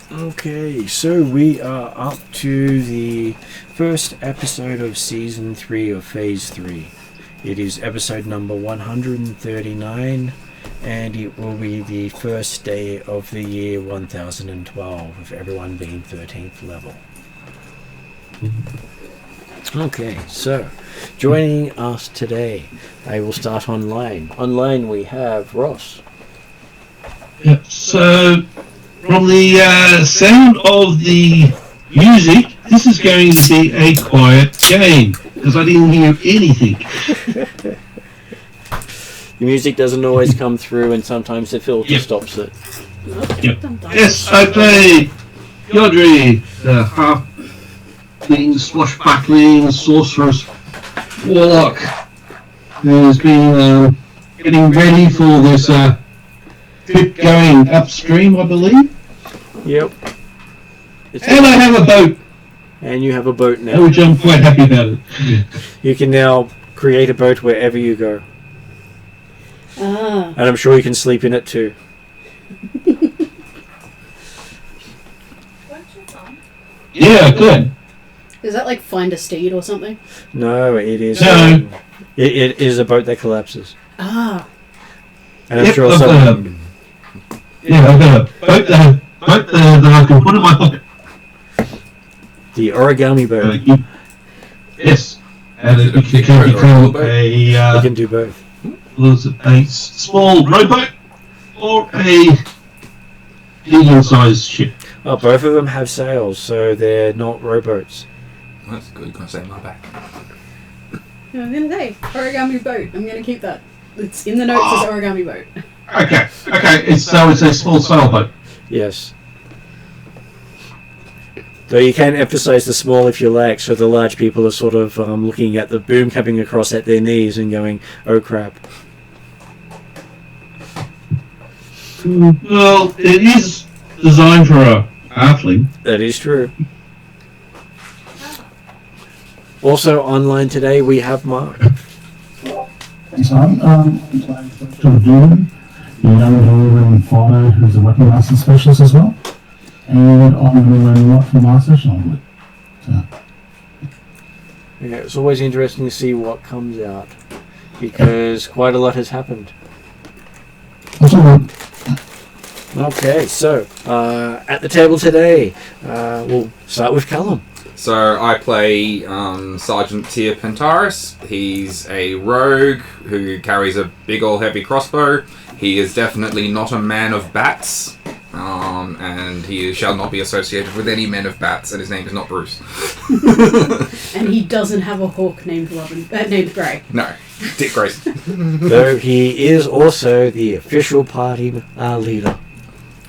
Okay, so we are up to the first episode of Season 3 of Phase 3. It is episode number 139, and it will be the first day of the year 1012, with everyone being 13th level. Okay, so joining us today, I will start online. Online we have Ross. Yep, so from the sound of the music, this is going to be a quiet game, because I didn't hear anything. The music doesn't always come through, and sometimes the filter stops it. Yep. Yes, I play Yodri, the half-being swashbuckling sorceress warlock, who's been getting ready for this trip going upstream, I believe. Yep. And I have a boat. And you have a boat now. Which I'm quite happy about it. Yeah. You can now create a boat wherever you go. Ah. And I'm sure you can sleep in it too. Yeah, good. Is that like Find a Steed or something? No, it is. No. It is a boat that collapses. Ah. And I'm Yep, sure I've someone... I've got a boat that I can put in my pocket. The origami boat. Yes. And it can become You can do both. a small rowboat or a medium-sized ship. Oh, both of them have sails, so they're not rowboats. That's good. Can I say my back? I was going to say, origami boat. I'm going to keep that. It's in the notes as origami boat. Okay. It's a small sailboat. Yes. Though you can emphasize the small if you like, so the large people are sort of looking at the boom coming across at their knees and going, oh crap. Well, it is designed for a halfling. That is true. Also online today we have Mark. Thanks, Martin. I'm playing John Doohan, the young dwarven fighter who's a weapon master specialist as well. And I'm going to be learning a lot from my session on it. Yeah, it's always interesting to see what comes out, because quite a lot has happened. That's all right. Okay, so at the table today, we'll start with Callum. So I play Sergeant Tyr Pentaris. He's a rogue who carries a big old heavy crossbow. He is definitely not a man of bats, and he shall not be associated with any men of bats, and his name is not Bruce. And he doesn't have a hawk named named Grey. No, Dick Grayson. Though he is also the official party leader.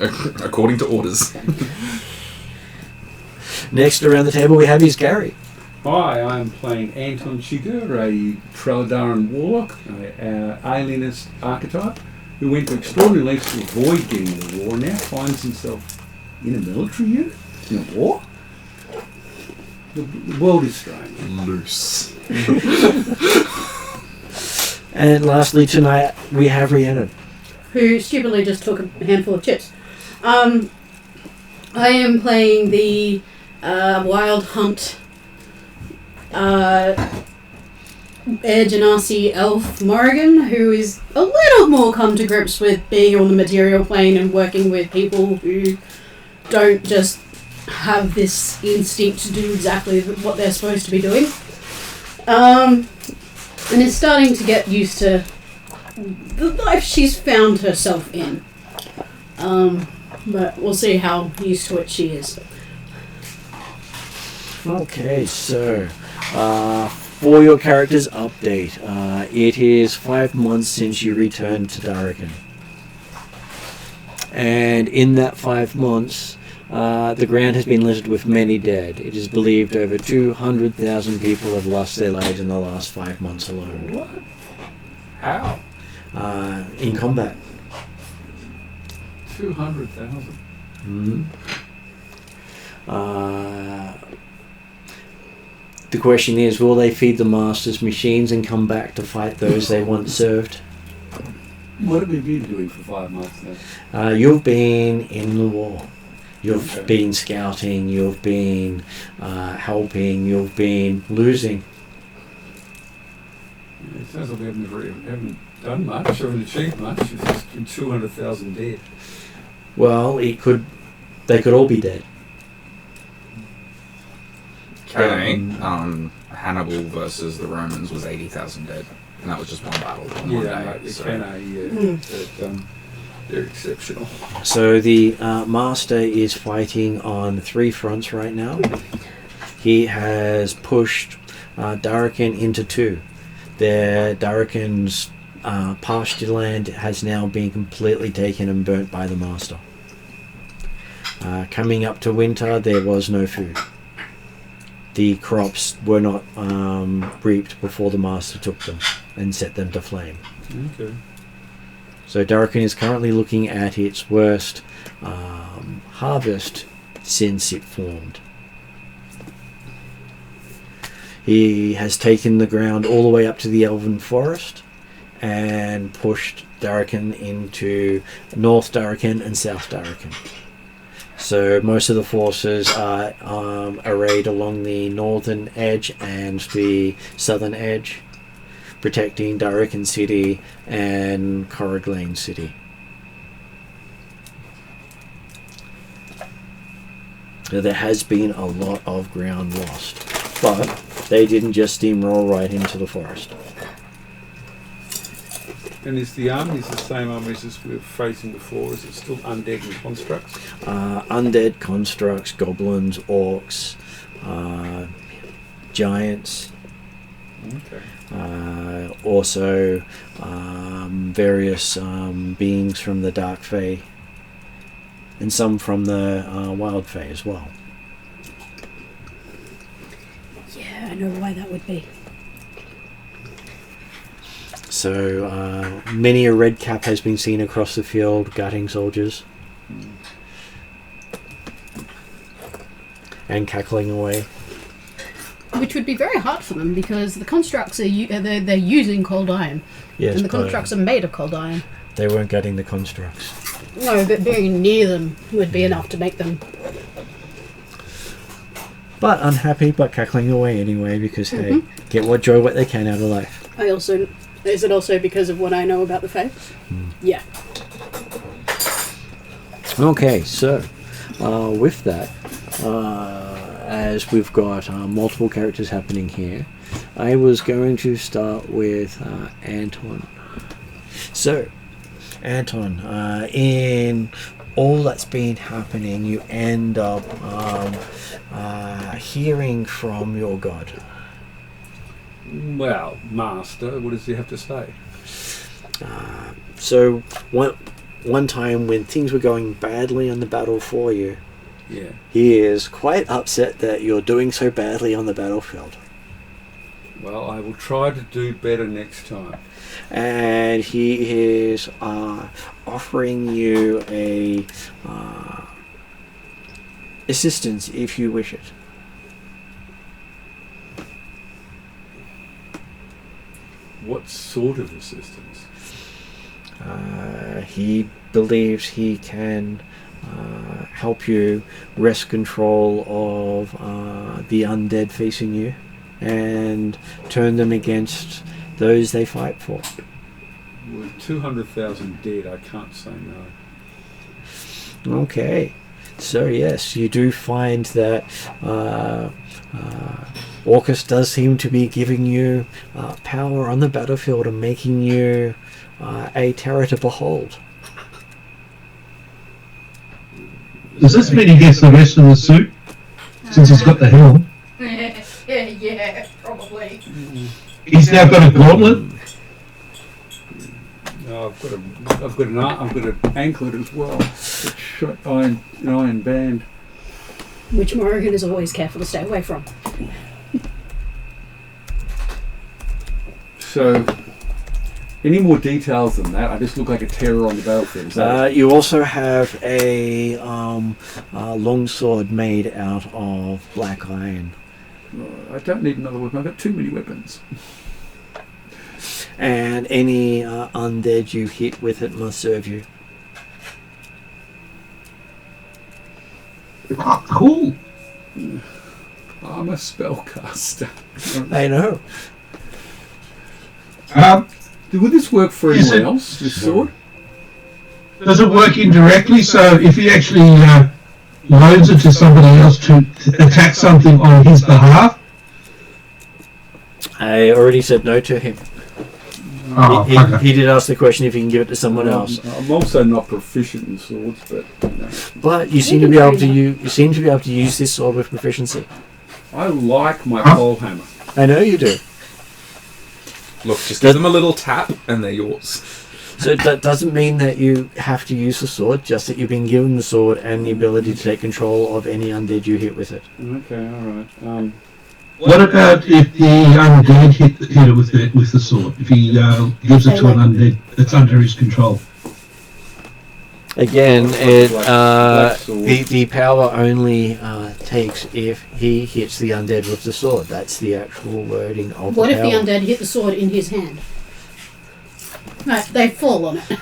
According to orders. Next around the table we have is Gary. Hi, I'm playing Anton Chigurh, a Treldaran warlock, an alienist archetype, who went to extraordinary lengths to avoid getting into the war and now finds himself in a military unit, in a war. The world is strange. Loose. And lastly tonight we have Rhiannon. Who stupidly just took a handful of chips. I am playing the Wild Hunt Air Genasi elf Morrigan, who is a little more come to grips with being on the material plane and working with people who don't just have this instinct to do exactly what they're supposed to be doing. And is starting to get used to the life she's found herself in. But we'll see how used to it she is. Okay, so for your character's update, it is 5 months since you returned to Darrican. And in that 5 months, the ground has been littered with many dead. It is believed over 200,000 people have lost their lives in the last 5 months alone. What? How? In combat. 200,000. Mm-hmm. The question is, will they feed the Masters machines and come back to fight those they once served? What have we been doing for 5 months now? You've been in the war. You've Okay. been scouting, you've been helping, you've been losing. It sounds like we haven't done much, haven't achieved much. It's just been 200,000 dead. Well, they could all be dead. Hannibal versus the Romans was 80,000 dead, and that was just one battle. On one day, Right, so. They're exceptional. So the Master is fighting on 3 fronts right now. He has pushed Darrican into 2. Darrican's pasture land has now been completely taken and burnt by the Master. Coming up to winter, there was no food. The crops were not reaped before the Master took them and set them to flame. Okay. So Darrican is currently looking at its worst harvest since it formed. He has taken the ground all the way up to the Elven Forest and pushed Darrican into North Darrican and South Darrican. So most of the forces are arrayed along the northern edge and the southern edge, protecting Darrican City and Corriglane City. So there has been a lot of ground lost, but they didn't just steamroll right into the forest. And is the armies the same armies as we were facing before? Is it still undead and constructs? Undead, constructs, goblins, orcs, giants. Okay. Also various beings from the Dark Fae, and some from the Wild Fae as well. Yeah, I know why that would be. So many a red cap has been seen across the field gutting soldiers and cackling away. Which would be very hard for them because the constructs they're using cold iron, Yes, and the but constructs are made of cold iron. they weren't gutting the constructs. No, but being near them would be enough to make them. But unhappy, but cackling away anyway because hey, get what joy what they can out of life. Is it also because of what I know about the Fae? Yeah. Okay, so with that, as we've got multiple characters happening here, I was going to start with Anton. So, Anton, in all that's been happening, you end up hearing from your god. Well, Master, what does he have to say? So, one time when things were going badly on the battle for you, Yeah. he is quite upset that you're doing so badly on the battlefield. Well, I will try to do better next time. And he is offering you a assistance if you wish it. What sort of assistance? He believes he can help you wrest control of the undead facing you and turn them against those they fight for. With 200,000 dead, I can't say no. Okay, so yes, you do find that Orcus does seem to be giving you power on the battlefield and making you a terror to behold. Does this mean he gets the rest of the suit? Since he's got the helm? Yeah, probably. He's now got a gauntlet. No, I've got an anklet as well. It's an iron band. Which Morrigan is always careful to stay away from. So, any more details than that? I just look like a terror on the battlefield. Is that You also have a longsword made out of black iron. I don't need another weapon. I've got too many weapons. And any undead you hit with it must serve you. Oh, cool. I'm a spellcaster. I know. Would this work for Is anyone it- else, this sword? Does it work indirectly? So if he actually loads it to somebody else to attack something on his behalf? I already said no to him. Oh, okay. He did ask the question if he can give it to someone else. I'm also not proficient in swords, but But you seem to be able to use this sword with proficiency. I like my pole hammer. I know you do. Look, just give them a little tap and they're yours. So that doesn't mean that you have to use the sword, just that you've been given the sword and the ability to take control of any undead you hit with it. Okay, alright. What about if the undead hit it with the sword? If he gives it to an undead that's under his control? Again, Black sword. the power only takes if he hits the undead with the sword. That's the actual wording of What the if power. the undead hit the sword in his hand? Right, they fall on it.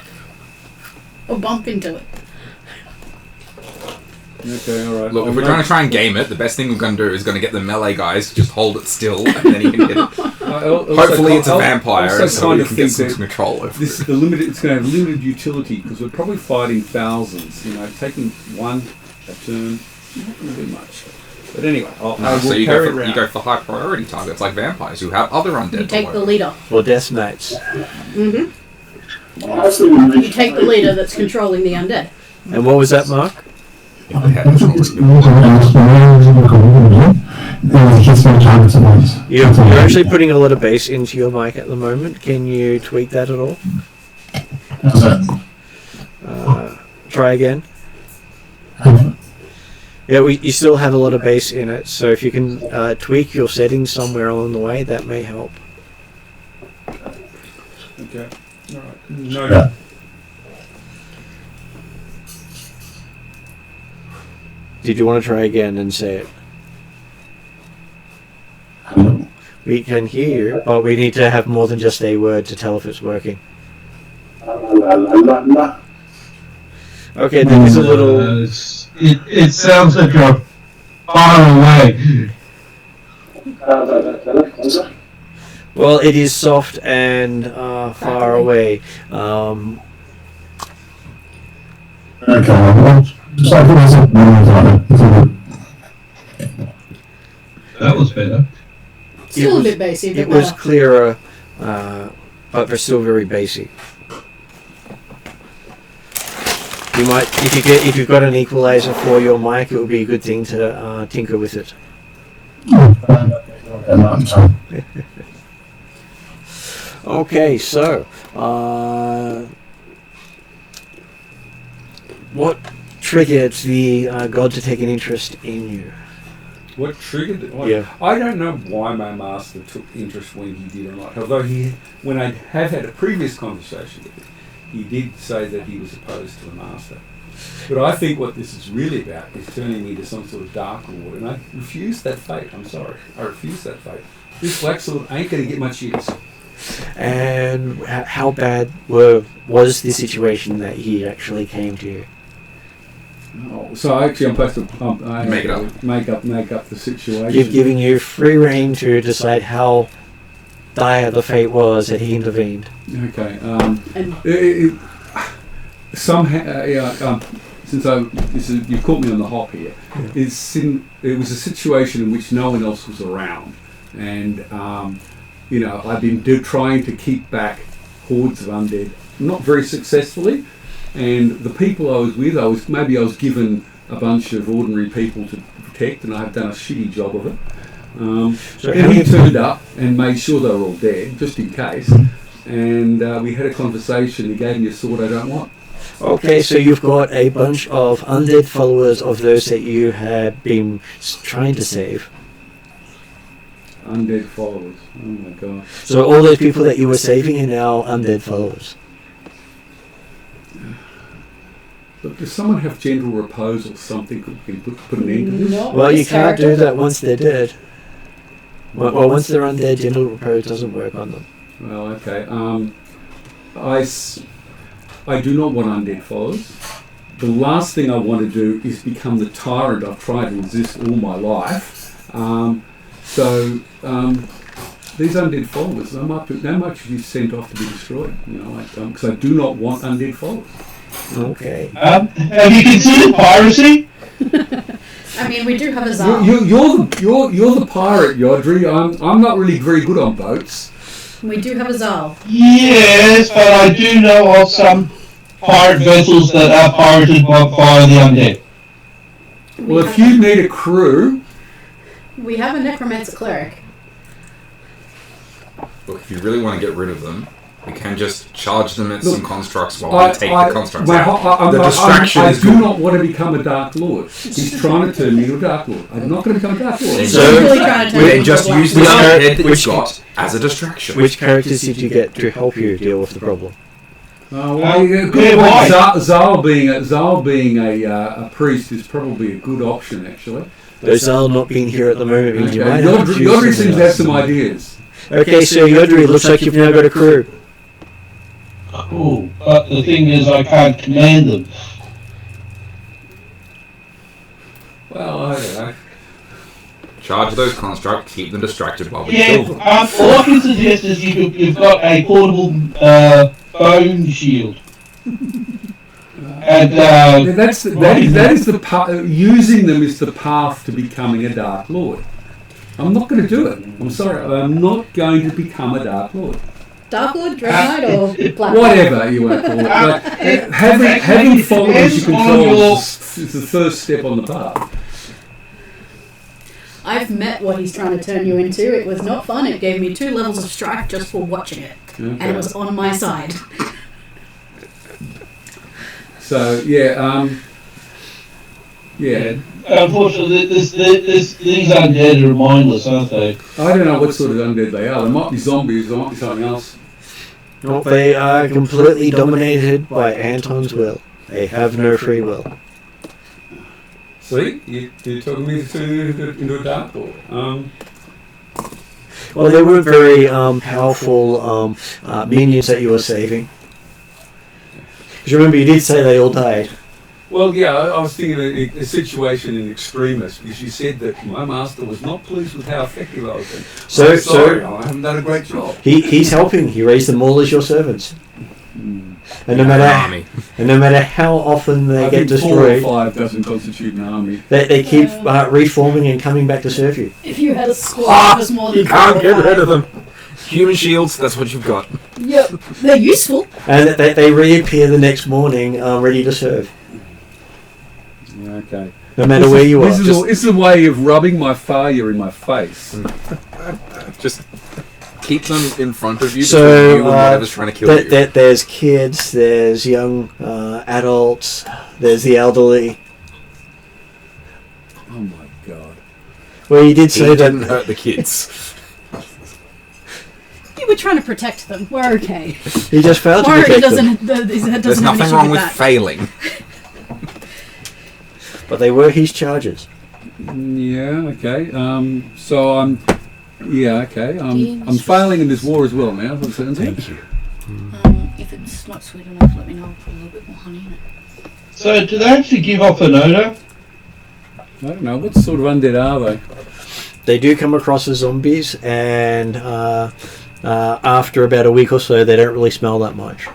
Or bump into it. Okay, alright. Look, if we're trying to try and game it, the best thing we're going to do is going to get the melee guys, just hold it still, and then he can hit it. Hopefully it's a vampire, and so we can get some control over this it. it's going to have limited utility because we're probably fighting thousands. Taking one a turn, not going to do much. But anyway, I will So you carry it go, around. you go for high priority targets like vampires who have other undead. You take to the work. leader. Or death mates. You take the leader that's controlling the undead. And what was that, Mark? If they had choice. Hits more targets at once. You're actually putting a lot of bass into your mic at the moment. Can you tweak that at all? How's that? Try again. Yeah, you still have a lot of bass in it, so if you can tweak your settings somewhere along the way, that may help. Okay. Alright. No. Yeah. Did you want to try again and say it? Hello. We can hear you, but we need to have more than just a word to tell if it's working. Okay, there is a little... It sounds like you're far away. Well, it is soft and far away. Okay, well, just like it is at That was better. Still a bit basic, but It was better. clearer, but they're still very basic. You might, if you've got an equalizer for your mic, it would be a good thing to tinker with it. Okay, so what triggered the god to take an interest in you? What triggered it? Yeah. I don't know why my master took interest when he did or not. Although when I have had a previous conversation with him, he did say that he was opposed to the master. But I think what this is really about is turning me into some sort of dark lord, and I refuse that fate. I'm sorry, I refuse that fate. This black sword ain't going to get much use. And how bad was the situation that he actually came to you? Oh, so actually, I'm supposed to Make it up. make up the situation. You've given you free reign to decide how dire the fate was that he intervened. Okay. And Somehow, since you've caught me on the hop here, it was a situation in which no one else was around, and I've been trying to keep back hordes of undead, not very successfully, and the people I was with, I was given a bunch of ordinary people to protect, and I have done a shitty job of it. So And he turned up and made sure they were all dead, just in case. And we had a conversation. He gave me a sword I don't want. Okay, so you've got a bunch of undead followers of those that you have been trying to save. Undead followers. Oh my god. So all those people that you were saving are now undead followers. But does someone have gentle repose or something that can put an end to this? Not Well, with you this can't do character. that once they're dead. Well, once they're undead, gentle repose doesn't work on them. Well, okay. I do not want undead followers. The last thing I want to do is become the tyrant I've tried to resist all my life. These undead followers, they might be sent off to be destroyed. You know, because I do not want undead followers. Okay. Have you considered piracy? I mean, we do have a Zal. You're the pirate, Yodri. I'm not really very good on boats. We do have a Zal. Yes, but I do know of some pirate vessels that are pirated by the undead. Well, if you need a crew, We have a necromancer cleric. Look, if you really want to get rid of them, we can just charge them at some constructs while we take the constructs out. The distraction I is do good. not want to become a Dark Lord. He's trying to turn me into a Dark Lord. I'm not going to become a Dark Lord. So- Really trying to turn Then into just a black use the Which Zal. char- undead that which you've got as a distraction. Which characters did you get to help you deal with the problem? Zal being a priest is probably a good option, actually. Though Zal not being here at the moment means you might Okay. have to choose Yodri someone seems to have else. some ideas. Okay, so Yodri, looks like you've now got a crew. Cool, but the thing is I can't command them. Well, I don't know. Charge those constructs, keep them distracted while we Yeah, kill them. all I can suggest is you've got a portable bone shield. And That is the path. Using them is the path to becoming a Dark Lord. I'm not going to do it. I'm sorry. I'm not going to become a Dark Lord. Dark Lord, Dread Knight, or Black Whatever you want to call it. But having followers you control is the first step on the path. I've met what he's trying to turn you into. It was not fun. It gave me 2 levels of strife just for watching it. And it was on my side. So, yeah. unfortunately, these undead are mindless, aren't they? I don't know what sort of undead they are. They might be zombies, they might be something else. No, they are completely dominated by Anton's will. They have no free will. See? You're talking me into a Dark Lord. Well, they were very powerful minions that you were saving. Because remember, you did say they all died. Well, yeah, I was thinking of a situation in Extremis, because you said that my master was not pleased with how effective I was being. So- I'm sorry, I haven't done a great job. He's helping. He raised them all as your servants. And no An matter army. how often they I get think 4 or destroyed, 5 doesn't constitute an army. they keep reforming and coming back to serve you. If you had a squad, it was more than You can't 4 or get rid 5. of them. Human shields, that's what you've got. Yep, they're useful. And they reappear the next morning, ready to serve, Okay. no matter where you are. This is a way of rubbing my failure in my face. Just keep them in front of you. So, between you and whatever's trying to kill you. There's kids, there's young adults, there's the elderly. Oh my god. Well, you did He say didn't that hurt the kids. You were trying to protect them. We're okay. he just failed to Mario protect them. doesn't There's have an nothing issue wrong with with that. failing. But they were his charges. Yeah, okay. So I'm... Yeah, okay. I'm failing in this war as well now. Thank you. If it's not sweet enough, let me know. I'll put a little bit more honey in it. So, do they actually give off an odour? I don't know. What sort of undead are they? They do come across as zombies, and after about a week or so, they don't really smell that much.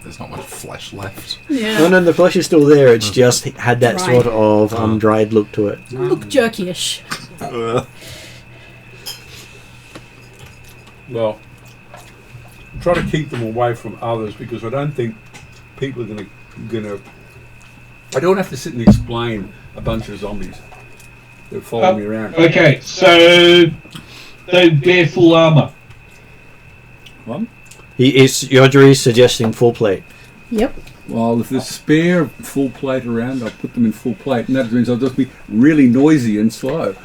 There's not much flesh left. Yeah. No, the flesh is still there. It's just had that Dry. sort of dried look to it. Look jerky-ish. Well, Try to keep them away from others because I don't think people are gonna. I don't have to sit and explain a bunch of zombies. They're following me around. Okay, so they wear full armor. What? Yodri suggesting full plate. Yep. Well, if there's spare full plate around, I'll put them in full plate, and that means I'll just be really noisy and slow.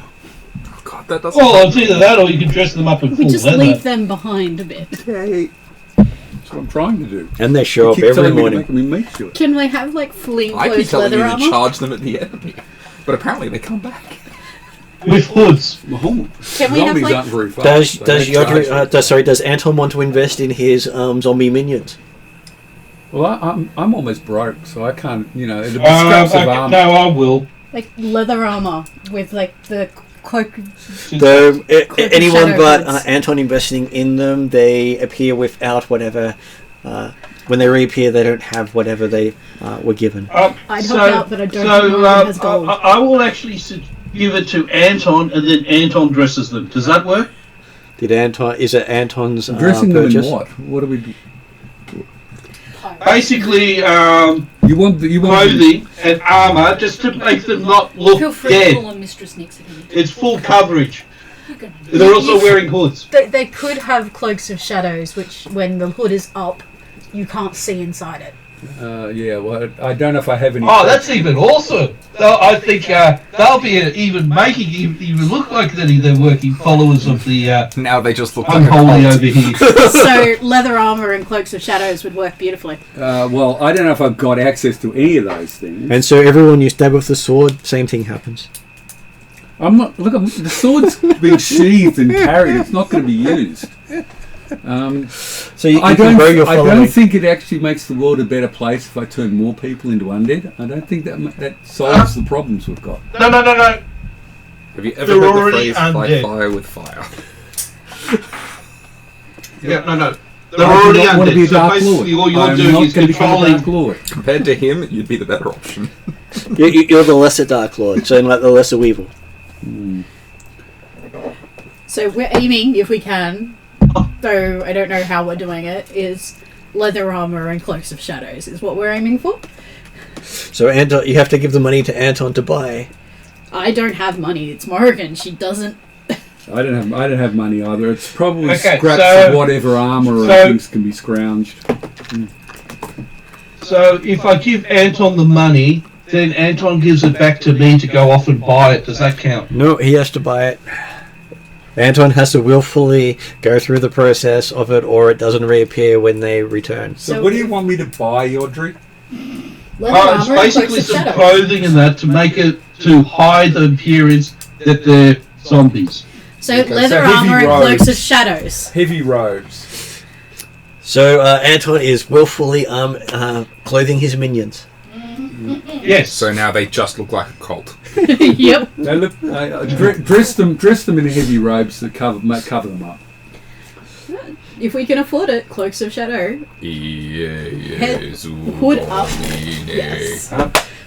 Oh, God, that doesn't. Well, it's either that or you can dress them up in We full just leather. leave them behind a bit. That's what I'm trying to do. And they show You up keep every telling me to morning. make me make sure. Can they have like flea I keep clothes telling leather you to armor? charge them at the enemy, but apparently they come back. With hoods. Oh, Can we have, zombies like- aren't very fast. Does so they charge Yodri, me. does Anton want to invest in his zombie minions? Well, I'm almost broke, so I can't. It'll be scraps of armor. No, I will. Like leather armor with like the cloak. So anyone shadow but hoods. Anton investing in them, they appear without whatever. When they reappear, they don't have whatever they were given. I'd help out, but I don't think So mine has gold. I will actually give it to Anton, and then Anton dresses them. Does that work? Is it Anton's Dressing them in purchase? what? What do we do? Basically, You want clothing and armor, just to make them not look Feel free to dead. call on Mistress Nix if you need to. It's full coverage. You can- They're also wearing hoods. They could have cloaks of shadows, which when the hood is up, you can't see inside it. Yeah, well, I don't know if I have any. Oh, that's even awesome. I think they'll be even making even look like they're working followers of the Now they just look like a unholy cult. over here. So leather armor and cloaks of shadows would work beautifully. Well, I don't know if I've got access to any of those things. And so everyone you stab with the sword, same thing happens. I'm not. Look, the sword's been sheathed and carried. It's not going to be used. So you I can grow your don't following. think it actually makes the world a better place if I turn more people into undead. I don't think that solves the problems we've got. No. Have you ever They're heard the already phrase "fight undead. fire with fire"? Yeah, no. They're I do already not want to be a undead. So dark lord. basically, all you're I'm doing not is going to become a controlling. dark lord. Compared to him, you'd be the better option. You're the lesser Dark Lord, so like the lesser Weevil. So we're aiming, if we can, though I don't know how we're doing it, is leather armor and cloaks of shadows is what we're aiming for. So Anton, you have to give the money to Anton to buy. I don't have money. It's Morgan. She doesn't. I don't have money either. It's probably Okay, scraps so- of whatever armor or so- things can be scrounged. So if I give Anton the money, then Anton gives it back to me to go off and buy it. Does that count? No, he has to buy it. Anton has to willfully go through the process of it, or it doesn't reappear when they return. So what do you want me to buy, Audrey? Leather It's armor and basically cloaks of some shadows. clothing and that to make it to hide the appearance that they're zombies. So Okay, leather so heavy armor and robes. cloaks of shadows. Heavy robes. So Anton is willfully clothing his minions. Yes. So now they just look like a cult. Yep. They look, dress them in heavy robes that cover them up. If we can afford it, cloaks of shadow. Yes. Hood up. Yes.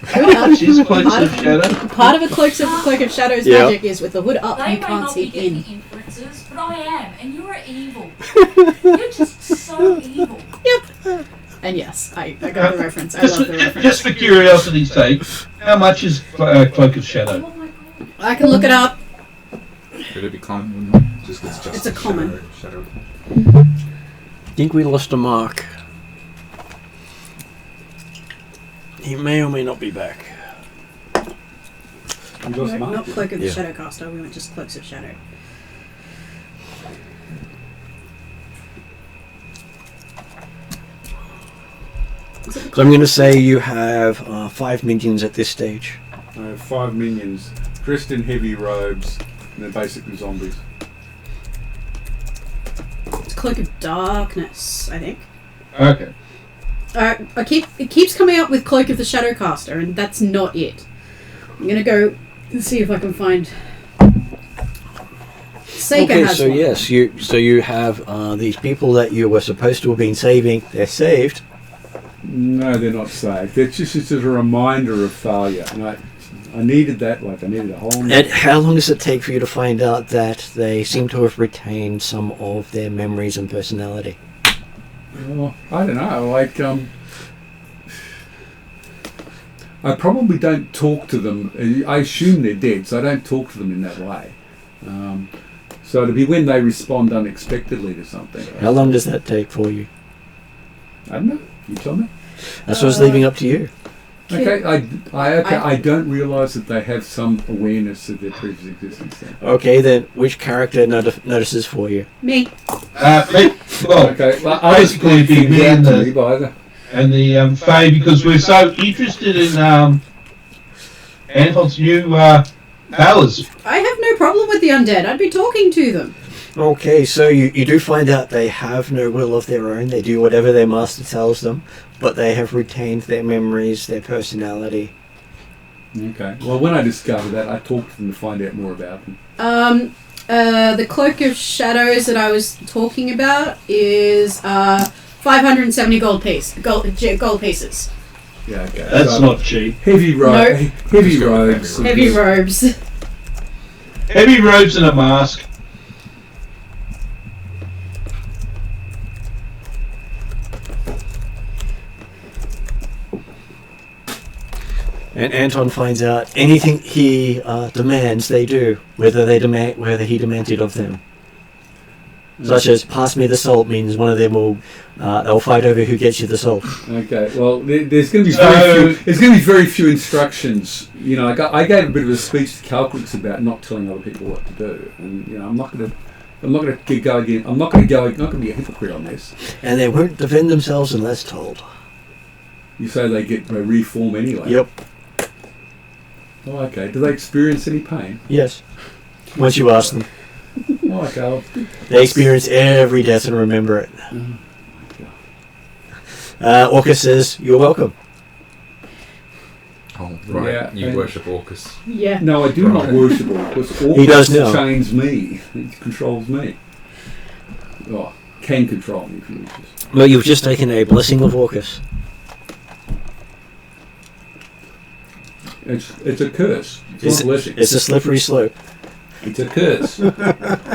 How much is Cloaks of Shadow? Part of a cloak of shadows Yeah. magic is with the hood up, They you may can't not see be getting in. inferences, but I am, and you're evil. You're just so evil. And yes, I got the reference. I Just, love the reference. just for curiosity's sake, how much is Cloak of Shadow? Oh my god. I can look it up. Could it be common? Just It's a common. Shadow. I think we lost a mark. He may or may not be back. You lost No, Mark? not cloak of the Yeah. shadowcaster. We went just cloaks of shadow. So I'm going to say you have 5 minions at this stage. I have 5 minions dressed in heavy robes, and they're basically zombies. It's cloak of darkness, I think. Okay. It keeps coming up with cloak of the shadowcaster, and that's not it. I'm gonna go and see if I can find. Sega Okay, has so one. yes, you have these people that you were supposed to have been saving. They're saved. No, they're not saved. It's just a reminder of failure. And I needed that, like I needed a whole... And how long does it take for you to find out that they seem to have retained some of their memories and personality? Well, I don't know, like, I probably don't talk to them. I assume they're dead, so I don't talk to them in that way. So it'll be when they respond unexpectedly to something. How long does that take for you? I don't know. You tell me. That's what's leaving up to you. Okay, I don't realise that they have some awareness of their previous existence. Then. Okay, then which character notices for you? Me. Me. Well, Okay, well, others basically point it'd be things me out and to the- me by the... and the Fae, because we're so interested in Anton's new powers. I have no problem with the undead. I'd be talking to them. Okay, so you do find out they have no will of their own. They do whatever their master tells them, but they have retained their memories, their personality. Okay, well, when I discovered that, I talked to them to find out more about them. The Cloak of Shadows that I was talking about is 570 gold pieces. Yeah, okay. That's So, not cheap. heavy Nope. heavy robes. Heavy robes. Heavy robes and a mask. And Anton finds out anything he demands, they do, whether he demands it of them. Such as pass me the salt means one of them will they'll fight over who gets you the salt. Okay, well, there's going to be very few. There's going to be very few instructions. You know, I gave a bit of a speech to Calquicks about not telling other people what to do, and you know, I'm not going to go again. I'm not going to be a hypocrite on this. And they won't defend themselves unless told. You say they reform anyway. Yep. Oh, okay. Do they experience any pain? Yes. Once you ask them. Oh, okay. They experience every death and remember it. Orcus says, "You're welcome." Oh, right. Yeah, You and- worship Orcus. Yeah. No, I do not worship Orcus. Orcus He does now. chains me. He controls me. Oh, can control me if he wishes. Well, you've just taken a blessing of Orcus. It's a curse. It's not a blessing. It's a slippery slope. It's a curse.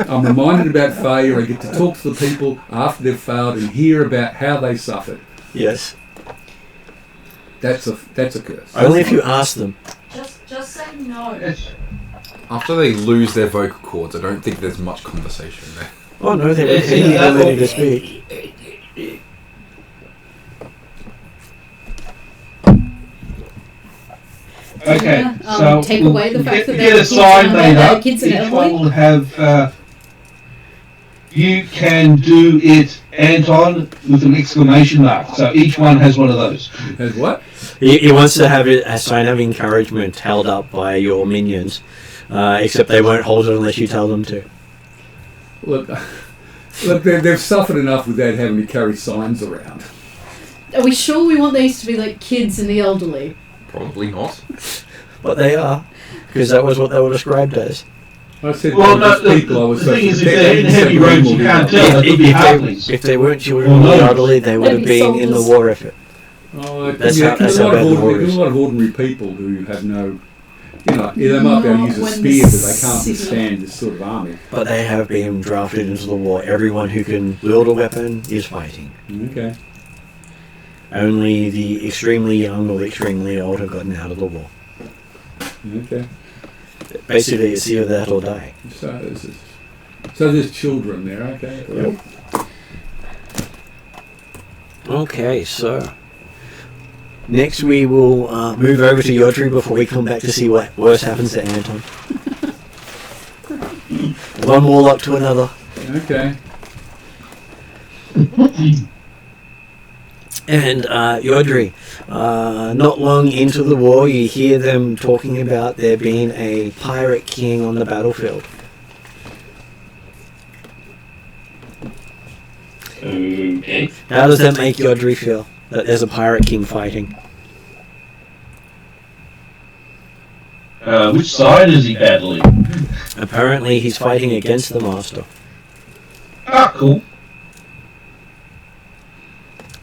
I'm reminded about failure. I get to talk to the people after they've failed and hear about how they suffered. Yes. That's a curse. Only if you ask them. Just say no. Yes. After they lose their vocal cords, I don't think there's much conversation there. Oh no, they're retaining the ability to speak. Okay, Yeah, so take we'll away the fact that get there a are sign made up. kids and Each elderly. one will have. You can do it, Anton, with an exclamation mark. So each one has one of those. Has what? He wants to have it a sign of encouragement held up by your minions, except they won't hold it unless you tell them to. Look, they've suffered enough without having to carry signs around. Are we sure we want these to be like kids and the elderly? Probably not. But they are, because that was what they were described as. I said Well, they were no, just people I was the thing is, if supposed to they're in protect, heavy and said robes, you normal can't people. tell. They could be halflings. If they weren't children Well, or the no. elderly, they would have Maybe been in the soldiers. war effort. Oh, That's yeah, how- that's there's a how lot of bad the war ordinary, is. there's a lot of ordinary people who have no, you know, they might be able to use a When spear, the but they can't city- withstand this sort of army. But they have been drafted into the war. Everyone who can wield a weapon is fighting. Okay. Only the extremely young or the extremely old have gotten out of the war. Okay. Basically, it's either that or die. So there's children there. Okay. Yep. Okay, so next we will move over to Yodri before we come back to see what worse happens to Anton. One warlock to another. Okay. And Yodri, not long into the war, you hear them talking about there being a pirate king on the battlefield. Okay. How does that make Yodri feel, that there's a pirate king fighting? Which side is he battling? Apparently he's fighting against the master. Ah, cool.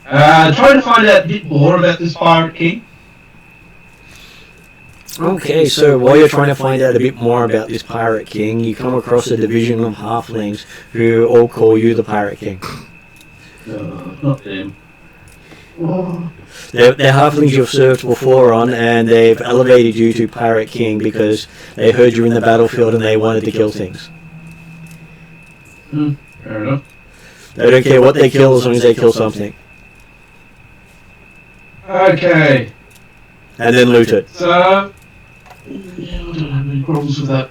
Trying to find out a bit more about this pirate king. Okay, so while you're trying to find out a bit more about this pirate king, you come across a division of halflings who all call you the pirate king. Not them. They're halflings you've served before on, and they've elevated you to Pirate King because they heard you in the battlefield and they wanted to kill things. Fair enough. They don't care what they kill as long as they kill something. Okay. And then loot it. So, I don't have any problems with that.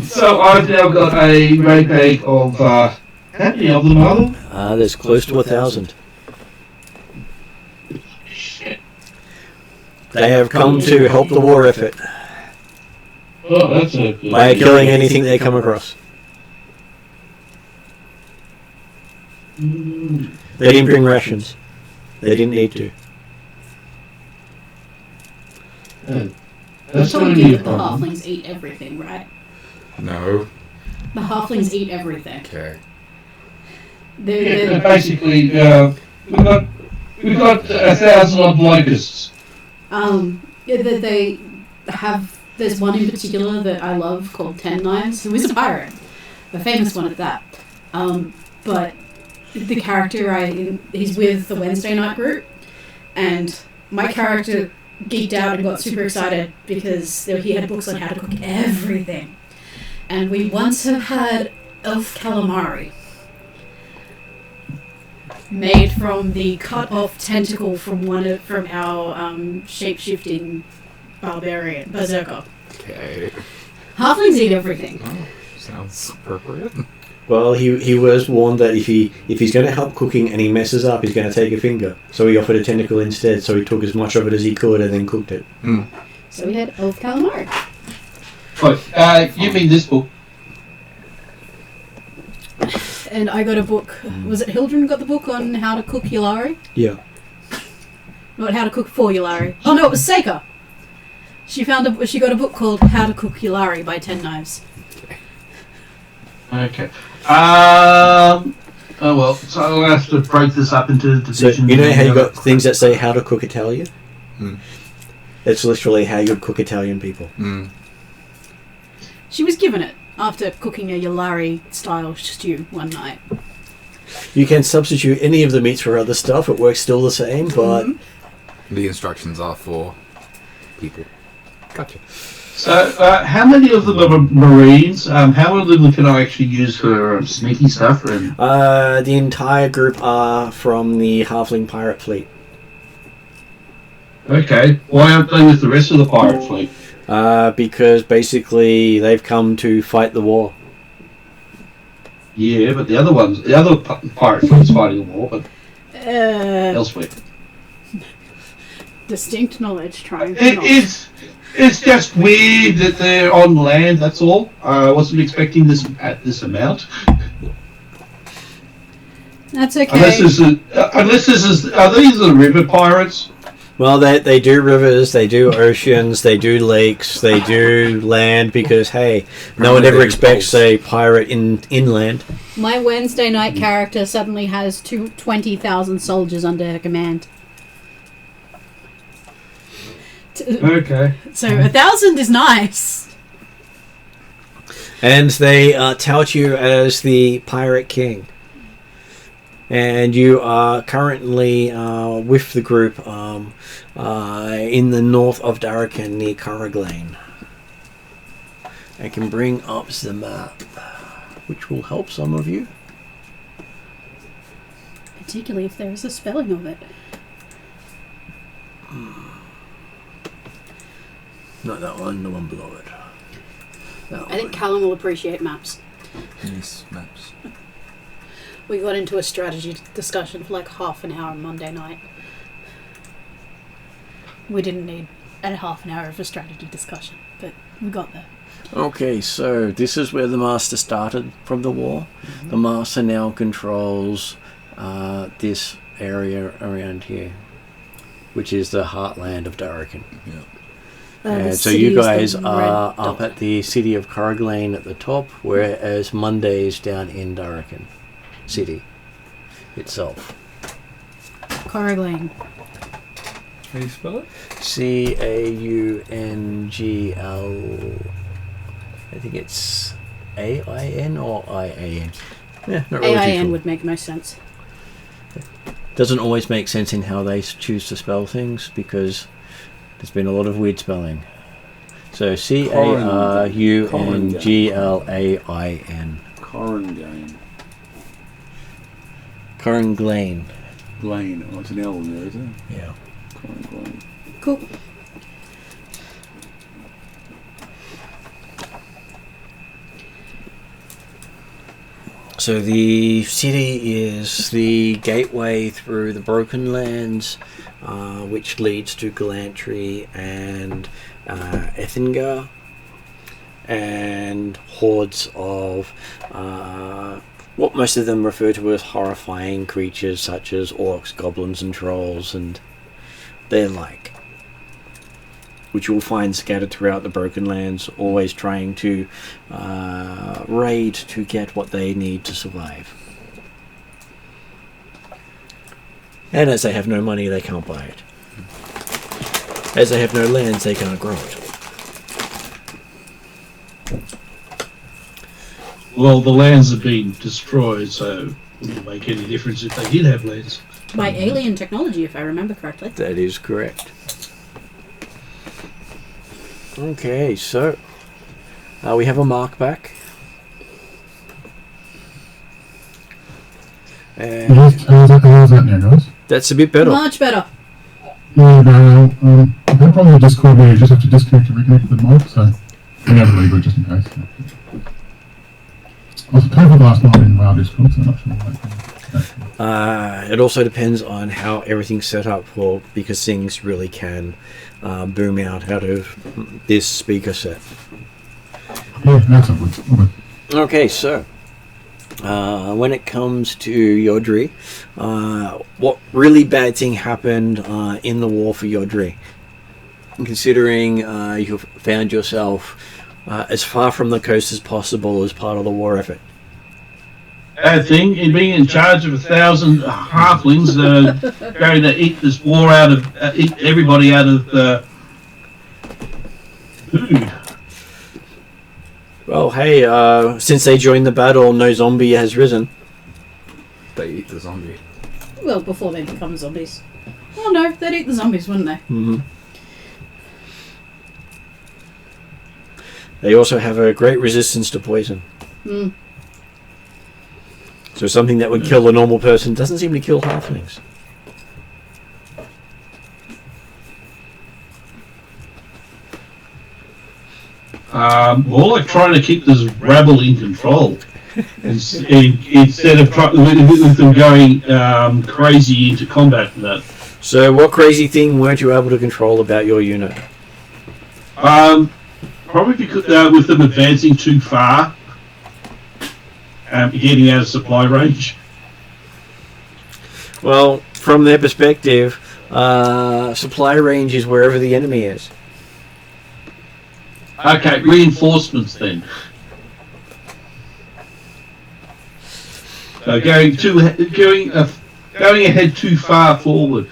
So I've now got a raid bag of, how many of them are there? There's close to 1,000. They have come to help the war effort Oh, that's a good by killing anything they come across. They didn't bring rations. They didn't need to. That's told going to you be a that the problem. halflings eat everything, right? No. The halflings eat everything. Okay. They're Basically, we've got 1,000 odd locusts. they have. There's one in particular that I love called Ten Knives, who is a pirate, a famous one at that. But the character he's with the Wednesday night group, and my character geeked out and got super excited because he had books on how to cook everything, and we once have had elf calamari made from the cut off tentacle from our shape-shifting barbarian berserker. Okay. Halflings eat everything. Oh, sounds appropriate. Well, he was warned that if he's going to help cooking and he messes up, he's going to take a finger. So he offered a tentacle instead. So he took as much of it as he could and then cooked it. So we had elf calamari. Right, you mean this book? And I got a book. Was it Hildren got the book on how to cook Yulari? Yeah. Not how to cook for Yulari. Oh no, it was Seika. She got a book called How to Cook Yulari by Ten Knives. Okay. Oh well, so I'll have to break this up into So divisions. you know how you got things that say how to cook Italian? Mm. It's literally how you'd cook Italian people. Mm. She was given it after cooking a Yulari style stew one night. You can substitute any of the meats for other stuff. It works still the same, but The instructions are for people. Gotcha. So, how many of them are Marines? How many of them can I actually use for sneaky stuff? And the entire group are from the Halfling Pirate Fleet. okay, why aren't they with the rest of the pirate fleet? Because basically they've come to fight the war. Yeah, but the other pirate fleet's fighting the war, but elsewhere. Distinct knowledge trying to It's just weird that they're on land. That's all. I wasn't expecting this at this amount. That's okay. Unless this is are these the river pirates? Well, they do rivers, they do oceans, they do lakes, they do land, because, hey, no one ever expects a pirate inland. My Wednesday night character suddenly has 20,000 soldiers under her command. Okay. So 1,000 is nice. And they tout you as the Pirate King. And you are currently with the group in the north of Darrakan near Corriglane. I can bring up the map, which will help some of you. Particularly if there is a spelling of it. Not that one, the one below it. I think Callum will appreciate maps. Yes, maps. We got into a strategy discussion for like half an hour on Monday night. We didn't need a half an hour of a strategy discussion, but we got there. Okay, so this is where the Master started from the war. Mm-hmm. The Master now controls this area around here, which is the heartland of Darrakan. Yeah. And so you guys are up at the city of Corriglane at the top, whereas Monday's down in Darrakan City itself. Corriglane. How do you spell it? Caungl. I think it's AIN or IAN. Yeah, not really too AIN sure. would make most sense. doesn't always make sense in how they choose to spell things because there's been a lot of weird spelling. So Carunglain. Carunglain. Glain. Oh, it's an L in there, isn't it? Yeah. Carunglain. Cool. So the city is the gateway through the Broken Lands, which leads to Galantry and Ethengar, and hordes of what most of them refer to as horrifying creatures such as orcs, goblins and trolls and their like, which you'll find scattered throughout the Broken Lands, always trying to raid to get what they need to survive. And as they have no money, they can't buy it. As they have no lands, they can't grow it. Well, the lands have been destroyed, so it wouldn't make any difference if they did have lands. By alien technology, if I remember correctly. That is correct. Okay, so we have a mark back. And How's that now, guys? that's a bit better. Much better. Yeah, no, that probably just called me. You just have to disconnect and reconnect with the mic, so we have a reboot just in case. I was playing for the last night in WoW Discord, so I'm not sure what It also depends on how everything's set up for, because things really can boom out of this speaker set. Yeah, that's all good. Okay, so when it comes to Yodri, what really bad thing happened in the war for Yodri? Considering you've found yourself as far from the coast as possible as part of the war effort. Bad thing, in being in charge of 1,000 halflings going to eat this war out of, eat everybody out of food. Well, hey, since they joined the battle, no zombie has risen. They eat the zombie. Well, before they become zombies. Oh no, they'd eat the zombies, wouldn't they? Mm-hmm. They also have a great resistance to poison. Mm. So something that would kill a normal person doesn't seem to kill halflings. More like trying to keep this rabble in control instead of with them going crazy into combat and that. So what crazy thing weren't you able to control about your unit? Probably because with them advancing too far, getting out of supply range. Well, from their perspective, supply range is wherever the enemy is. Okay, reinforcements then. So going ahead too far forward.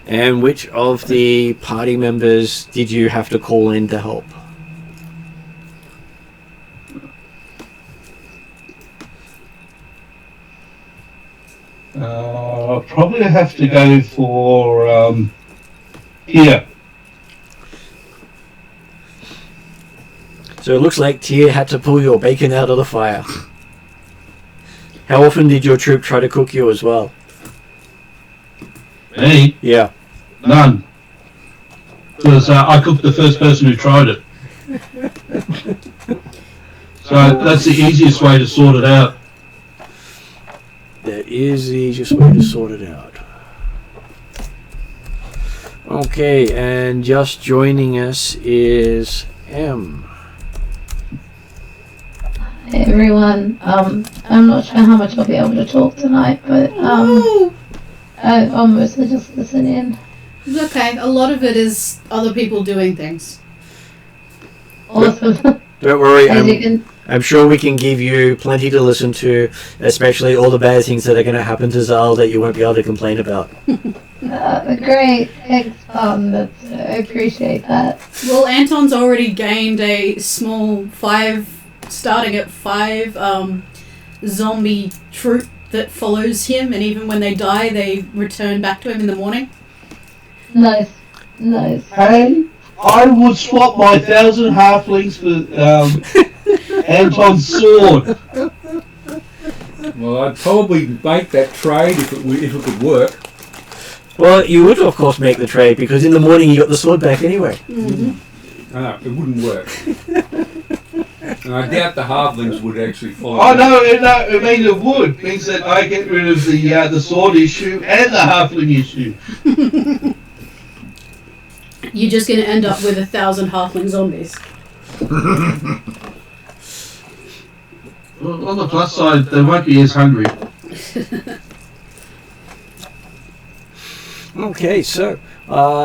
And which of the party members did you have to call in to help? Probably have to go for here. So it looks like Tyr had to pull your bacon out of the fire. How often did your troop try to cook you as well? Me? Yeah. None. Because I cooked the first person who tried it. So that's the easiest way to sort it out. That is the easiest way to sort it out. Okay, and just joining us is M. Hey everyone, I'm not sure how much I'll be able to talk tonight, but I'll mostly just listen in. It's okay, a lot of it is other people doing things. Awesome. Don't worry, As you can, I'm sure we can give you plenty to listen to, especially all the bad things that are going to happen to Zal that you won't be able to complain about. great, thanks, I appreciate that. Well, Anton's already gained a small starting at 5 zombie troop that follows him, and even when they die, they return back to him in the morning. Nice. Hey, I would swap my 1,000 halflings for Anton's sword. Well, I'd probably make that trade if it could work. Well, you would of course make the trade because in the morning you got the sword back anyway. Mm-hmm. No, it wouldn't work. And I doubt the halflings would actually follow. Oh no, it means it would. It means that I get rid of the sword issue and the halfling issue. You're just going to end up with 1,000 halfling zombies. Well, on the plus side, they won't be as hungry. Okay, so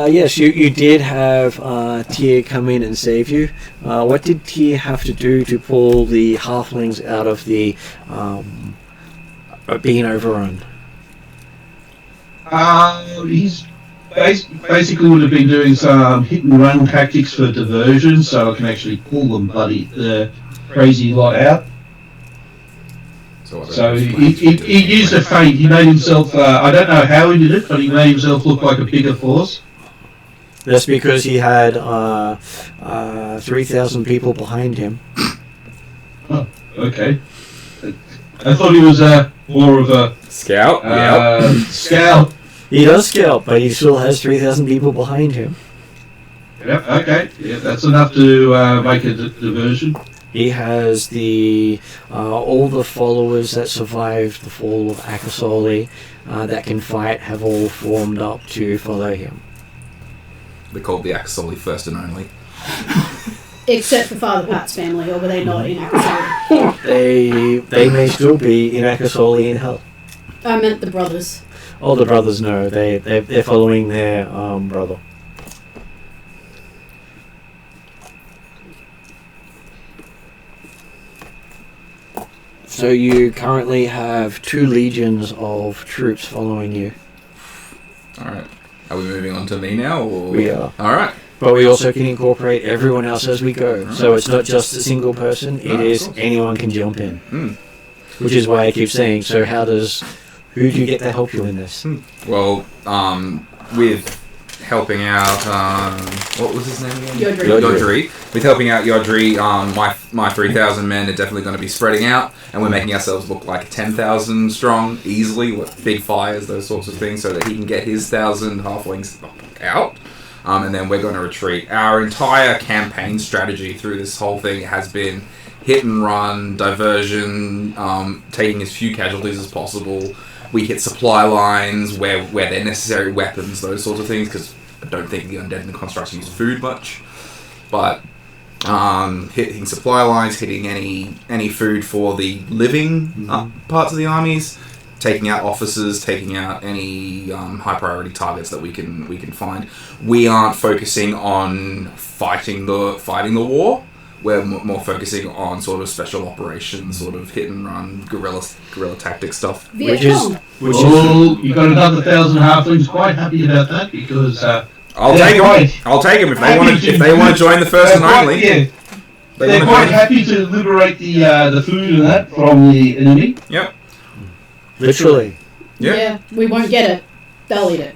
yes, you did have Tyr come in and save you. What did Tyr have to do to pull the halflings out of the being overrun? He's basically would have been doing some hit and run tactics for diversion, so I can actually pull them the crazy lot out. So he used a feint. He made himself. I don't know how he did it, but he made himself look like a bigger force. That's because he had 3,000 people behind him. Oh, okay. I thought he was more of a Scout? scout. He does scout, but he still has 3,000 people behind him. Yep, okay. Yeah, that's enough to make a diversion. He has the all the followers that survived the fall of Akasoli that can fight have all formed up to follow him. They're called the Akasoli First and Only. Except for Father Pat's family, or were they not in Akasoli? They may still be in Akasoli in hell. I meant the brothers. All the brothers know they're following their brother. So you currently have 2 legions of troops following you. Alright. Are we moving on to me now? Or? We are. Alright. But we also can incorporate everyone else as we go. So it's not just a single person, it is anyone can jump in. Which is why I keep saying, so who do you get to help you in this? Well, with helping out, what was his name again? Yodri. With helping out Yodri, my 3,000 men are definitely going to be spreading out, and we're making ourselves look like 10,000 strong easily with big fires, those sorts of things, so that he can get his 1,000 halflings out. And then we're going to retreat. Our entire campaign strategy through this whole thing has been hit and run, diversion, taking as few casualties as possible. We hit supply lines where they're necessary weapons, those sorts of things, because I don't think the undead and the constructs use food much. But hitting supply lines, hitting any food for the living parts of the armies, taking out officers, taking out any high priority targets that we can find. We aren't focusing on fighting the war. We're more focusing on sort of special operations, sort of hit and run, guerrilla tactic stuff. Which is you got another 1,000 halflings. Quite happy about that because I'll take them if they want to join the First and Only. Yeah, they're quite happy to liberate the food and that from the enemy. Yep. Literally. Yeah, we won't get it. They'll eat it.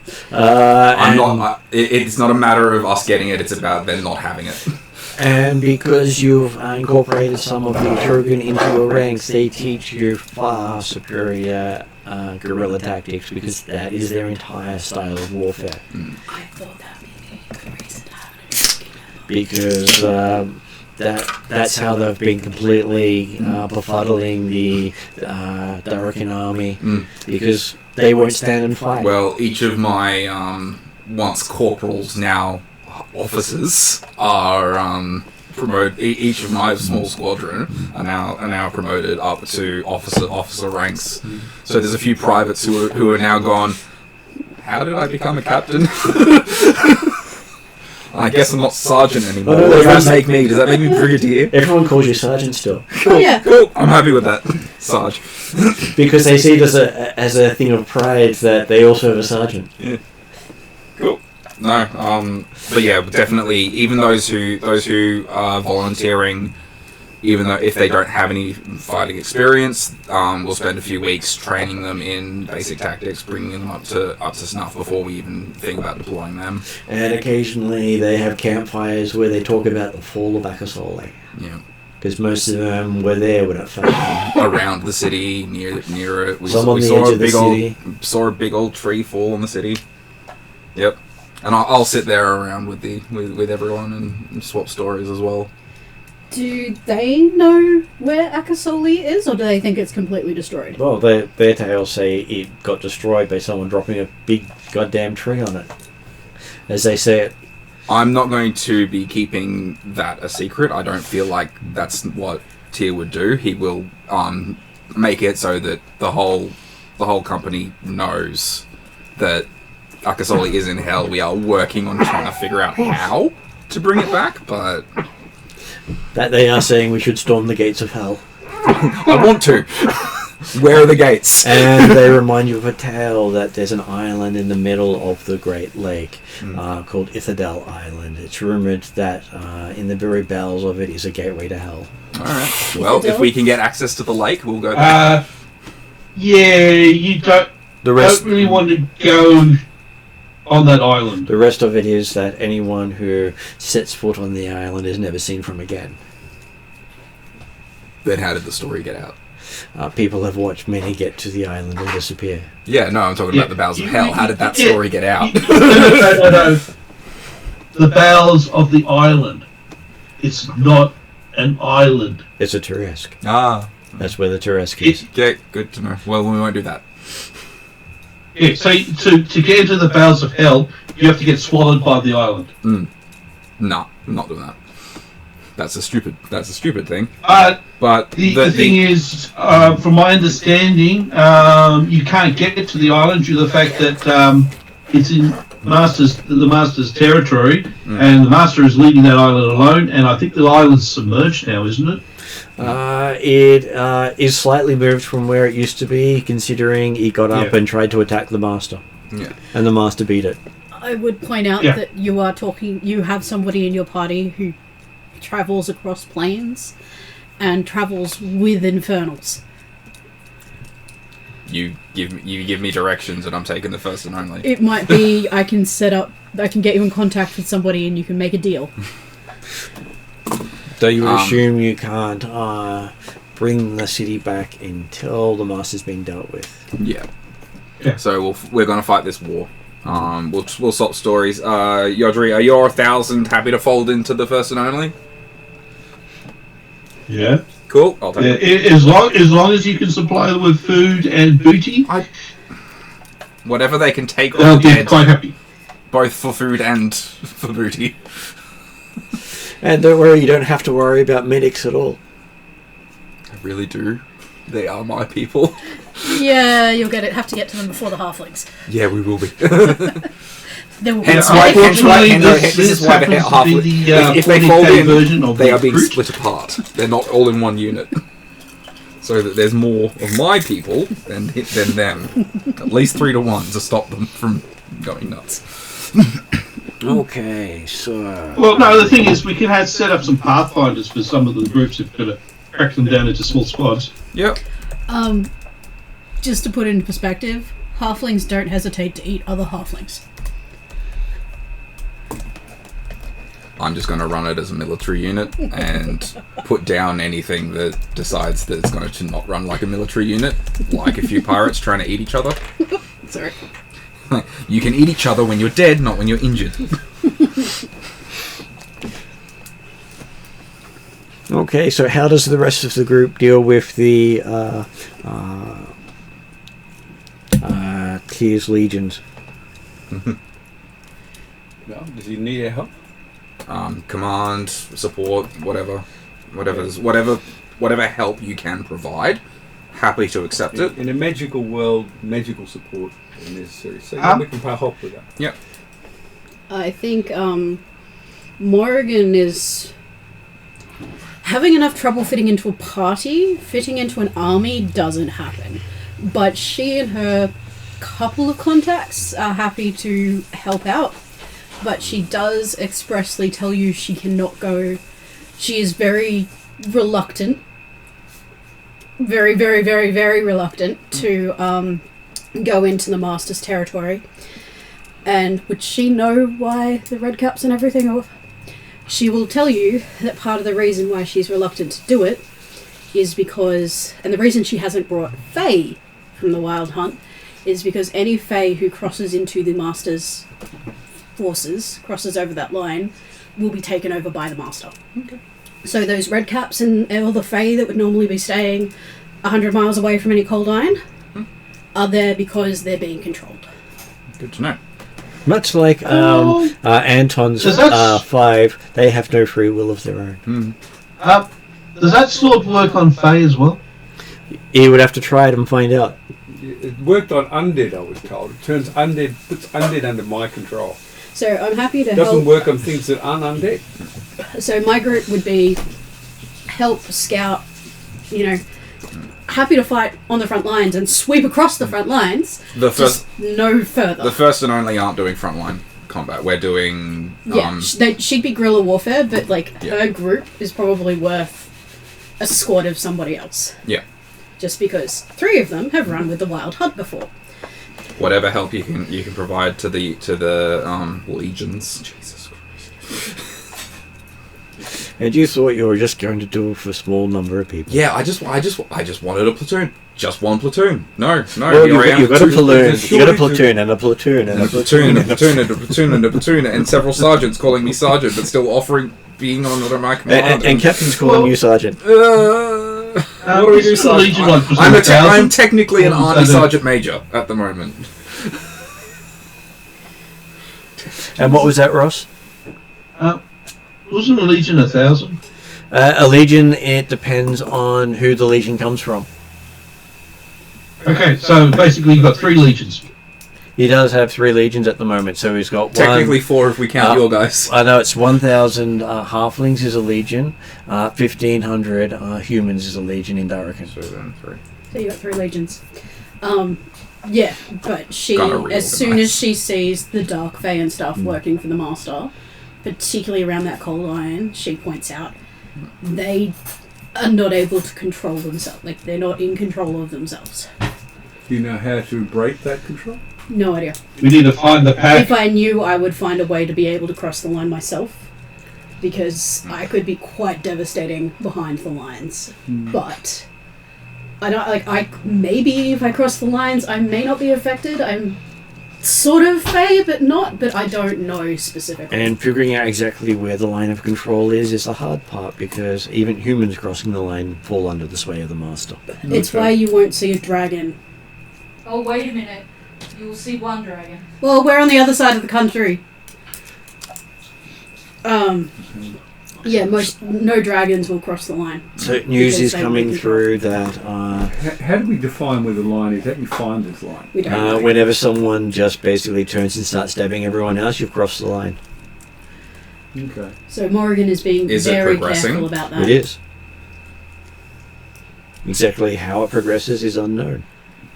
It's not a matter of us getting it. It's about them not having it. And because you've incorporated some of the Turgan into your ranks, they teach you far superior guerrilla tactics because that is their entire style of warfare. I thought that may be a good reason to have it. Because that's how they've been completely befuddling the Darkin army because they won't stand and fight. Well, each of my once corporals, now officers, are promoted. Each of my small squadron are now promoted up to officer ranks. So there's a few privates who are now gone. How did I become a captain? I guess I'm not sergeant anymore. What does that make me? Does that make me brigadier? Everyone calls you sergeant still. Oh yeah. Cool. I'm happy with that, Sarge. Because they see it as a thing of pride that they also have a sergeant. Yeah. Cool. No. But yeah, definitely. Even those who are volunteering even though if they don't have any fighting experience, we'll spend a few weeks training them in basic tactics, bringing them up to snuff before we even think about deploying them. And occasionally they have campfires where they talk about the fall of Akasole. Yeah. Because most of them were there when it fell. Around the city, near it. Some on the edge of the city. Saw a big old tree fall on the city. Yep. And I'll sit there around with everyone and swap stories as well. Do they know where Akasole is, or do they think it's completely destroyed? Well, their tales say it got destroyed by someone dropping a big goddamn tree on it. As they say it. I'm not going to be keeping that a secret. I don't feel like that's what Tyr would do. He will make it so that the whole company knows that Akasole is in hell. We are working on trying to figure out how to bring it back, but that they are saying we should storm the gates of hell. I want to. Where are the gates? And they remind you of a tale that there's an island in the middle of the Great Lake called Ithengar Island. It's rumoured that in the very bowels of it is a gateway to hell. Alright. Well, if we can get access to the lake, we'll go there. Yeah, you don't really want to go on that island. The rest of it is that anyone who sets foot on the island is never seen from again. Then how did the story get out? People have watched many get to the island and disappear. Yeah, no, I'm talking about the bowels of hell. How did that story get out? No. The bowels of the island. It's not an island. It's a Turesk. Ah. That's where the Turesk is. Yeah, good to know. Well, we won't do that. Yeah, so to get into the bowels of hell, you have to get swallowed by the island. No, I'm not doing that. That's a stupid thing. But the thing is, from my understanding, you can't get to the island due to the fact that it's in the Master's territory, and the Master is leaving that island alone. And I think the island's submerged now, isn't it? It is slightly moved from where it used to be, considering he got up and tried to attack the Master. Yeah. And the Master beat it. I would point out that you have somebody in your party who travels across planes and travels with infernals. You give me directions and I'm taking the first and only. It might be I can get you in contact with somebody and you can make a deal. So you would assume you can't bring the city back until the Master's been dealt with. Yeah. So we're going to fight this war. We'll swap stories. Yodri, are your 1,000 happy to fold into the first and only? Yeah. Cool. I'll take it. As long as you can supply them with food and booty. Whatever they can take They'll on be dead, quite happy. both for food and for booty. And don't worry, you don't have to worry about medics at all. I really do. They are my people. Yeah, you'll have to get to them before the halflings. Yeah, we will be. Hence why this is why the halfling. If they fold in, they are being split apart. They're not all in one unit. So that there's more of my people than them. At least 3 to 1 to stop them from going nuts. Okay, so... Well, no, the thing is, we can set up some pathfinders for some of the groups if we're going to crack them down into small squads. Yep. Just to put it in perspective, halflings don't hesitate to eat other halflings. I'm just going to run it as a military unit and put down anything that decides that it's going to not run like a military unit, like a few pirates trying to eat each other. Sorry. You can eat each other when you're dead, not when you're injured. Okay, so how does the rest of the group deal with the Tyr's legions? Well, does he need our help? Command, support, whatever help you can provide. Happy to accept it. In a magical world, magical support is necessary. So we can help with that. Yep. I think Morrigan is having enough trouble fitting into a party. Fitting into an army doesn't happen. But she and her couple of contacts are happy to help out. But she does expressly tell you she cannot go. She is very reluctant, very, very, very, very reluctant to go into the Master's territory. And would she know why the Redcaps and everything? Or she will tell you that part of the reason why she's reluctant to do it is because, and the reason she hasn't brought Fae from the Wild Hunt, is because any Fae who crosses into the Master's forces, crosses over that line, will be taken over by the Master. Okay. So those Redcaps and all the Fae that would normally be staying 100 miles away from any cold iron are there because they're being controlled. Good to know. Much like Anton's Does that 5, they have no free will of their own. Does that sword work on Fae as well? You would have to try it and find out. It worked on undead, I was told. It puts undead under my control. So I'm happy to It doesn't help. work on things that aren't undead. So my group would be help scout, happy to fight on the front lines and sweep across the front lines. Just no further. The first and only aren't doing frontline combat. We're doing. She'd be guerrilla warfare, but her group is probably worth a squad of somebody else. Yeah. Just because 3 of them have run with the Wild Hunt before. Whatever help you can provide to the legions. Jesus Christ. And you thought you were just going to do it for a small number of people. Yeah, I just wanted a platoon. Just one platoon. No. Well, here I am. you've got a platoon. There's You got a shortage platoon and a platoon and a platoon and a platoon. platoon and a platoon and a platoon and several sergeants calling me sergeant, but still offering being on my command. And captain's calling you sergeant. What do we do, Isn't the Legion like I'm technically an army sergeant major at the moment. And what was that, Ross? Wasn't a Legion 1,000? A legion, it depends on who the legion comes from. Okay, so basically you've got 3 legions. He does have 3 legions at the moment, so he's got Technically one, 4 if we count your guys. I know it's 1,000 halflings is a legion, 1,500 humans is a legion in Darrakan. So then 3. So you got 3 legions. Yeah, but she, Gotta as soon reorganize. as she sees the Dark Fae and stuff working for the Master, particularly around that cold iron, she points out they are not able to control themselves. Like, they're not in control of themselves. Do you know how to break that control? No idea. We need to find the pack. If I knew, I would find a way to be able to cross the line myself, because I could be quite devastating behind the lines. But I don't maybe if I cross the lines, I may not be affected. I'm sort of Fae, but not. But I don't know specifically. And figuring out exactly where the line of control is the hard part, because even humans crossing the line fall under the sway of the Master. It's why you won't see a dragon. Oh, wait a minute. You will see one dragon. Well, we're on the other side of the country. Yeah, no dragons will cross the line. So news Because is they coming won't through that How do we define where the line is? How do we find this line? We don't know. whenever someone just basically turns and starts stabbing everyone else, you've crossed the line. Okay. So Morrigan is being Is it very progressing? careful about that. It is. Exactly how it progresses is unknown.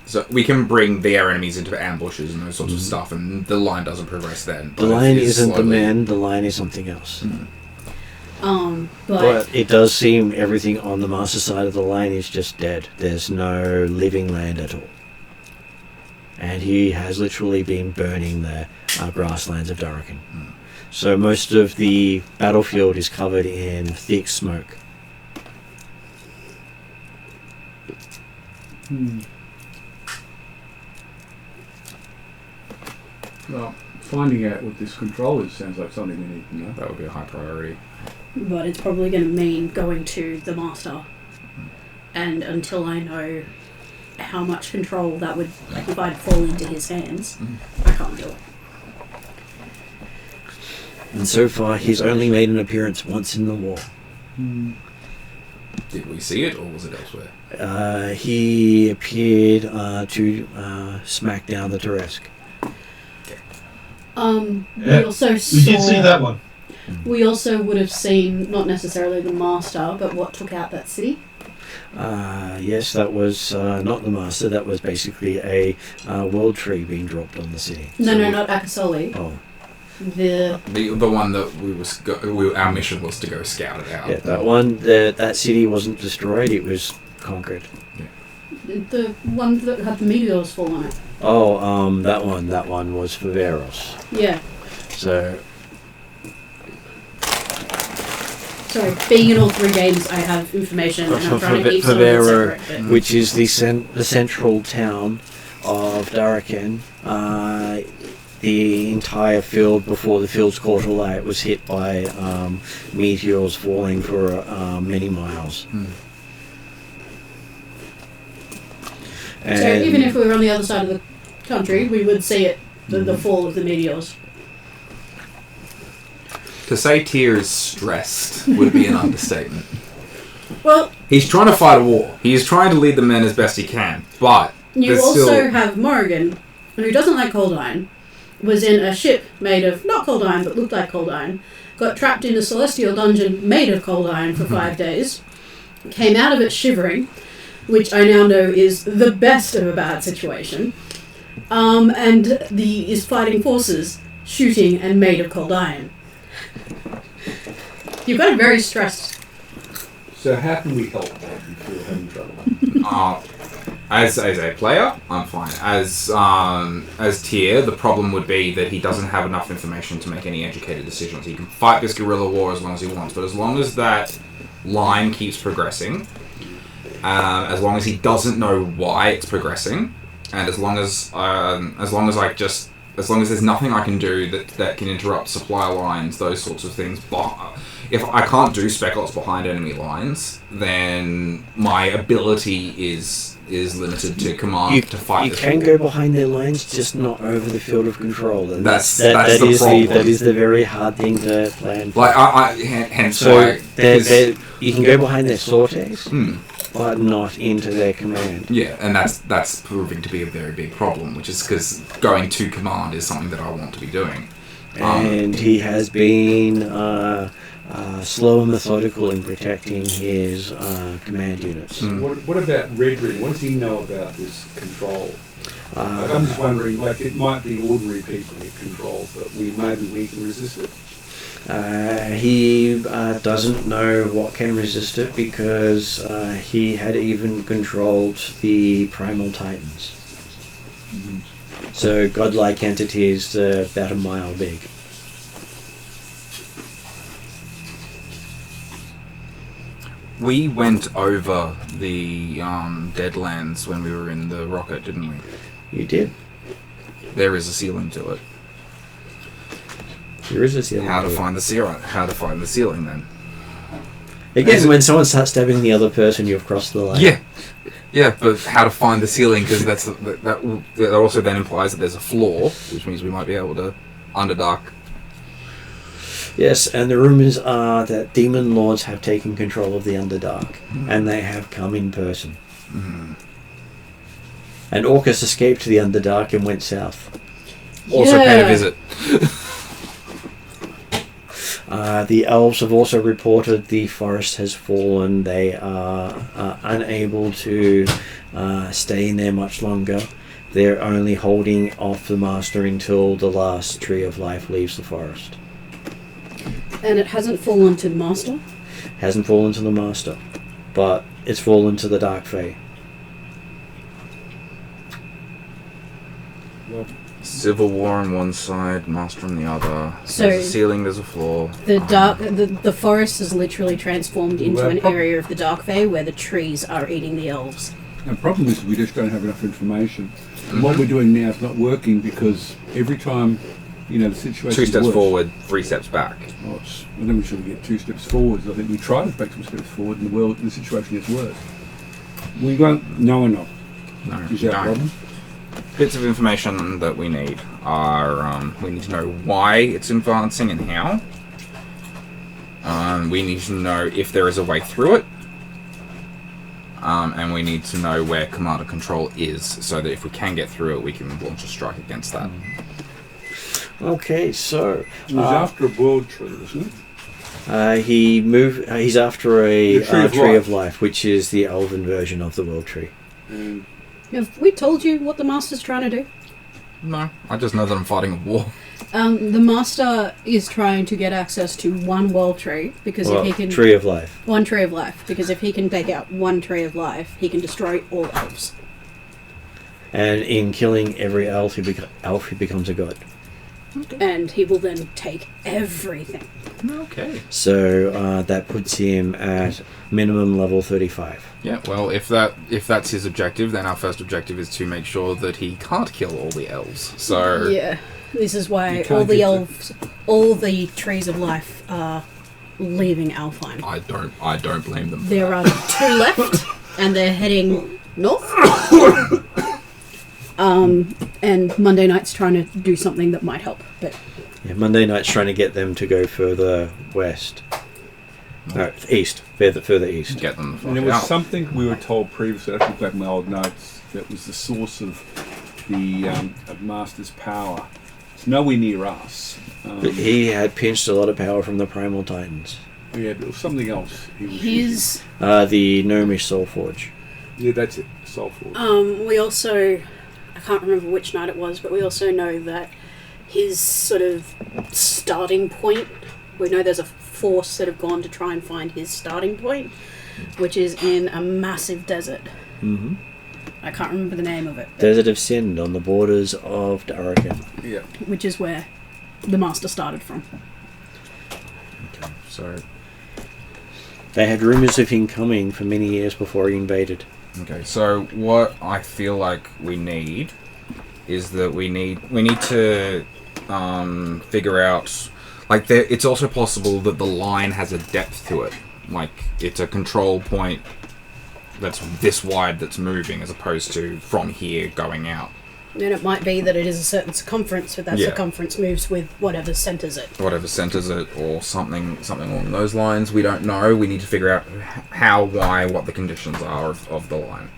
So we can bring their enemies into ambushes and those sorts of stuff, and the line doesn't progress then. The but line it is isn't the slowly- man, the line is something else. But But it does seem everything on the Master side of the line is just dead. There's no living land at all. And he has literally been burning the grasslands of Darrakan. So most of the battlefield is covered in thick smoke. Well, finding out what this control is sounds like something we need to know. That would be a high priority. but it's probably going to mean going to the Master. And until I know how much control that would, like, if I'd fall into his hands, I can't do it. And so far, he's only made an appearance once in the war. Did we see it, or was it elsewhere? He appeared to smack down the Turesk. We also We saw... did see that one. We also would have seen, not necessarily the Master, but what took out that city. Yes, that was not the Master. That was basically a world tree being dropped on the city. No, not Akasoli. Oh. The The one that our mission was to go scout it out. Yeah, that one, that city wasn't destroyed, it was conquered. the one that had the meteors fall on it. Oh, that one was for Veros. Yeah. So, Sorry, being in all three games, I have information, and I'm trying to keep some of it Favero, separate. But which is the central town of Daraken, the entire field before the field's quarter light was hit by meteors falling for many miles. And so even if we were on the other side of the country, we would see it, the fall of the meteors. To say Tyr is stressed would be an understatement. Well, He's trying to fight a war. He is trying to lead the men as best he can, but you there's also still... have Morrigan, who doesn't like cold iron, was in a ship made of not cold iron but looked like cold iron, got trapped in a celestial dungeon made of cold iron for 5 days, came out of it shivering, which I now know is the best of a bad situation, and is fighting forces, shooting and made of cold iron. You've got a very stressed. So how can we help that if you're having trouble? As a player, I'm fine. As Tyr, the problem would be that he doesn't have enough information to make any educated decisions. He can fight this guerrilla war as long as he wants, but as long as that line keeps progressing, as long as he doesn't know why it's progressing, and as long as there's nothing I can do that can interrupt supply lines, those sorts of things. But if I can't do spec ops behind enemy lines, then my ability is limited to command to fight. You can go behind their lines, just not over the field of control. And that's the problem. That is the very hard thing to plan. Hence so why you can go behind their sorties, but not into their command. Yeah, and that's proving to be a very big problem, which is because going to command is something that I want to be doing. And he has been slow and methodical in protecting his command units. What about Red Ring? What does he know about this control? I'm just wondering, it might be ordinary people it controls, but maybe we can resist it. He doesn't know what can resist it because he had even controlled the primal titans. So godlike entities about a mile big. We went over the Deadlands when we were in the rocket, didn't we? You did. There is a ceiling to it. There is a ceiling. How to find the ceiling then? Again, when someone starts stabbing the other person, you've crossed the line. Yeah, but how to find the ceiling? Because that also then implies that there's a floor, which means we might be able to underdark. Yes, and the rumours are that demon lords have taken control of the Underdark, and they have come in person. And Orcus escaped the Underdark and went south. Also paid a visit. The elves have also reported the forest has fallen. They are unable to stay in there much longer. They're only holding off the master until the last tree of life leaves the forest. And it hasn't fallen to the master? Hasn't fallen to the master, but it's fallen to the Dark Fae. Civil war on one side, master on the other. So there's a ceiling, there's a floor. The forest is literally transformed into an area of the Dark Fae where the trees are eating the elves. The problem is we just don't have enough information. And what we're doing now is not working because every time, the situation 2 steps worse. forward, 3 steps back. I don't think we should get 2 steps forwards. I think we try to take some steps forward and the situation gets worse. We won't know enough. No, Is that a problem? Bits of information that we need are we need to know why it's advancing and how. We need to know if there is a way through it. And we need to know where command and control is, so that if we can get through it, we can launch a strike against that. Okay, so He's after a world tree, isn't it? he's after a The tree of life, which is the elven version of the world tree. Have we told you what the master's trying to do? No, I just know that I'm fighting a war. The master is trying to get access to one world tree because if he can Tree of Life. one tree of life, because if he can take out one tree of life, he can destroy all elves. And in killing every elf, he becomes a god. And he will then take everything. Okay. So that puts him at minimum level 35. Yeah. Well, if that's his objective, then our first objective is to make sure that he can't kill all the elves. So Yeah. This is why You can't all the get elves, all the trees of life are leaving Alfheim. I don't blame them. There are 2 left, and they're heading north. And Monday Night's trying to do something that might help, but Yeah, Monday Night's trying to get them to go further west. No, east. Further east. Get them. And there was out. something we were told previously, I think back in my old notes, that was the source of the of Master's power. It's nowhere near us. But he had pinched a lot of power from the Primal Titans. Yeah, but it was something else. He was his. The Gnomish Soul Forge. using. Yeah, that's it. Soulful. We also, I can't remember which night it was, but we also know that his sort of starting point. We know there's a force that have gone to try and find his starting point, which is in a massive desert. Mm-hmm. I can't remember the name of it. Desert of Sind on the borders of Darrakan. Yeah. Which is where the master started from. Okay. So. They had rumours of him coming for many years before he invaded. Okay, so what I feel like we need is that we need to figure out, like, it's also possible that the line has a depth to it, like it's a control point that's this wide that's moving as opposed to from here going out. Then it might be that it is a certain circumference, but that Yeah. circumference moves with whatever centres it. Whatever centers it, or something along those lines. We don't know. We need to figure out how, why, what the conditions are of the line.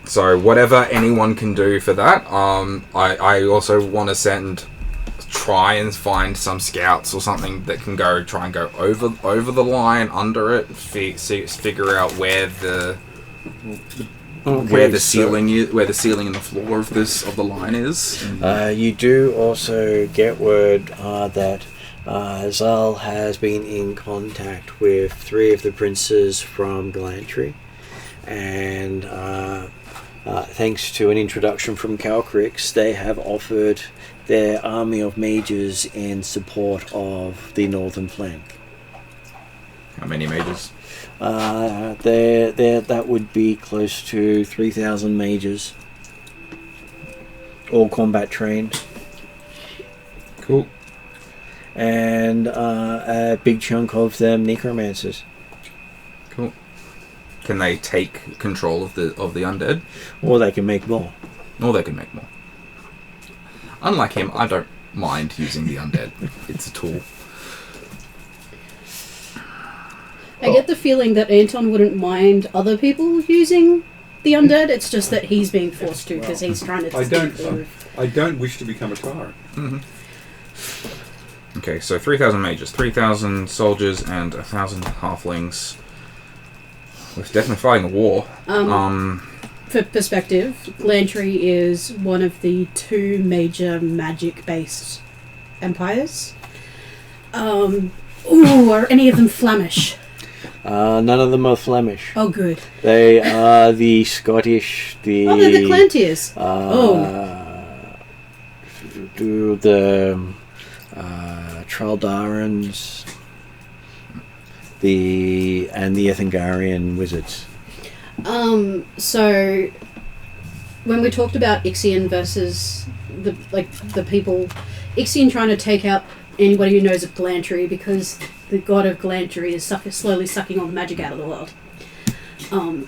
So whatever anyone can do for that. I also want to try and find some scouts or something that can try and go over the line, under it, figure out where the ceiling and the floor of the line is. You do also get word that Zal has been in contact with 3 of the princes from Galantry, and thanks to an introduction from Calcrix, they have offered their army of mages in support of the northern flank. How many mages? That would be close to 3,000 mages, all combat trained. Cool. And a big chunk of them necromancers. Cool. Can they take control of the undead? Or they can make more. Or they can make more. Unlike him, I don't mind using the undead. It's a tool. I get the feeling that Anton wouldn't mind other people using the undead. It's just that he's being forced to because he's trying to. I don't wish to become a tyrant. Mm-hmm. Okay, so 3,000 mages, 3,000 soldiers, and 1,000 halflings. We're definitely fighting a war. For perspective, Galantry is one of the 2 major magic-based empires. Are any of them Flemish? None of them are Flemish. Oh, good. They are the Scottish, they're the Clantiers. The Traldarans, and the Ethengarian wizards. So when we talked about Ixion versus the people, Ixion trying to take out anybody who knows of Galantry because the god of Galantry is slowly sucking all the magic out of the world.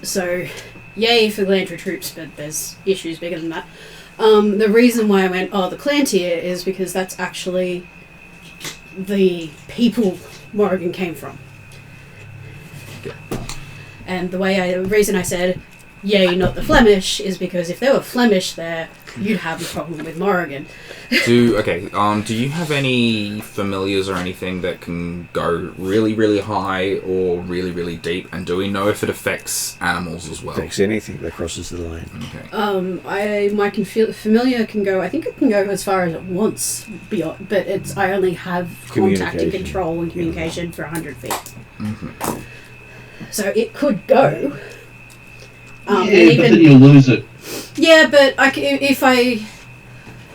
So yay for Galantry troops, but there's issues bigger than that. The reason why I went, the Clantier is because that's actually the people Morrigan came from. And the reason I said yay, not the Flemish, is because if there were Flemish there, you'd have a problem with Morrigan. Do you have any familiars or anything that can go really, really high or really, really deep? And do we know if it affects animals as well? Affects anything that crosses the line. Okay. My familiar can go. I think it can go as far as it wants beyond, but I only have contact and control and communication for 100 feet. Mm-hmm. So it could go. But then you'll lose it. Yeah, but if I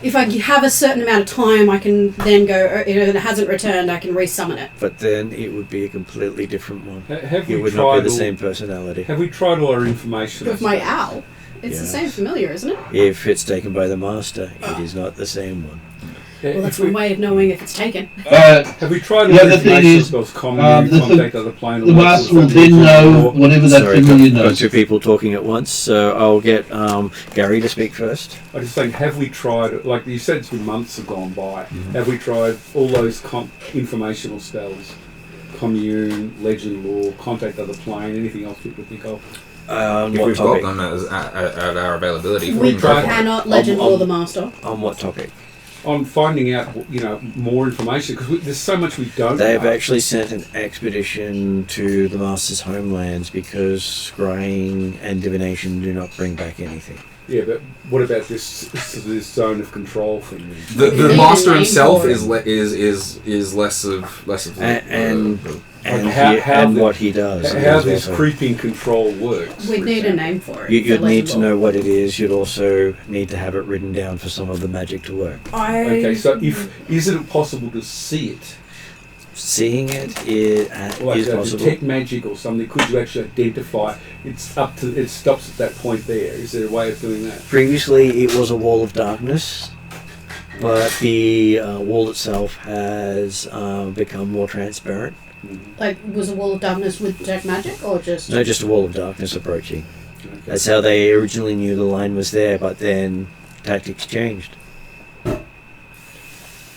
have a certain amount of time, I can then go. And it hasn't returned, I can resummon it. But then it would be a completely different one. Have it we would tried not be the same personality. Have we tried all our information? With my owl, it's the same familiar, isn't it? If it's taken by the master, it is not the same one. Well, that's one way of knowing if it's taken. Have we tried all the thing is, contact other plane? The master will then know whatever that familiar knows. Two people talking at once, so I'll get Gary to speak first. I just think, have we tried, like you said, it's been months have gone by, have we tried all those informational spells? Commune, legend lore, contact other plane, anything else people think of? If we've got them at our availability. We cannot legend lore the master. On what topic? On finding out, more information, because there's so much we don't know. They've actually sent an expedition to the Master's homelands because scrying and divination do not bring back anything. Yeah, but what about this zone of control thing? The Master himself is less of and what he does. How this creeping control works. We'd need a name for it. You'd need to know what it is. You'd also need to have it written down for some of the magic to work. Okay, so is it possible to see it? Seeing it is possible. Detect magic or something. Could you actually identify? It stops at that point there. Is there a way of doing that? Previously, it was a wall of darkness, but the wall itself has become more transparent. Like, was a wall of darkness with detect magic, or just... No, just a wall of darkness approaching. Okay. That's how they originally knew the line was there, but then tactics changed.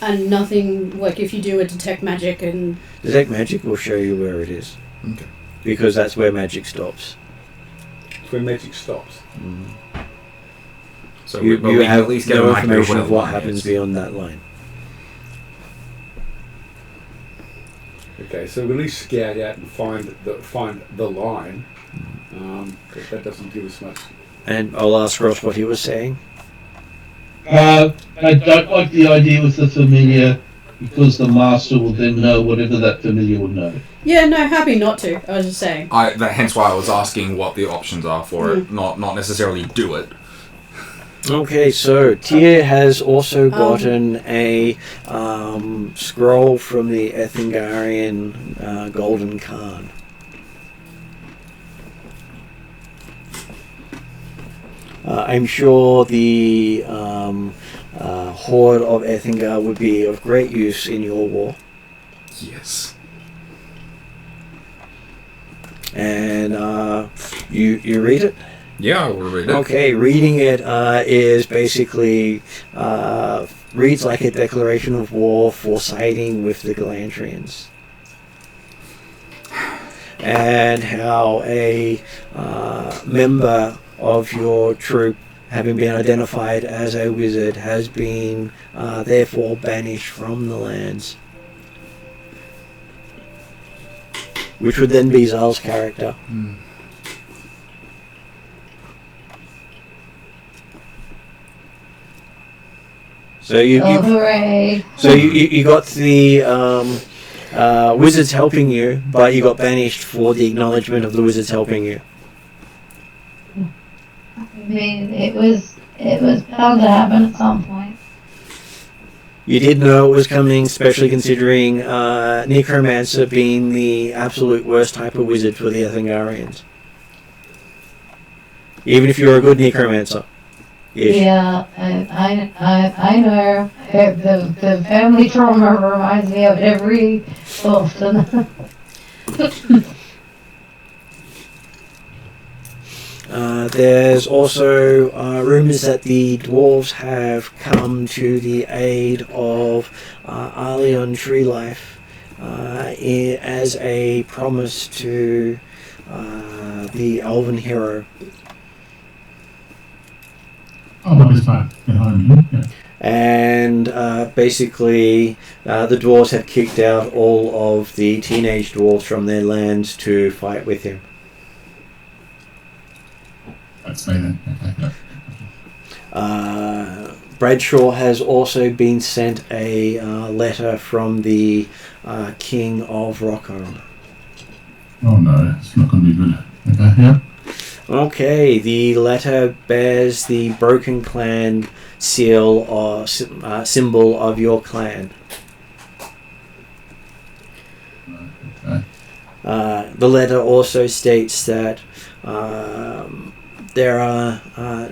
And nothing, like if you do a detect magic and... Detect magic will show you where it is. Okay. Because that's where magic stops. It's where magic stops. So you have at least get no an idea information of what line happens is. beyond that line. Okay, so we at least scout out and find the line. But that doesn't give us much. And I'll ask Ross what he was saying. I don't like the idea with the familiar because the master will then know whatever that familiar will know. Yeah, no, happy not to. I was just saying. Hence why I was asking what the options are for it, not necessarily do it. Okay, so Tyr has also gotten a scroll from the Ethengarian Golden Khan. I'm sure the Horde of Ethengar would be of great use in your war. Yes. And you read it? Yeah, I will read it. Okay, reading it is basically reads like a declaration of war for siding with the Galantrians. And how a member of your troop, having been identified as a wizard, has been therefore banished from the lands. Which would then be Zal's character. So you got the wizards helping you, but you got banished for the acknowledgement of the wizards helping you. I mean, it was bound to happen at some point. You did know it was coming, especially considering Necromancer being the absolute worst type of wizard for the Ethengarians. Even if you're a good Necromancer. Yeah, I know. The family trauma reminds me of it every so often. There's also rumours that the dwarves have come to the aid of Arleon Tree Life as a promise to the elven hero Oh, no, it's fine. Get home. Yeah. And basically, the dwarves have kicked out all of the teenage dwarves from their lands to fight with him. Let's say then. Okay. Bradshaw has also been sent a letter from the King of Rockholm. Oh no, it's not going to be good. Okay, yeah. Okay, the letter bears the Broken Clan seal or symbol of your clan. Okay. The letter also states that there are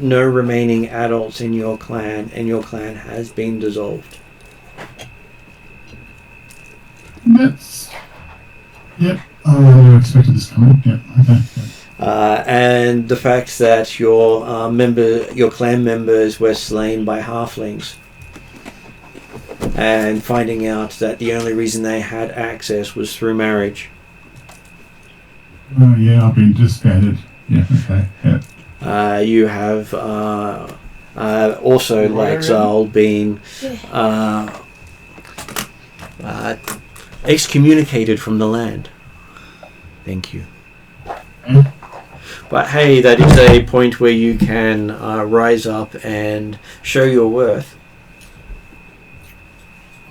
no remaining adults in your clan, and your clan has been dissolved. That's... Yep. I never expected this coming. Yep. Okay. And the fact that your clan members were slain by halflings, and finding out that the only reason they had access was through marriage. Oh yeah, I've been disbanded. Yeah. Okay. Yeah. You have also, like Zal, been excommunicated from the land. Thank you. But hey, that is a point where you can rise up and show your worth.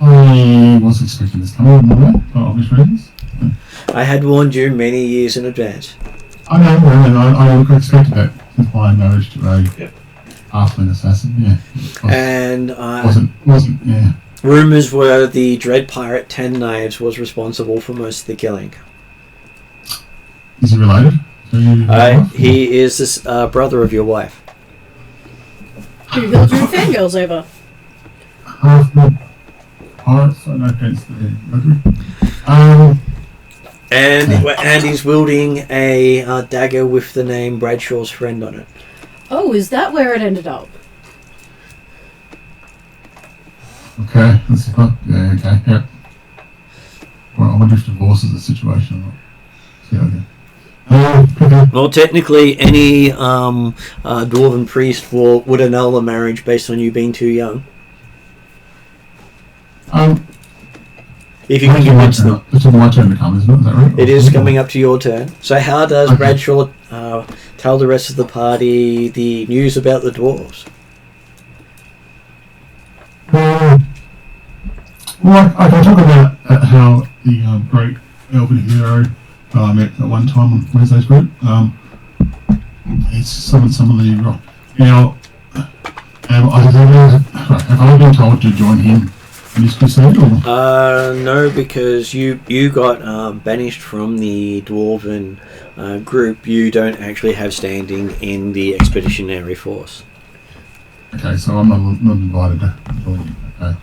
I was expecting this coming, for obvious reasons. I had warned you many years in advance. I know, and I would have expected that since my marriage to a halfling assassin. Yeah. And wasn't. Yeah. Rumors were the Dread Pirate Ten Knives was responsible for most of the killing. Is he related? He is this brother of your wife. Who killed your fangirls over? Half-blood pirates. No offense to the And he's wielding a dagger with the name Bradshaw's friend on it. Oh, is that where it ended up? Okay, that's yeah, okay, yeah. Well, I wonder if divorce is a situation or not. See how I go. Okay. Well, technically, any dwarven priest would annul a marriage based on you being too young. If you can convince them. It's my turn to come, isn't it? Is that right? It is coming up to your turn. So how does Bradshaw tell the rest of the party the news about the dwarves? Well, I can talk about how the great elven hero I met at one time on Wednesday's group. He's summoned some of the rock. Now, have I been told to join him in his crusade? Or? No, because you got banished from the dwarven group. You don't actually have standing in the expeditionary force. Okay, so I'm not invited to join you. Okay.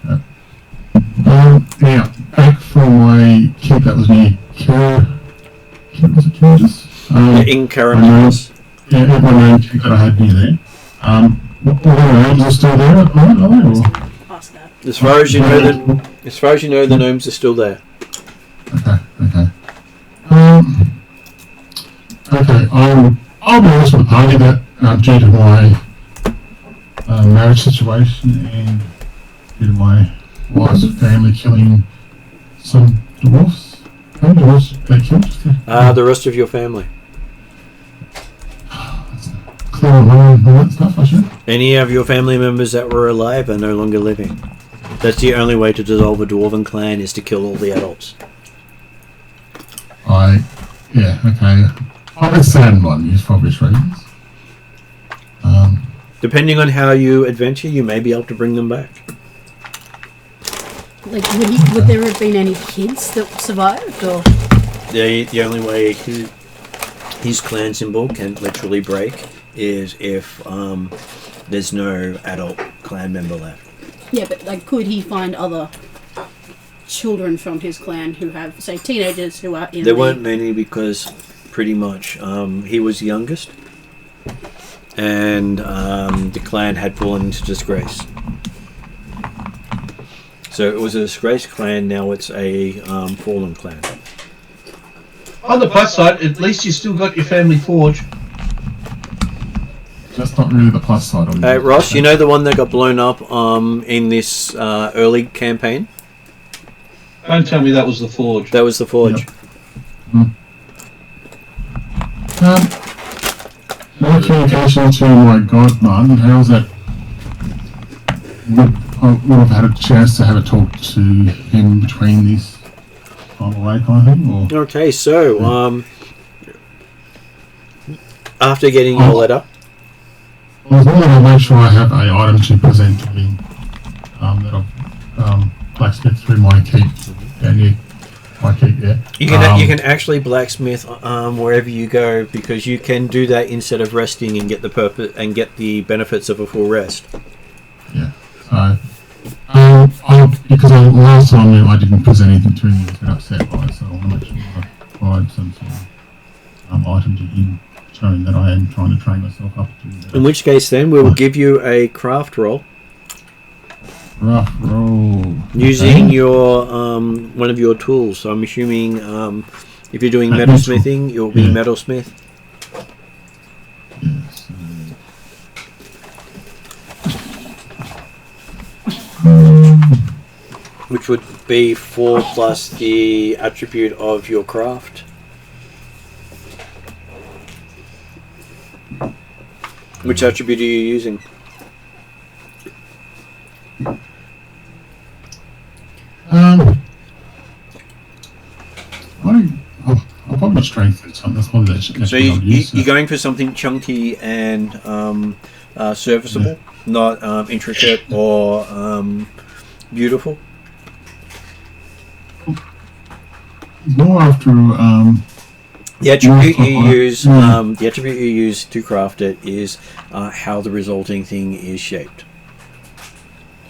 Yeah. Now, back from my camp that was near was it Curtis? In Caramelis. Yeah, everyone knows that I had near there. All the gnomes are still there at the moment, are they? Ask that. As far as you know, the gnomes are still there. Okay. Okay, I'll be honest with the party that due to my marriage situation and due to my wife's family killing some dwarfs. How many dwarfs they killed? The rest of your family. Clear and all that stuff, I should. Any of your family members that were alive are no longer living. That's the only way to dissolve a dwarven clan, is to kill all the adults. Yeah, okay. I've been saddened by news for obvious reasons. Depending on how you adventure, you may be able to bring them back. Like, would there have been any kids that survived, or? The only way his clan symbol can literally break is if there's no adult clan member left. Yeah, but like, could he find other children from his clan who have, say, teenagers who are in? There weren't many because pretty much he was the youngest, and the clan had fallen into disgrace. So it was a disgraced clan, now it's a fallen clan. On the plus side, at least you still got your family forge. Just that's not really the plus side of it. Ross, you know the one that got blown up in this early campaign? Don't tell me that was the Forge. That was the Forge. Yep. My communication to my godmother, how's that? I would have had a chance to have a talk to him between this on the way kind of thing? Or? Okay, so, after getting your letter... I was wondering to make sure I have an item to present to him that I've blacksmith through my keep down here. My keep, yeah. You can actually blacksmith wherever you go, because you can do that instead of resting and get the benefits of a full rest. Yeah. So, because last time I didn't present anything to him, he was upset by it, so I want to make sure I provide some sort of item to him, showing that I am trying to train myself up to that. In which case, then we will give you a craft roll. Craft roll. Using your one of your tools. So I'm assuming if you're doing metalsmithing, you'll be metalsmith. Yes. Which would be 4 plus the attribute of your craft. Which attribute are you using? I'll probably strengthen something. That's probably that's So you're going for something chunky and serviceable, not intricate or beautiful. More after the attribute you use to craft it is how the resulting thing is shaped.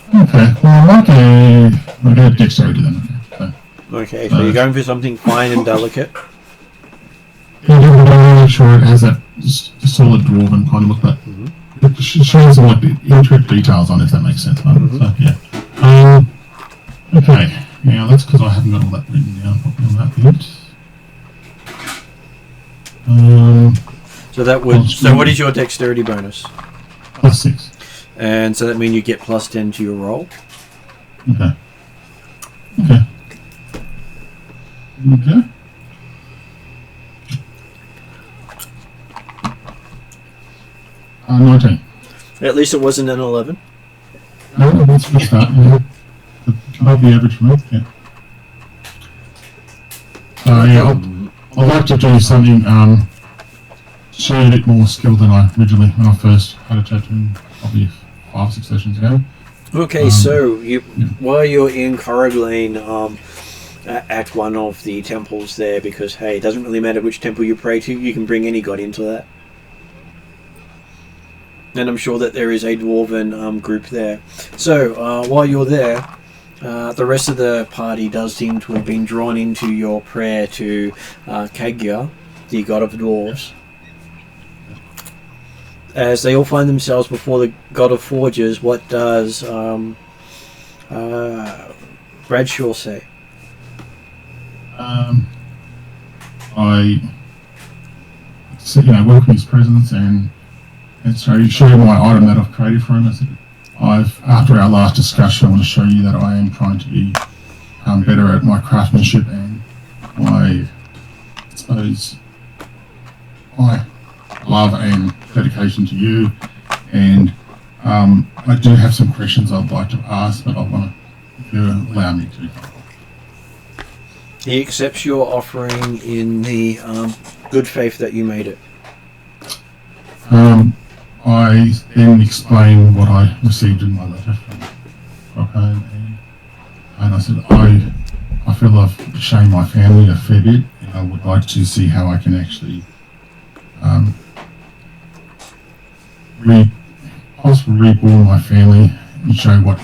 Okay, well, I'll get a dexterity then. Okay, so you're going for something fine and delicate. Yeah, make sure it has that solid dwarven kind of look. That it shows some like intricate details on it, if that makes sense. So, yeah. Okay. Now that's because I haven't got all that written down properly on that bit. So what is your dexterity bonus? +6. And so that means you get +10 to your roll. Okay. 19. At least it wasn't an 11. No, that's a good start. Yeah. Above the average for me. Yeah. I'd like to do something show a bit more skill than I originally when I first had a chat to him probably 5 or 6 sessions ago. Okay, so while you're in Corriglane, at one of the temples there, because hey, it doesn't really matter which temple you pray to, you can bring any god into that. And I'm sure that there is a dwarven group there. So while you're there, the rest of the party does seem to have been drawn into your prayer to Kagya, the god of dwarves. As they all find themselves before the god of forges, what does Bradshaw say? I welcome his presence and so he showed my item that I've created for him. I said, after our last discussion, I want to show you that I am trying to be better at my craftsmanship and my love and dedication to you. And I do have some questions I'd like to ask, but I want to allow me to. He accepts your offering in the good faith that you made it. I then explained what I received in my letter from Rockholm, and I said I feel I've shamed my family a fair bit, and I would like to see how I can actually reborn my family and show what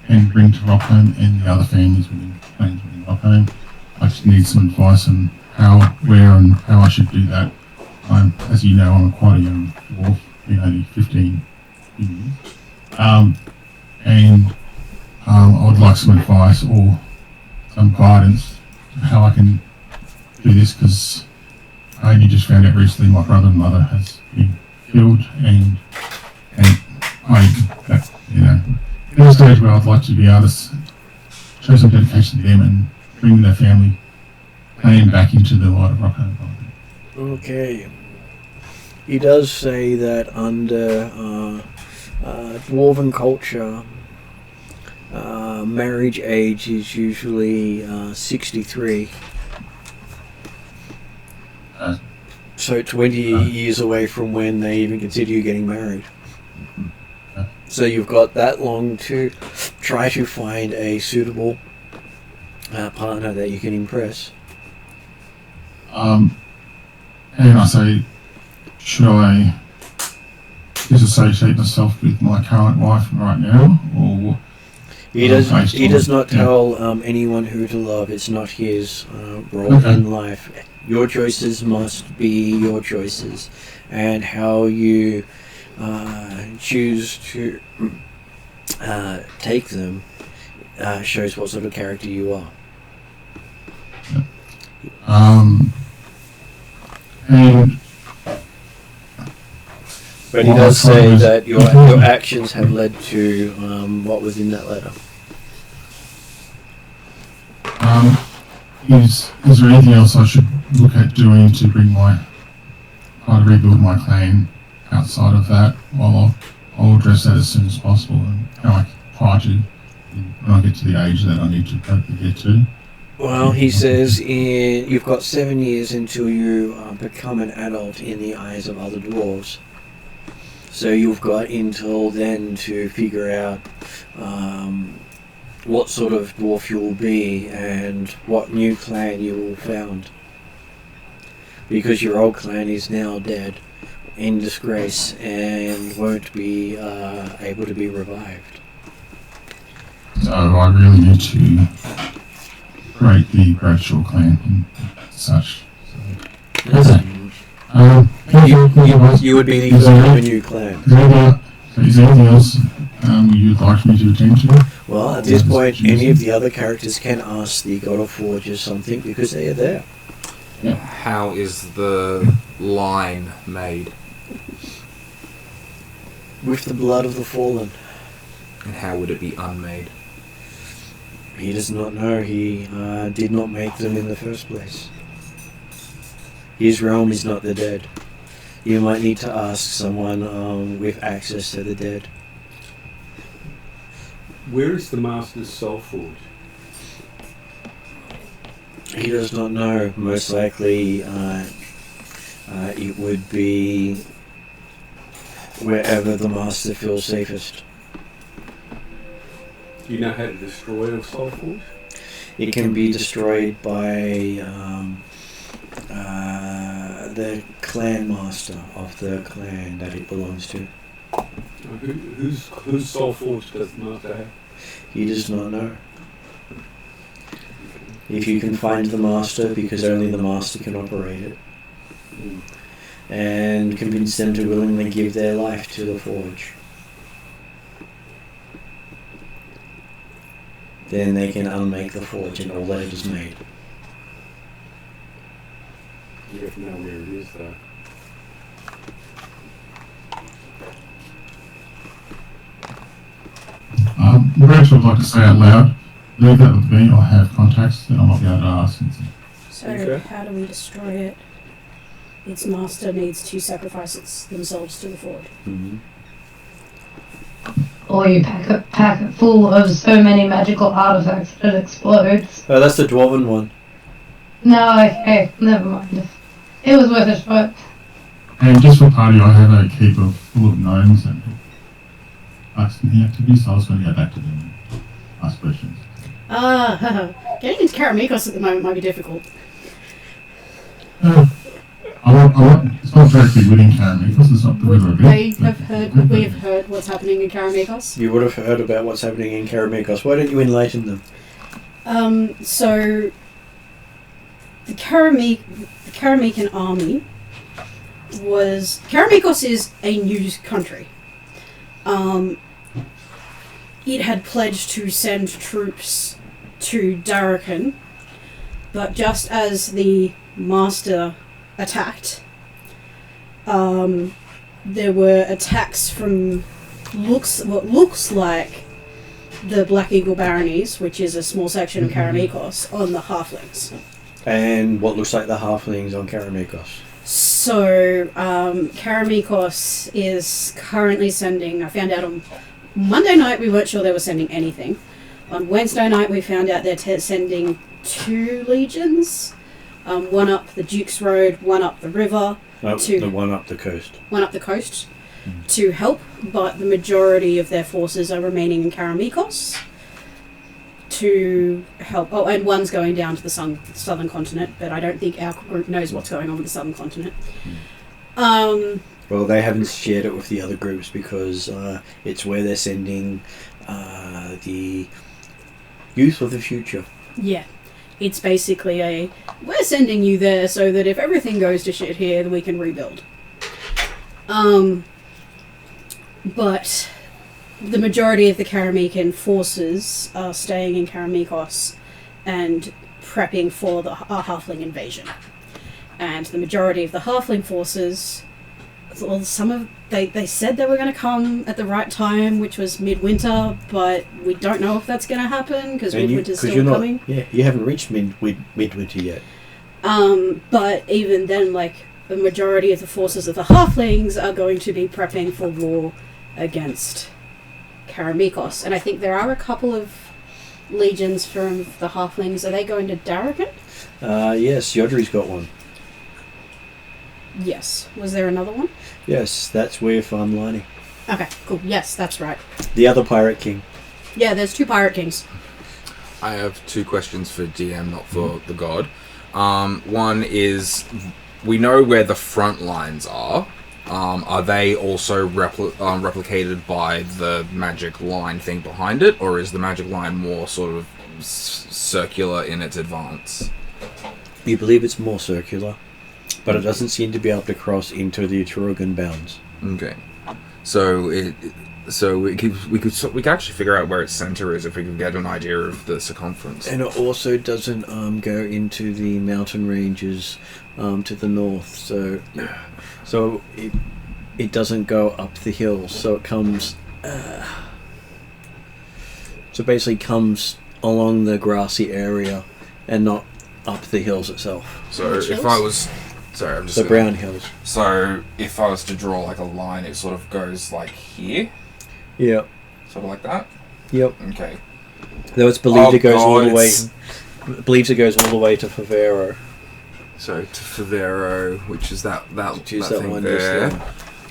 and bring to Rockholm and the other families within clans within Rockholm. I just need some advice on how, where, and how I should do that. As you know, I'm quite a young dwarf, only 15 years. And I would like some advice or some guidance on how I can do this, because I only just found out recently my brother and mother has been killed, and I, you know, in a stage where I'd like to be able to show some dedication to them and bring their family pain back into the light of Rocco. Okay. He does say that under dwarven culture, marriage age is usually 63. So 20 years away from when they even consider you getting married. So you've got that long to try to find a suitable partner that you can impress. And I say, should I disassociate myself with my current wife right now, or he does not tell anyone who to love. It's not his role in life. Your choices must be your choices, and how you choose to take them shows what sort of character you are. And But he does say that your actions have led to what was in that letter. Is there anything else I should look at doing to try to rebuild my clan outside of that? Well, I'll address that as soon as possible, and how I try to when I get to the age that I need to get to. Well, he says you've got 7 years until you become an adult in the eyes of other dwarves. So you've got until then to figure out what sort of dwarf you will be and what new clan you will found. Because your old clan is now dead, in disgrace, and won't be able to be revived. So I really need to create the Bradshaw clan and such. You would be the first of a new clan. Is there anything else you'd like me to attend to? Well, at this point, any of the other characters can ask the God of Forges something because they are there. Yeah. How is the line made? With the blood of the fallen. And how would it be unmade? He does not know. He did not make them in the first place. His realm is not the dead. You might need to ask someone with access to the dead. Where is the Master's Soul Forge? He does not know. Most likely it would be wherever the Master feels safest. Do you know how to destroy a Soul Forge? It can be destroyed by the clan master of the clan that it belongs to. Whose Soul Forge does the Master have? He does not know. If you can find the master, because only the master can operate it, and convince them to willingly give their life to the forge, then they can unmake the forge and all that it is made. You have to know where it is, though. The rest would like to say out loud, leave that with me, I have contacts that I'll not be able to ask. So, Okay. how do we destroy it? Its master needs to sacrifice themselves to the forge. Mm-hmm. Or you pack it full of so many magical artifacts that it explodes. Oh, that's the dwarven one. No, okay, never mind. It was worth a shot. And just for party, I have a keep full of gnomes and asked in the activities, so I was going to go back to them and ask questions. Getting into Karamikos at the moment might be difficult. It's not directly within Karamikos, it's not the river a bit. We have heard what's happening in Karamikos. You would have heard about what's happening in Karamikos. Why don't you enlighten them? So the Karamikan army was... Karamikos is a new country. It had pledged to send troops to Darakan, but just as the Master attacked, there were attacks from what looks like the Black Eagle Baronies, which is a small section of Karamikos, on the halflings. And what looks like the halflings on Karamikos. So, Karamikos is currently sending, I found out on Monday night we weren't sure they were sending anything. On Wednesday night we found out they're sending 2 legions. One up the Duke's Road, one up the river. The one up the coast. One up the coast to help, but the majority of their forces are remaining in Karamikos to help. Oh, and one's going down to the southern continent, but I don't think our group knows what's going on with the southern continent. Well, they haven't shared it with the other groups because it's where they're sending the youth of the future. Yeah. It's basically we're sending you there so that if everything goes to shit here, then we can rebuild. But the majority of the Karamikan forces are staying in Karamikos and prepping for the halfling invasion. And the majority of the halfling forces, well, they said they were going to come at the right time, which was midwinter, but we don't know if that's going to happen because midwinter's still coming. Yeah, you haven't reached midwinter yet. But even then, like, the majority of the forces of the halflings are going to be prepping for war against Karamikos. And I think there are a couple of legions from the halflings. Are they going to Darrakan? Yes, Yodri's got one. Yes. Was there another one? Yes, that's where Farmlani. Okay, cool. Yes, that's right. The other Pirate King. Yeah, there's 2 Pirate Kings. I have 2 questions for DM, not for the god. One is, we know where the front lines are. Are they also replicated by the magic line thing behind it, or is the magic line more sort of circular in its advance? You believe it's more circular, but it doesn't seem to be able to cross into the Turugan bounds. Okay, so we could actually figure out where its center is if we could get an idea of the circumference. And it also doesn't go into the mountain ranges to the north, so it doesn't go up the hills. So it comes, so basically comes along the grassy area and not up the hills itself. So if I was, sorry, I'm just the brown hills. So if I was to draw like a line, it sort of goes like here. Yep. Sort of like that. Yep. Okay. Though it's believed it goes all the way. Believes it goes all the way to Favero. So to Favero, which is that thing one there.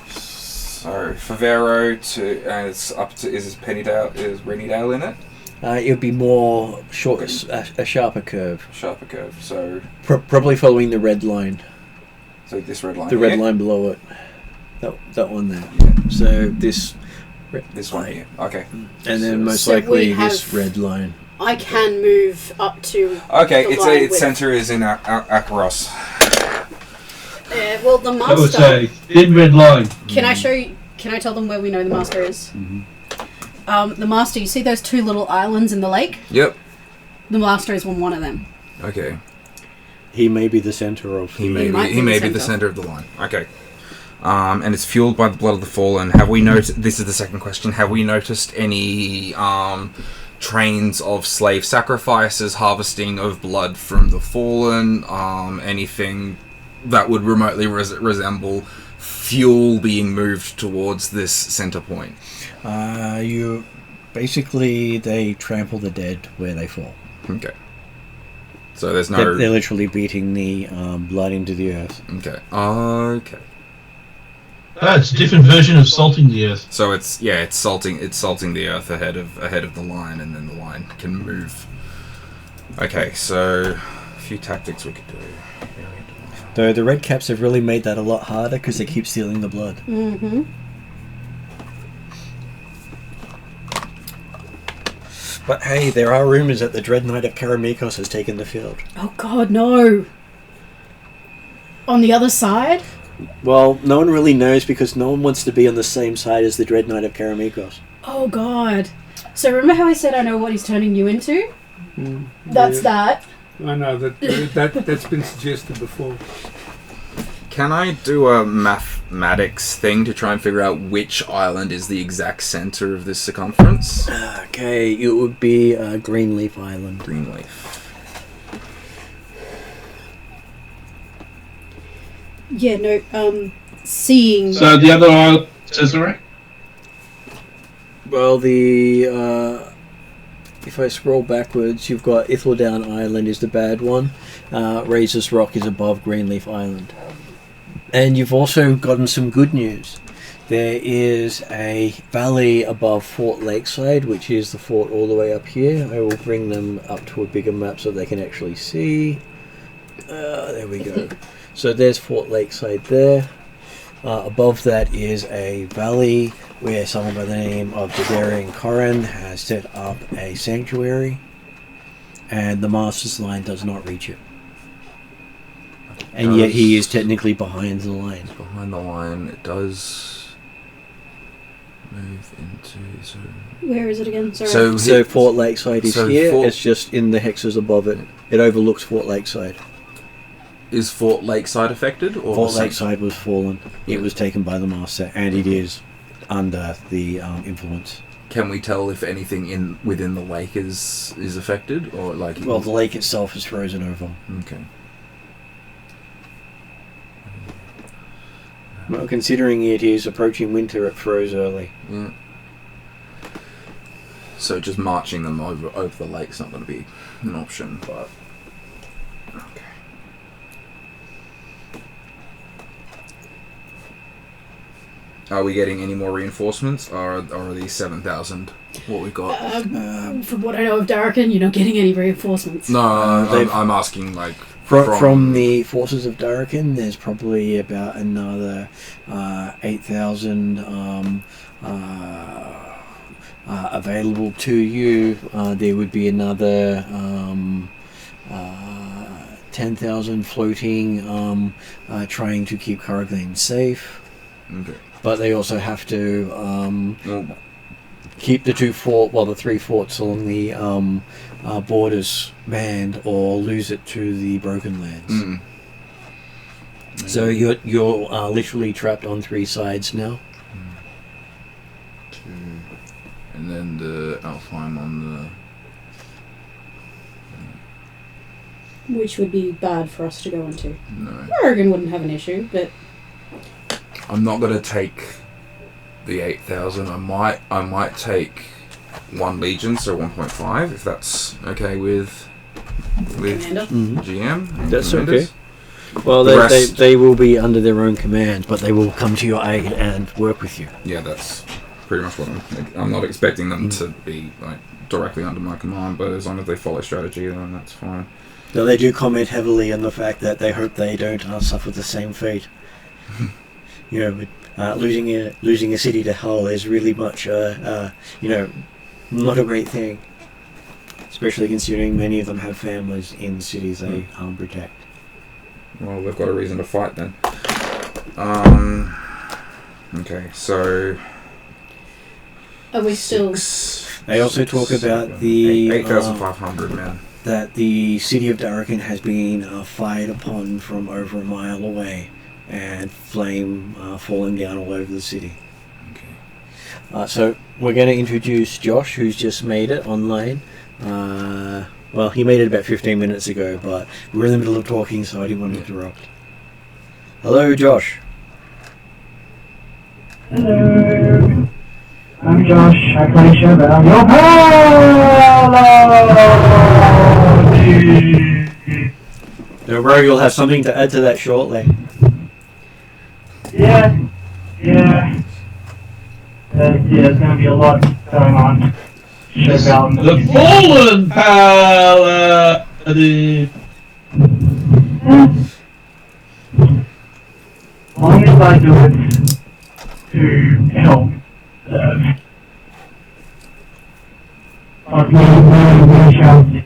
So Favero to, and it's up to, is Pennydale, is Renniedale in it? It would be more short, a sharper curve. Sharper curve. So probably following the red line. So this red line. The red line below it. That one there. Yeah. So this one here. Okay. And then most likely this red line. I can move up to. Okay, its center is in Akaros. Well, the master. I would say thin red line. Can I show you? Can I tell them where we know the master is? Mm-hmm. The master. You see those 2 little islands in the lake? Yep. The master is on one of them. Okay. He may be the center of. He may be the center of the line. Okay. And it's fueled by the blood of the fallen. Have we noticed? This is the second question. Have we noticed any trains of slave sacrifices, harvesting of blood from the fallen? Anything that would remotely resemble fuel being moved towards this center point? They trample the dead where they fall. Okay. So there's no. They're literally beating the blood into the earth. Okay. Okay. It's a different version of salting the earth. So it's salting the earth ahead of the line, and then the line can move. Okay, so a few tactics we could do. Though the red caps have really made that a lot harder because they keep stealing the blood. Mm-hmm. But hey, there are rumours that the Dread Knight of Karamikos has taken the field. Oh God, no! On the other side? Well, no one really knows because no one wants to be on the same side as the Dread Knight of Karamikos. Oh God. So remember how I said I know what he's turning you into? That's that. I know, that's been suggested before. Can I do a mathematics thing to try and figure out which island is the exact center of this circumference? Okay, it would be Greenleaf Island. Greenleaf. Yeah, no, seeing... So the other island, Cesare? Well, if I scroll backwards, you've got Ithildown Island is the bad one. Razor's Rock is above Greenleaf Island. And you've also gotten some good news. There is a valley above Fort Lakeside, which is the fort all the way up here. I will bring them up to a bigger map so they can actually see. There we go. So there's Fort Lakeside there. Above that is a valley where someone by the name of Jadarian Corrin has set up a sanctuary, and the Master's line does not reach it. And yet he is technically behind the line. Behind the line, it does move into... So Where is it again? Sorry. So Fort Lakeside is here, it's just in the hexes above it. It overlooks Fort Lakeside. Is Fort Lakeside affected? Or Fort Lakeside was fallen. It was taken by the Master, and it is under the influence. Can we tell if anything within the lake is affected, or like? Well, the lake itself is frozen over. Okay. Well, considering it is approaching winter, it froze early. Yeah. So just marching them over the lake's not going to be an option, but okay. Are we getting any more reinforcements, or are these 7,000 what we've got? From what I know of Darkin, you're not getting any reinforcements. No, I'm asking like from the forces of Darkin. There's probably about another 8,000 available to you. There would be another 10,000 floating, trying to keep Karagleen safe. Okay. But they also have to keep the three forts along the borders manned, or lose it to the Broken Lands. Mm. So you're literally trapped on three sides now. Two, and then the Alfheim on the. Which would be bad for us to go into. No. Oregon wouldn't have an issue, but I'm not going to take the 8,000. I might take 1 Legion, so 1.5, if that's okay with GM. That's Commanders. okay. Well, they will be under their own command, but they will come to your aid and work with you. Yeah, that's pretty much what I'm not expecting them to be like directly under my command, but as long as they follow strategy, then that's fine. Though they do comment heavily on the fact that they hope they don't suffer the same fate. You know, but, losing a city to Hull is really much, not a great thing. Especially considering many of them have families in the cities they protect. Well, they've got a reason to fight then. Okay, so. are we still? They also talk about the 8,500 men. That the city of Darkin has been fired upon from over a mile away, and flame falling down all over the city. Okay. So we're going to introduce Josh, who's just made it online. Well, he made it about 15 minutes ago, but we're in the middle of talking, so I didn't want to interrupt. Hello, Josh. Hello. I'm Josh. I play Sherbet. I'm your pal. Don't worry, you'll have something to add to that shortly. Yeah. There's going to be a lot going on. The fallen paladin. As long as I do it to help serve. We shall see.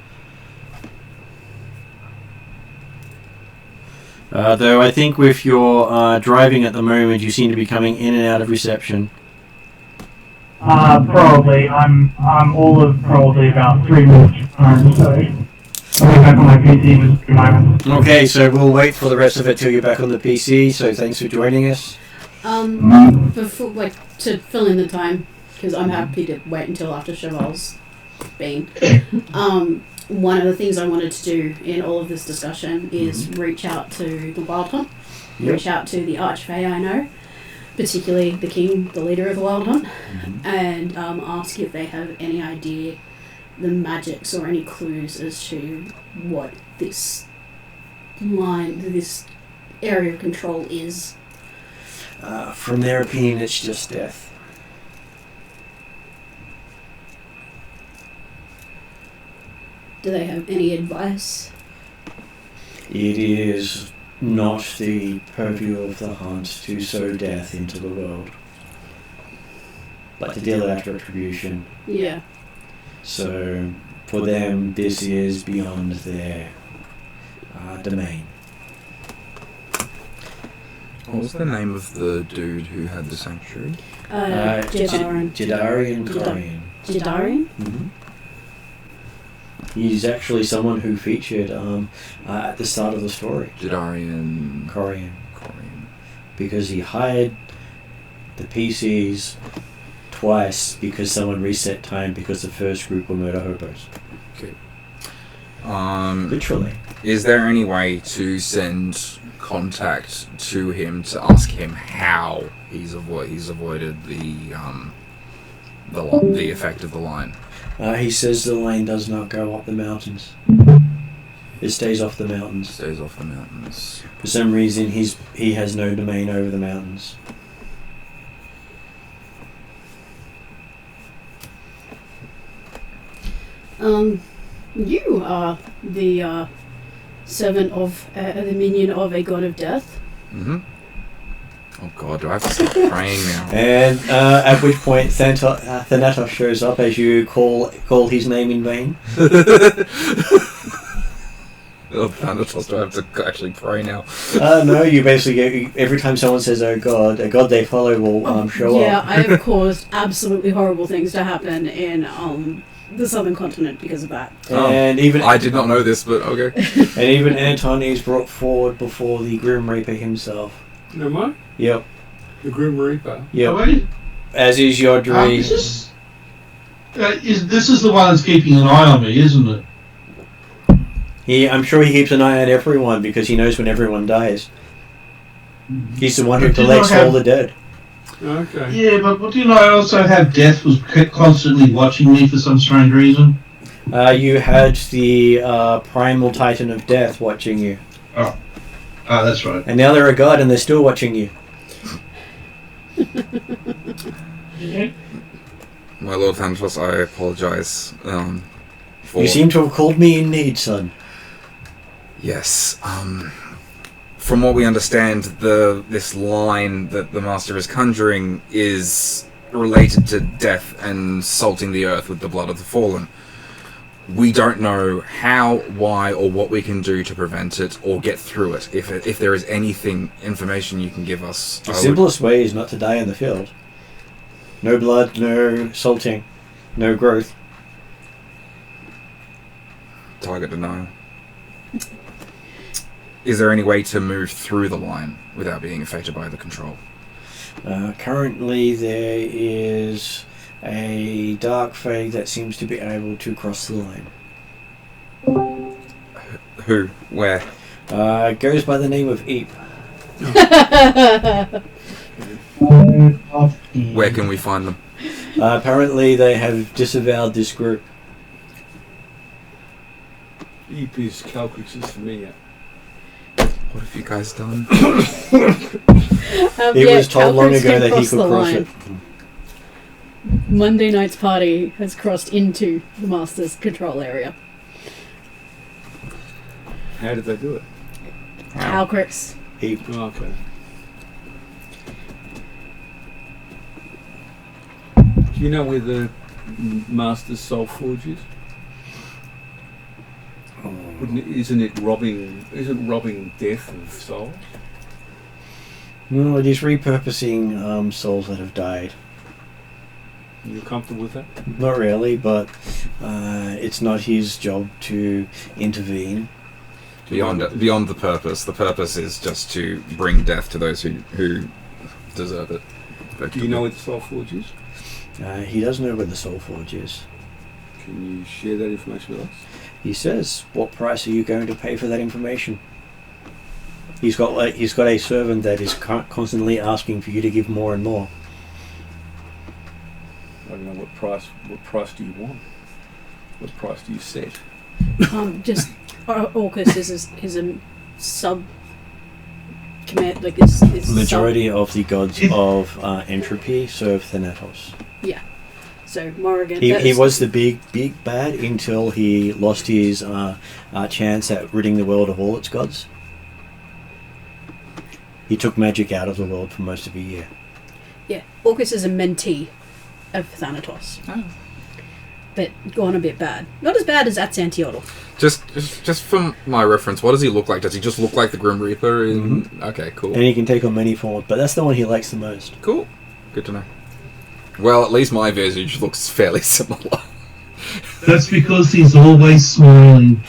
Though I think with your driving at the moment, you seem to be coming in and out of reception. Probably. I'm all of probably about 3 minutes behind, so. I'll be back on my PC with a moment. Okay, so we'll wait for the rest of it till you're back on the PC. So thanks for joining us. Before, to fill in the time, because I'm happy to wait until after Cheval's been. One of the things I wanted to do in all of this discussion is reach out to the Wild Hunt, reach out to the Archfey I know, particularly the king, the leader of the Wild Hunt, and ask if they have any idea the magics or any clues as to what this area of control is. From their opinion, it's just death. Do they have any advice? It is not the purview of the hunt to sow death into the world, but to deal out retribution. Yeah. So, for them, this is beyond their domain. What was the name of the dude who had the sanctuary? Jedarian. Jedarian Corian. Jedarian? Mm-hmm. He's actually someone who featured at the start of the story. Jedarian Corian. Because he hired the PCs twice because someone reset time because the first group were murder hobos. Okay. Literally. Is there any way to send contact to him to ask him how he's avoided the effect of the line? He says the line does not go up the mountains. It stays off the mountains. Stays off the mountains. For some reason, he has no domain over the mountains. You are the servant of the minion of a god of death. Mm-hmm. Oh god, do I have to start praying now? And at which point Thanatos shows up as you call his name in vain. Oh, Thanatos, do I have to actually pray now? No, you basically every time someone says "Oh God," a god they follow will show up. Yeah, I have caused absolutely horrible things to happen in the southern continent because of that. And even I did not know this, but okay. And even Anton is brought forward before the Grim Reaper himself. Am I? Yep. The Grim Reaper? Yep. Oh, wait. As is Yodri. This is the one that's keeping an eye on me, isn't it? I'm sure he keeps an eye on everyone because he knows when everyone dies. He's the one who collects all the dead. Okay. Yeah, but didn't I also have Death was constantly watching me for some strange reason? You had the primal titan of death watching you. Oh, that's right. And now they're a god and they're still watching you. My Lord Thanatos, I apologise for... You seem to have called me in need, son. Yes. From what we understand, this line that the Master is conjuring is related to death and salting the earth with the blood of the fallen. We don't know how, why, or what we can do to prevent it or get through it. If there is information you can give us... The simplest way is not to die in the field. No blood, no salting, no growth. Target denial. Is there any way to move through the line without being affected by the control? Currently there is a dark fey that seems to be able to cross the line. Who? Where? Goes by the name of Eep. Where can we find them? Apparently they have disavowed this group. Eep is Calcrix is familiar. What have you guys done? He was told long ago that he could cross it. Monday night's party has crossed into the Master's control area. How did they do it? Calcrix. Eep. Oh, okay. Do you know where the Master's soul forge is? Isn't robbing death of souls? No, it is repurposing souls that have died. You're comfortable with that? Not really, but it's not his job to intervene. Beyond the purpose. The purpose is just to bring death to those who deserve it. Do you know where the Soul Forge is? He does know where the Soul Forge is. Can you share that information with us? He says, "What price are you going to pay for that information?" He's got a servant that is constantly asking for you to give more and more. I don't know what price do you want? What price do you set? Just Orcus is a sub command, like is Majority of the gods of entropy serve Thanatos. Yeah. So Morrigan. He was the big bad until he lost his chance at ridding the world of all its gods. He took magic out of the world for most of a year. Yeah, Orcus is a mentee of Thanatos. Oh. But gone a bit bad. Not as bad as Atsantiotl. Just from my reference, what does he look like? Does he just look like the Grim Reaper? Okay, cool. And he can take on many forms, but that's the one he likes the most. Cool. Good to know. Well, at least my visage looks fairly similar. That's because he's always smiling.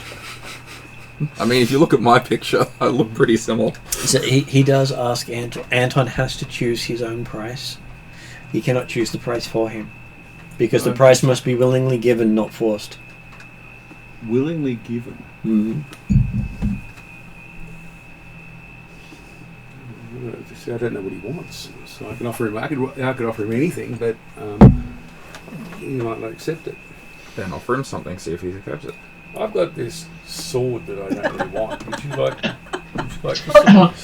I mean, if you look at my picture, I look pretty similar. So he does ask Anton. Anton has to choose his own price. He cannot choose the price for him. Because the price must be willingly given, not forced. Willingly given? Mm-hmm. I don't know what he wants, so I can offer him. I could offer him anything, but he might not accept it. Then offer him something, see if he accepts it. I've got this sword that I don't really want. Would you like the sword?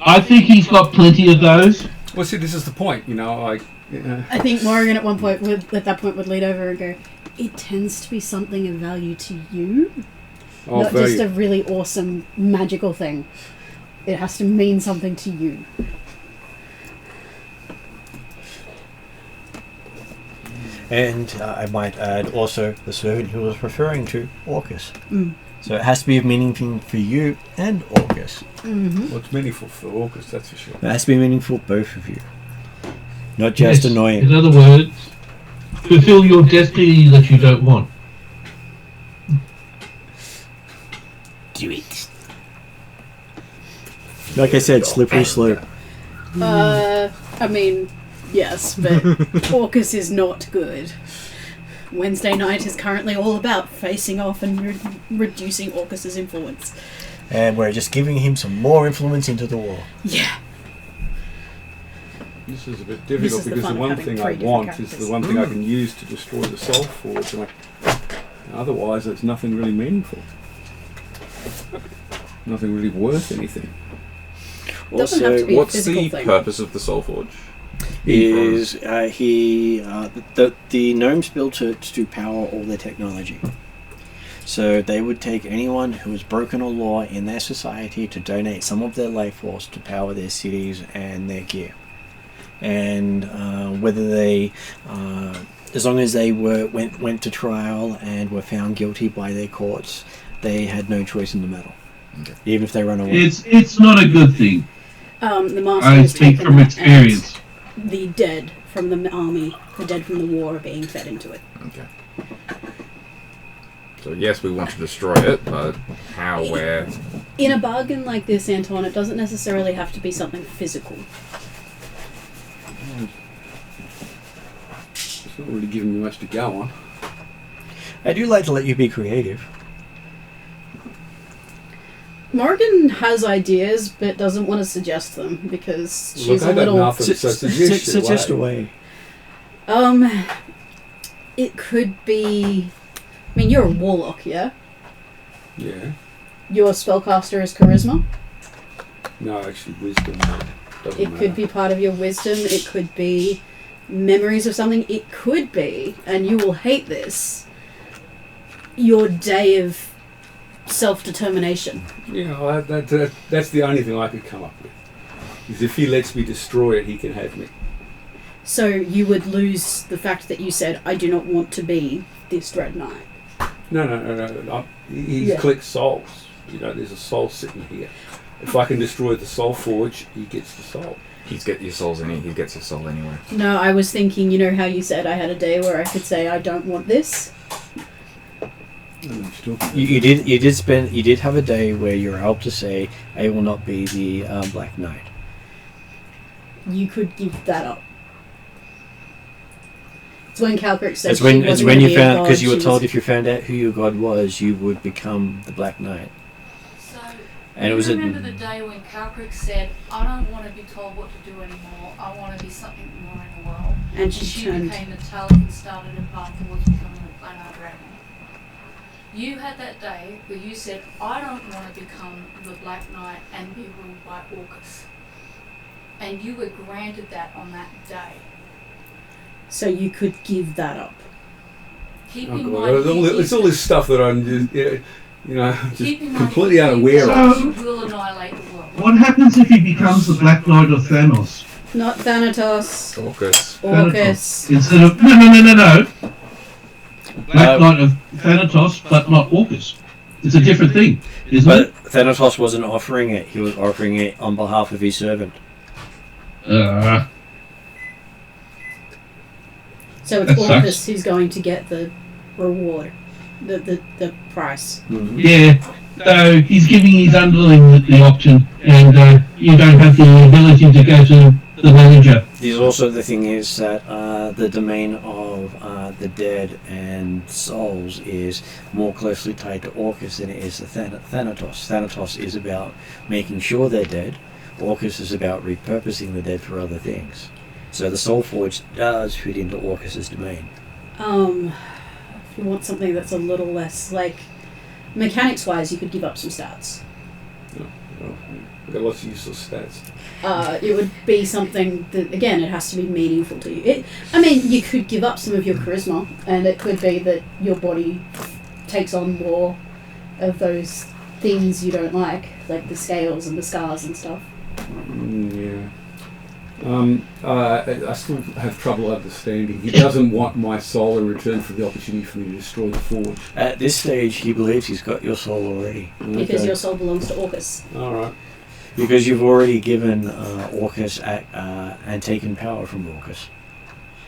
I think he's got plenty of those. Well, see, this is the point. I think Morrigan at one point would lead over and go, "It tends to be something of value to you, not just a really awesome magical thing. It has to mean something to you." And I might add also the servant he was referring to, Orcus. Mm. So it has to be of meaning for you and Orcus. Mm-hmm. Well, it's meaningful for Orcus, that's for sure. It has to be meaningful for both of you. Not just annoying. In other words, fulfill your destiny that you don't want. Do it. Like I said, slippery slope. I mean, yes, but Orcus is not good. Wednesday night is currently all about facing off and reducing Orcus's influence. And we're just giving him some more influence into the war. Yeah. This is a bit difficult because the one thing I want is the one thing I can use to destroy the Soul Forge. Otherwise, it's nothing really meaningful. Nothing really worth anything. Also, what's the purpose of the Soul Forge? Is the gnomes built it to power all their technology. So they would take anyone who has broken a law in their society to donate some of their life force to power their cities and their gear. And whether they, as long as they went to trial and were found guilty by their courts, they had no choice in the matter. Okay. Even if they run away. It's not a good thing. The master I has speak taken from that experience. and the dead from the army, the dead from the war are being fed into it. Okay. So yes, we want to destroy it, but how, where? In a bargain like this, Anton, it doesn't necessarily have to be something physical. It's not really giving me much to go on. I do like to let you be creative. Morgan has ideas, but doesn't want to suggest them because she's a little. Suggest away. It could be. I mean, you're a warlock, yeah? Yeah. Your spellcaster is charisma? No, actually, wisdom. It could be part of your wisdom. It could be memories of something. It could be, and you will hate this, your day of self-determination. Yeah, that's the only thing I could come up with. Is if he lets me destroy it, he can have me. So you would lose the fact that you said, I do not want to be this Dread Knight. No. He collects souls. There's a soul sitting here. If I can destroy the Soul Forge, he gets the soul. He gets your soul anyway. No, I was thinking, you know how you said I had a day where I could say I don't want this? You did have a day where you were able to say I will not be the Black Knight. You could give that up. It's when Calcrick said It's when you found, because you were she told was- if you found out who your god was, you would become the Black Knight. So, And you it was remember the day when Calcrick said, I don't want to be told what to do anymore, I want to be something more in the world. And she turned. became metallic and started a path towards becoming a planar dragon. You had that day where you said, I don't want to become the Black Knight and be ruled by Orcus. And you were granted that on that day. So you could give that up. Keep Oh, in God. mind, It's all this stuff that I'm just, keep in mind completely you unaware of. You will annihilate the world. What happens if he becomes the Black Knight of Thanos? Not Thanatos. Orcus. Orcus. Instead of no. Black Knight of Thanatos, but not Orcus. It's a different thing, isn't But it? Thanatos wasn't offering it. He was offering it on behalf of his servant. So it's That sucks. Orcus who's going to get the reward, the price. Yeah. So he's giving his underling the option, and you don't have the ability to go to the manager. There's also the thing is that the domain of the dead and souls is more closely tied to Orcus than it is to Thanatos. Thanatos is about making sure they're dead. Orcus is about repurposing the dead for other things. So the Soul Forge does fit into Orcus's domain. If you want something that's a little less, like, mechanics-wise, you could give up some stats. I've got lots of useless stats. It would be something that, again, it has to be meaningful to you. You could give up some of your charisma, and it could be that your body takes on more of those things you don't like the scales and the scars and stuff. Yeah. I still have trouble understanding. He doesn't want my soul in return for the opportunity for me to destroy the forge. At this stage, he believes he's got your soul already. Because Okay. your soul belongs to Orcus. All right. Because you've already given Orcus and taken power from Orcus.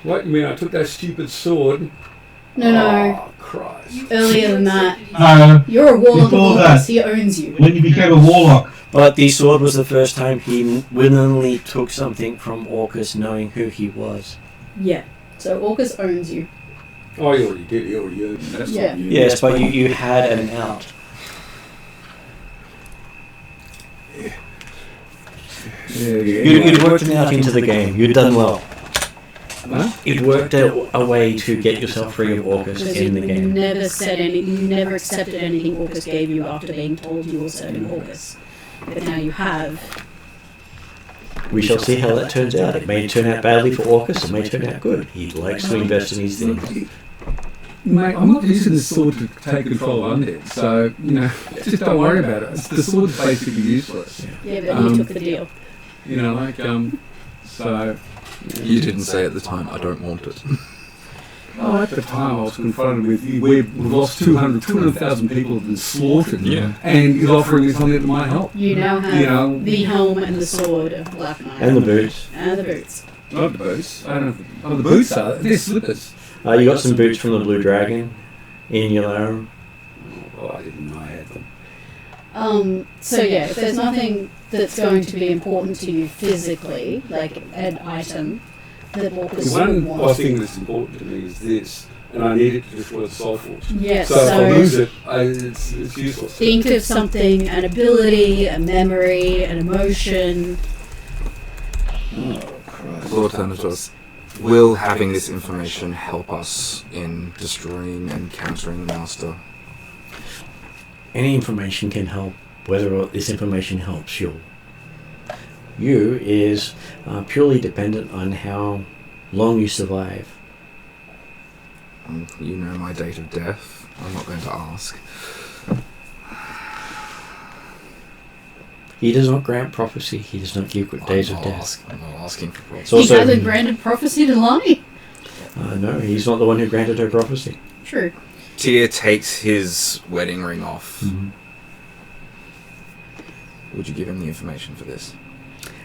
What, you mean I took that stupid sword? No. Oh, Christ. Earlier than that. No, You're a warlock of Before Orcus. that. He owns you. when you became a warlock. But the sword was the first time he willingly took something from Orcus knowing who he was. Yeah. So Orcus owns you. Oh, you already did. You already did. That's Yeah. not you. Yes, but you had an out. Yeah. You'd worked an out into the game. You'd done well. Huh? You'd worked a way to get yourself free of Orcus Because in you the game. never said any. You never accepted anything Orcus gave you after being told you were serving Orcus. But now you have. We shall see how that turns out. It may turn out badly for Orcus, it may turn out good. He likes to invest in his things. Mate, I'm not using the sword to take control of undead, so, just don't worry about it. The sword's basically useless. Yeah, but you took the deal. So... You didn't say at the time, I don't want it. Oh, at the time I was confronted with, we've lost 200,000 people have been slaughtered, Yeah. and he's offering me something that might help. You now have the helm and the sword of Black Knight. And the boots. And the boots. Not the boots. I don't know. Oh, the boots are. They're slippers. You got some boots from the Blue Dragon in your lair. Oh, I didn't know I had them. So yeah, if there's nothing that's going to be important to you physically, like an item that Orcus The would one want. thing that's important to me is this, and I need it to destroy the Soul Forge. Yes, So if I so lose it, it's useless. think of something, an ability, a memory, an emotion. Oh, Christ. Lord Thanatos, will having this information help us in destroying and countering the Master? Any information can help. Whether this information helps you is purely dependent on how long you survive. You know my date of death. I'm not going to ask. He does not grant prophecy. He does not give days of death. I'm not asking for prophecy. So He also- hasn't granted prophecy to Lonnie. No, he's not the one who granted her prophecy. True. Tyr takes his wedding ring off. Mm-hmm. Would you give him the information for this?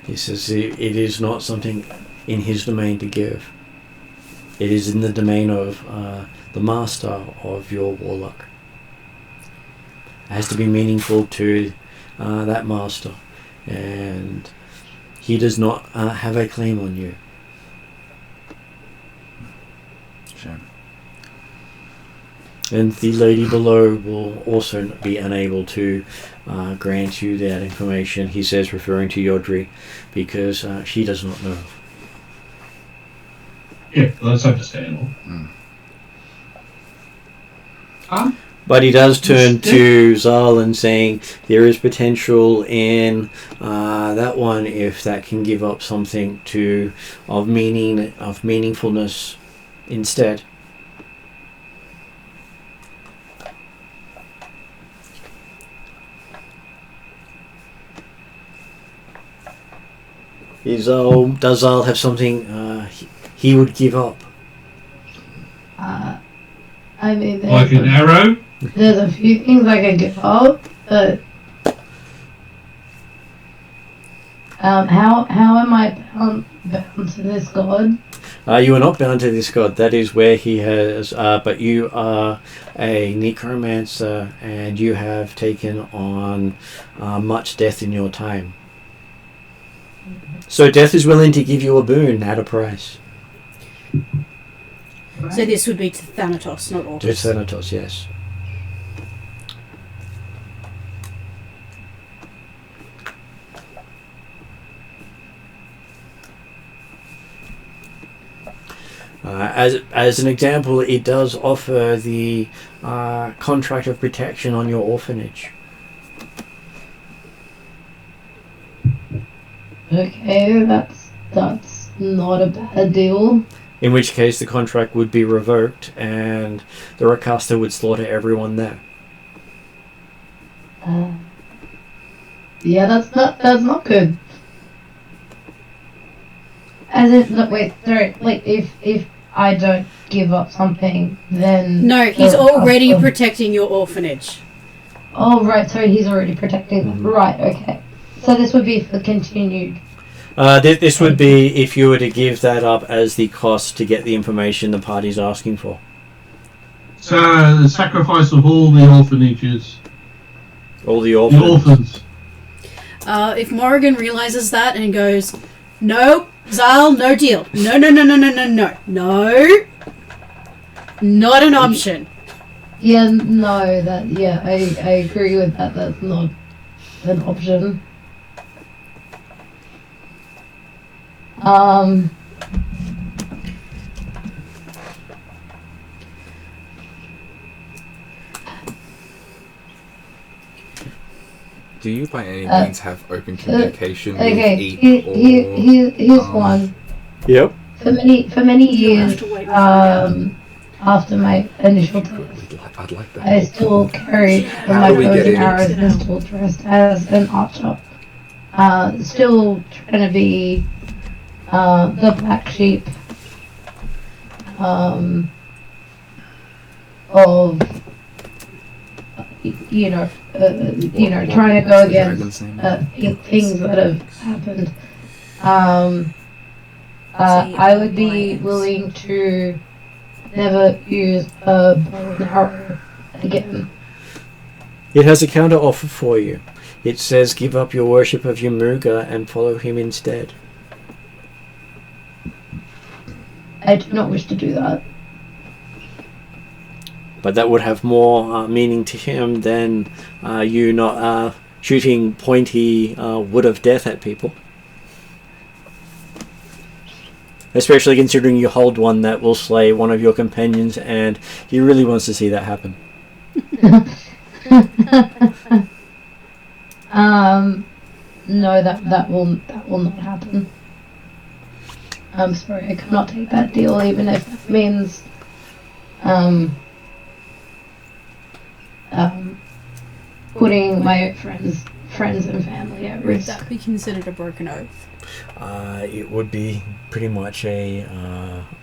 He says it is not something in his domain to give. It is in the domain of the master of your warlock. It has to be meaningful to that master, and he does not have a claim on you. Sure. And the lady below will also be unable to grant you that information, he says, referring to Yodri, because she does not know. Yeah, well, that's understandable. But he does turn to Zarlan, saying there is potential in that one if that can give up something of meaningfulness instead. Does Zal have something he would give up? I mean, Like an arrow? there's a few things I could give up, but how am I bound to this god? You are not bound to this god. That is where he has. But you are a necromancer, and you have taken on much death in your time. So death is willing to give you a boon at a price. So this would be to Thanatos, not Orcus. To Thanatos, yes. As an example, it does offer the contract of protection on your orphanage. Okay, that's not a bad deal. In which case the contract would be revoked and the Rakasta would slaughter everyone there. Yeah, that's not good. As in, look, wait, sorry, like, if I don't give up something, then... No, he's already protecting your orphanage. Oh, right, sorry, he's already protecting them. Right, okay. So this would be for continued... This would be if you were to give that up as the cost to get the information the party's asking for. So, the sacrifice of all the orphanages. All the The orphans. orphans. If Morrigan realizes that and goes, no, Zal, no deal. No. Not an option. Yeah, no, I agree with that. That's not an option. Do you by any means have open communication with Okay, Eep or... here's one. Yep. For many years, after my initial death, I'd like that. I still carried How my do we bows get and in? arrows and still dressed as an archer. Still trying to be the black sheep of trying to go against things that have happened. I would be willing to never use a bow and arrow again. It has a counter offer for you. It says give up your worship of Yamuga and follow him instead. I do not wish to do that. But that would have more meaning to him than you not shooting pointy wood of death at people. Especially considering you hold one that will slay one of your companions, and he really wants to see that happen. No, that will not happen. I'm sorry, I cannot take that deal, even if it means putting my friends and family at Would risk. that be considered a broken oath? It would be pretty much a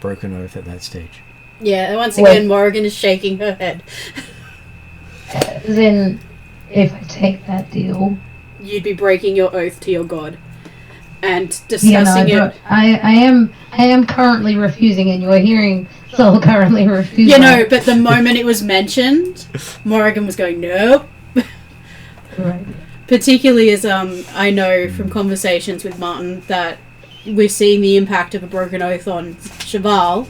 broken oath at that stage. Yeah, once again, Morrigan is shaking her head. As in, if I take that deal, You'd be breaking your oath to your god. and discussing it. I am currently refusing, and you are hearing Sol currently refusing. You know, but the moment it was mentioned, Morrigan was going, nope. Right. Particularly as I know from conversations with Martin that we're seeing the impact of a broken oath on Cheval.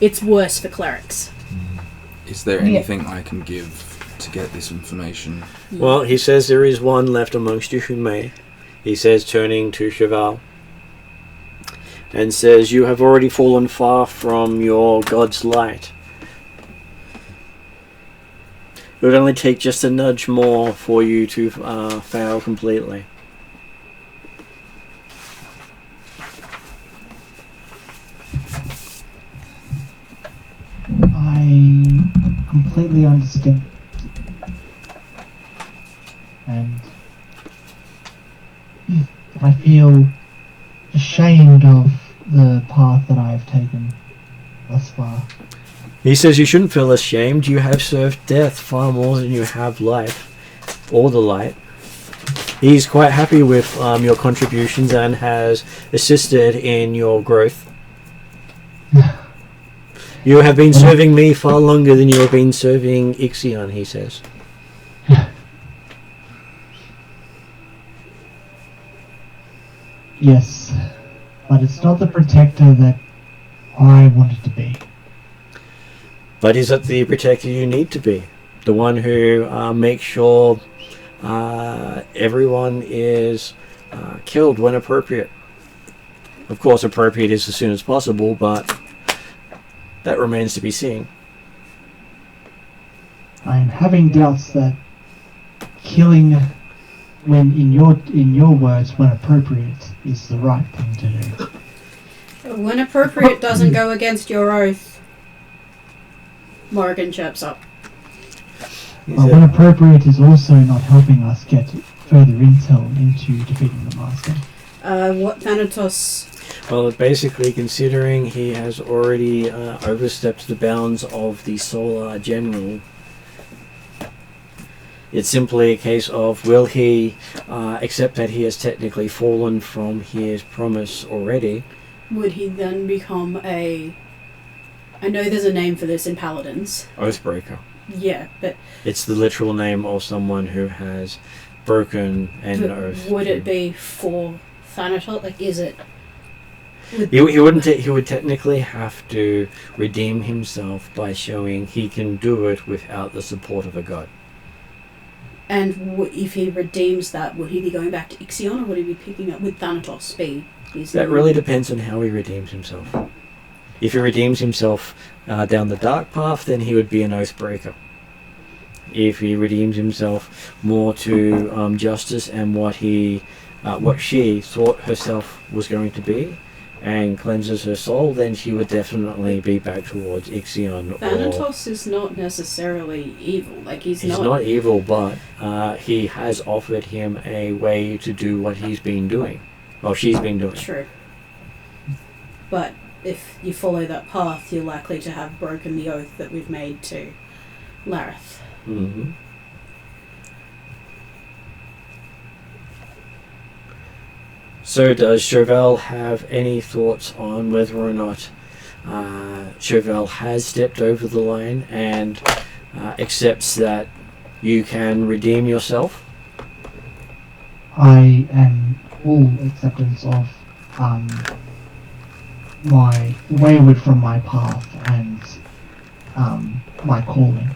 It's worse for clerics. Is there anything I can give to get this information? Well, he says there is one left amongst you who may. He says, turning to Cheval, and says, you have already fallen far from your god's light. It would only take just a nudge more for you to fail completely. I completely understand. And I feel ashamed of the path that I have taken thus far. He says you shouldn't feel ashamed. You have served death far more than you have life, or the light. He's quite happy with your contributions and has assisted in your growth. You have been serving me far longer than you have been serving Ixion, he says. Yes, but it's not the protector that I wanted to be. But is it the protector you need to be? The one who makes sure everyone is killed when appropriate. Of course, appropriate is as soon as possible, but that remains to be seen. I am having doubts that killing, when in your words, when appropriate, is the right thing to do. When appropriate doesn't go against your oath, Morrigan chirps up. But when appropriate is also not helping us get further intel into defeating the Master. What Thanatos? Well, basically, considering he has already overstepped the bounds of the Solar General, it's simply a case of, will he accept that he has technically fallen from his promise already? Would he then become a... I know there's a name for this in Paladins. Oathbreaker. Yeah, but... It's the literal name of someone who has broken an oath. Would it be for Thanatos? Like, is it... He wouldn't. He would technically have to redeem himself by showing he can do it without the support of a god. And if he redeems that, would he be going back to Ixion, or would he be picking up... Would Thanatos be... That really depends on how he redeems himself. If he redeems himself down the dark path, then he would be an Oathbreaker. If he redeems himself more to justice and what she thought herself was going to be, and cleanses her soul, then she would definitely be back towards Ixion. Thanatos is not necessarily evil. Like, he's not evil, but he has offered him a way to do what he's been doing. Well, she's been doing. True. But if you follow that path, you're likely to have broken the oath that we've made to Lareth. Mm-hmm. So does Chauvel have any thoughts on whether or not Chauvel has stepped over the line and accepts that you can redeem yourself? I am full acceptance of my wayward from my path and my calling.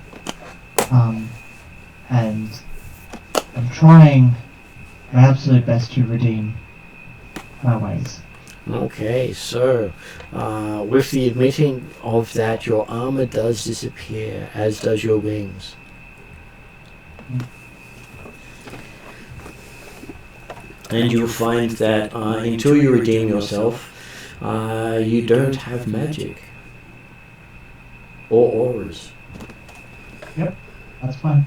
And I'm trying my absolute best to redeem my ways. Okay, so with the admitting of that, your armor does disappear, as does your wings. And you'll find that until you redeem yourself, you don't have magic or auras. Yep, that's fine.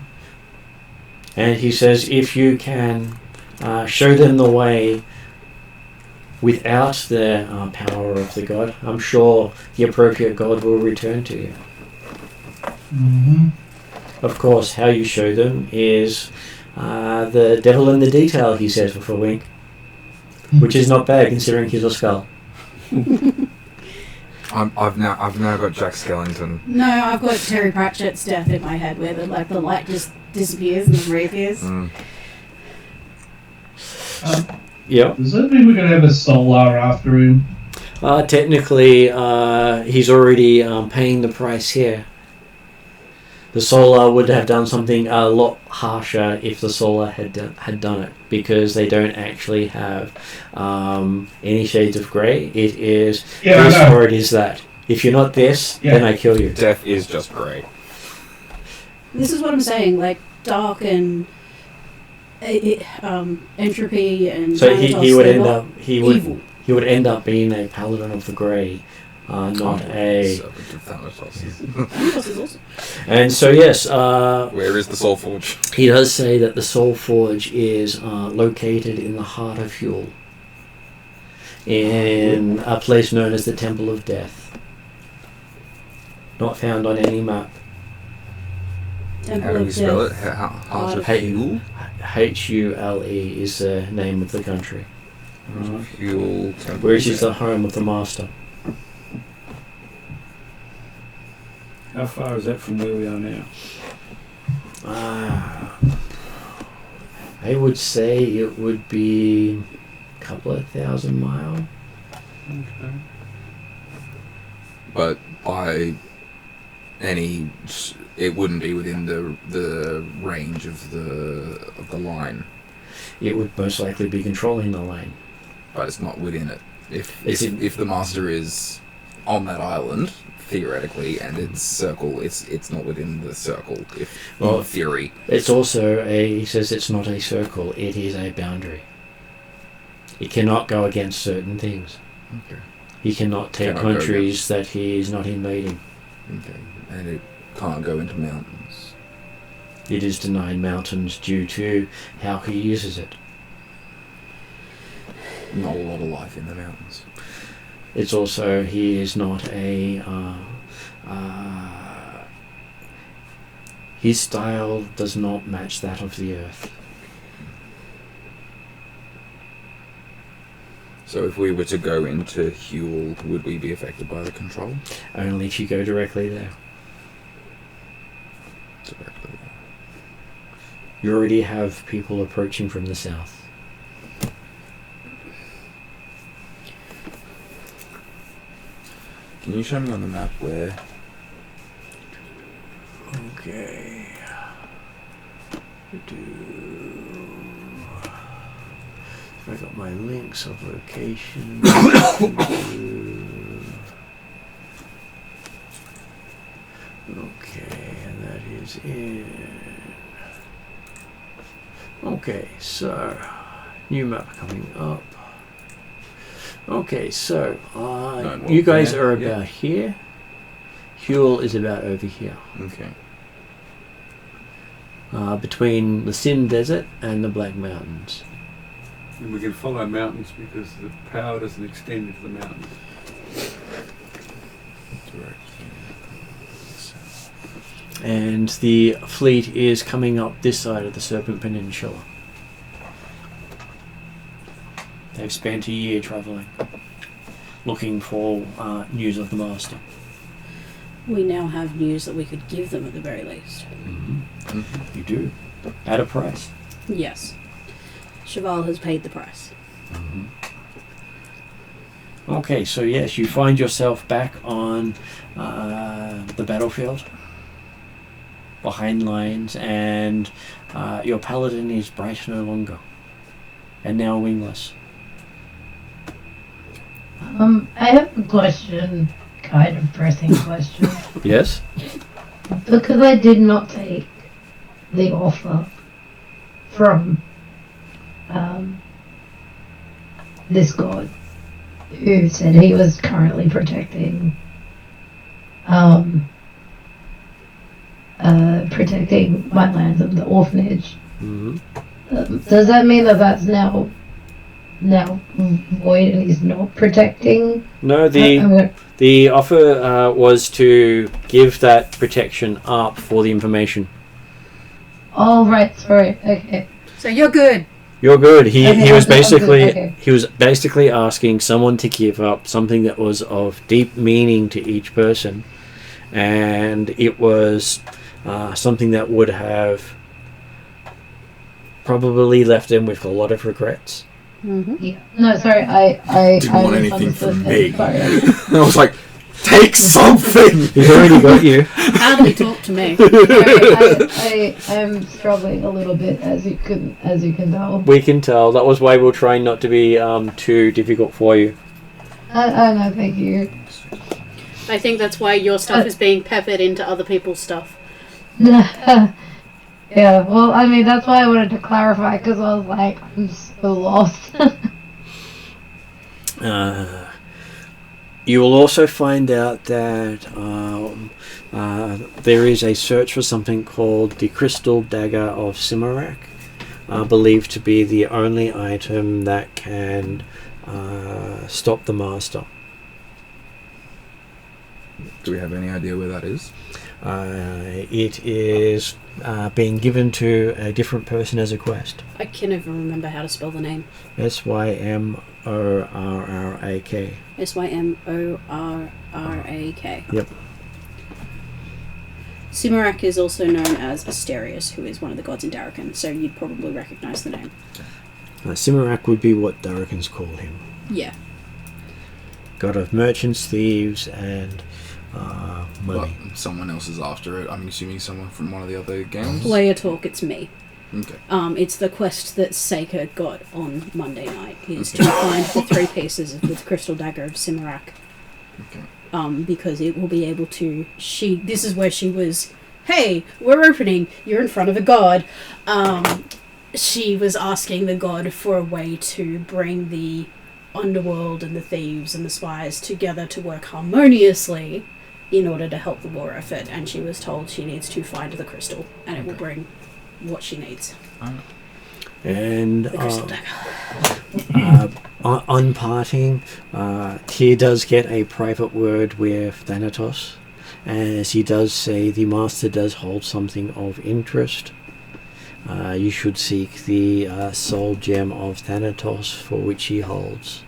And he says if you can show them the way without the power of the god, I'm sure the appropriate god will return to you. Mm-hmm. Of course, how you show them is the devil in the detail, he says with a wink. which is not bad considering he's a skull. I've now got Jack Skellington. No, I've got Terry Pratchett's death in my head, where the light just disappears and then reappears. Yeah. Does that mean we're going to have a solar after him? Technically, he's already paying the price here. The Solar would have done something a lot harsher if the Solar had done it, because they don't actually have any shades of grey. It is this or it is that. If you're not this, then I kill you. Death is just grey. This is what I'm saying, like dark and entropy and. So he would end up evil. He would end up being a paladin of the grey, not a. Thanatos is awesome. And so yes, where is the Soul Forge? He does say that the Soul Forge is located in the heart of Huel, in a place known as the Temple of Death. Not found on any map. Temple How do of we spell Death. it? Heart of Huel? H-U-L-E is the name of the country. Huel Temple. Which is the home of the Master. How far is that from where we are now? I would say it would be a couple of 1,000 miles. Okay. But by any, it wouldn't be within the range of the line. It would most likely be controlling the line. But it's not within it. If the Master is on that island, theoretically, and its circle, it's not within the circle, in theory. It's also he says it's not a circle, it is a boundary. It cannot go against certain things. Okay. He cannot take countries that he is not invading. Okay. And it can't go into mountains. It is denied mountains due to how he uses it. Not a lot of life in the mountains. It's also, he is not a... his style does not match that of the earth. So if we were to go into Huel, would we be affected by the control? Only if you go directly there. Directly there. You already have people approaching from the south. Can you show me on the map where? Okay. If I got my links of location. Okay, and that is in. Okay, so new map coming up. Okay, so you guys are about here. Huel is about over here. Okay. Between the Sin Desert and the Black Mountains. And we can follow mountains because the power doesn't extend into the mountains. And the fleet is coming up this side of the Serpent Peninsula. They've spent a year travelling, looking for news of the Master. We now have news that we could give them at the very least. Mm-hmm. Mm-hmm. You do. At a price. Yes. Cheval has paid the price. Mm-hmm. Okay, so yes, you find yourself back on the battlefield, behind lines, and your paladin is bright no longer, and now wingless. I have a question, kind of pressing question. Yes? Because I did not take the offer from this god who said he was currently protecting my lands of the orphanage. Mm-hmm. Does that mean that that's now void and he's not protecting? No, the offer was to give that protection up for the information. Oh, right, sorry, okay. So you're good. You're good. Okay, He was I'm good, basically okay. he was basically asking someone to give up something that was of deep meaning to each person, and it was something that would have probably left them with a lot of regrets. Yeah. No, sorry, I Didn't want anything from me. Sorry. I was like, take something! He's already got you. Hardly talk to me. I am struggling a little bit, as you can tell. We can tell. That was why we're trying not to be too difficult for you. No, thank you. I think that's why your stuff is being peppered into other people's stuff. Yeah, well, I mean, that's why I wanted to clarify, because I was like, I'm so lost. You will also find out that there is a search for something called the Crystal Dagger of Simarak, believed to be the only item that can stop the Master. Do we have any idea where that is? It is being given to a different person as a quest. I can never remember how to spell the name. Symorrak. Symorrak. Yep. Simarak is also known as Asterius, who is one of the gods in Darrakan, so you'd probably recognise the name. Simarak would be what Darrakans call him. Yeah. God of merchants, thieves, and money. Well, someone else is after it. I'm assuming someone from one of the other games. Player talk, it's me. Okay. It's the quest that Seika got on Monday night, is to find the 3 pieces of the Crystal Dagger of Simarak. Okay. Because it will be able to... This is where she was... Hey, we're opening. You're in front of a god. She was asking the god for a way to bring the underworld and the thieves and the spies together to work harmoniously in order to help the war effort. And she was told she needs to find the crystal, and it will bring what she needs. And The Crystal Dagger. on parting, Tyr does get a private word with Thanatos, as he does say the Master does hold something of interest. You should seek the soul gem of Thanatos, for which he holds.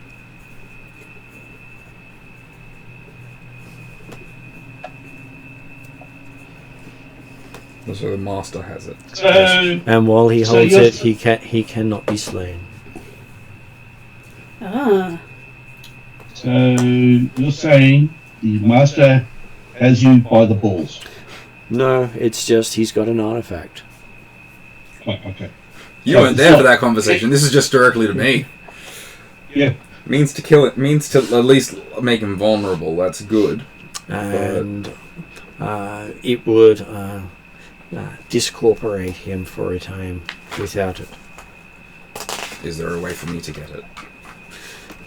So the Master has it. And while he So holds you're- it, he cannot be slain. Ah. So you're saying the master has you by the balls? No, it's just he's got an artifact. Oh, okay. You weren't there for that conversation. This is just directly to me. Yeah. Means to kill it. Means to at least make him vulnerable. That's good. And it would discorporate him for a time without it. Is there a way for me to get it?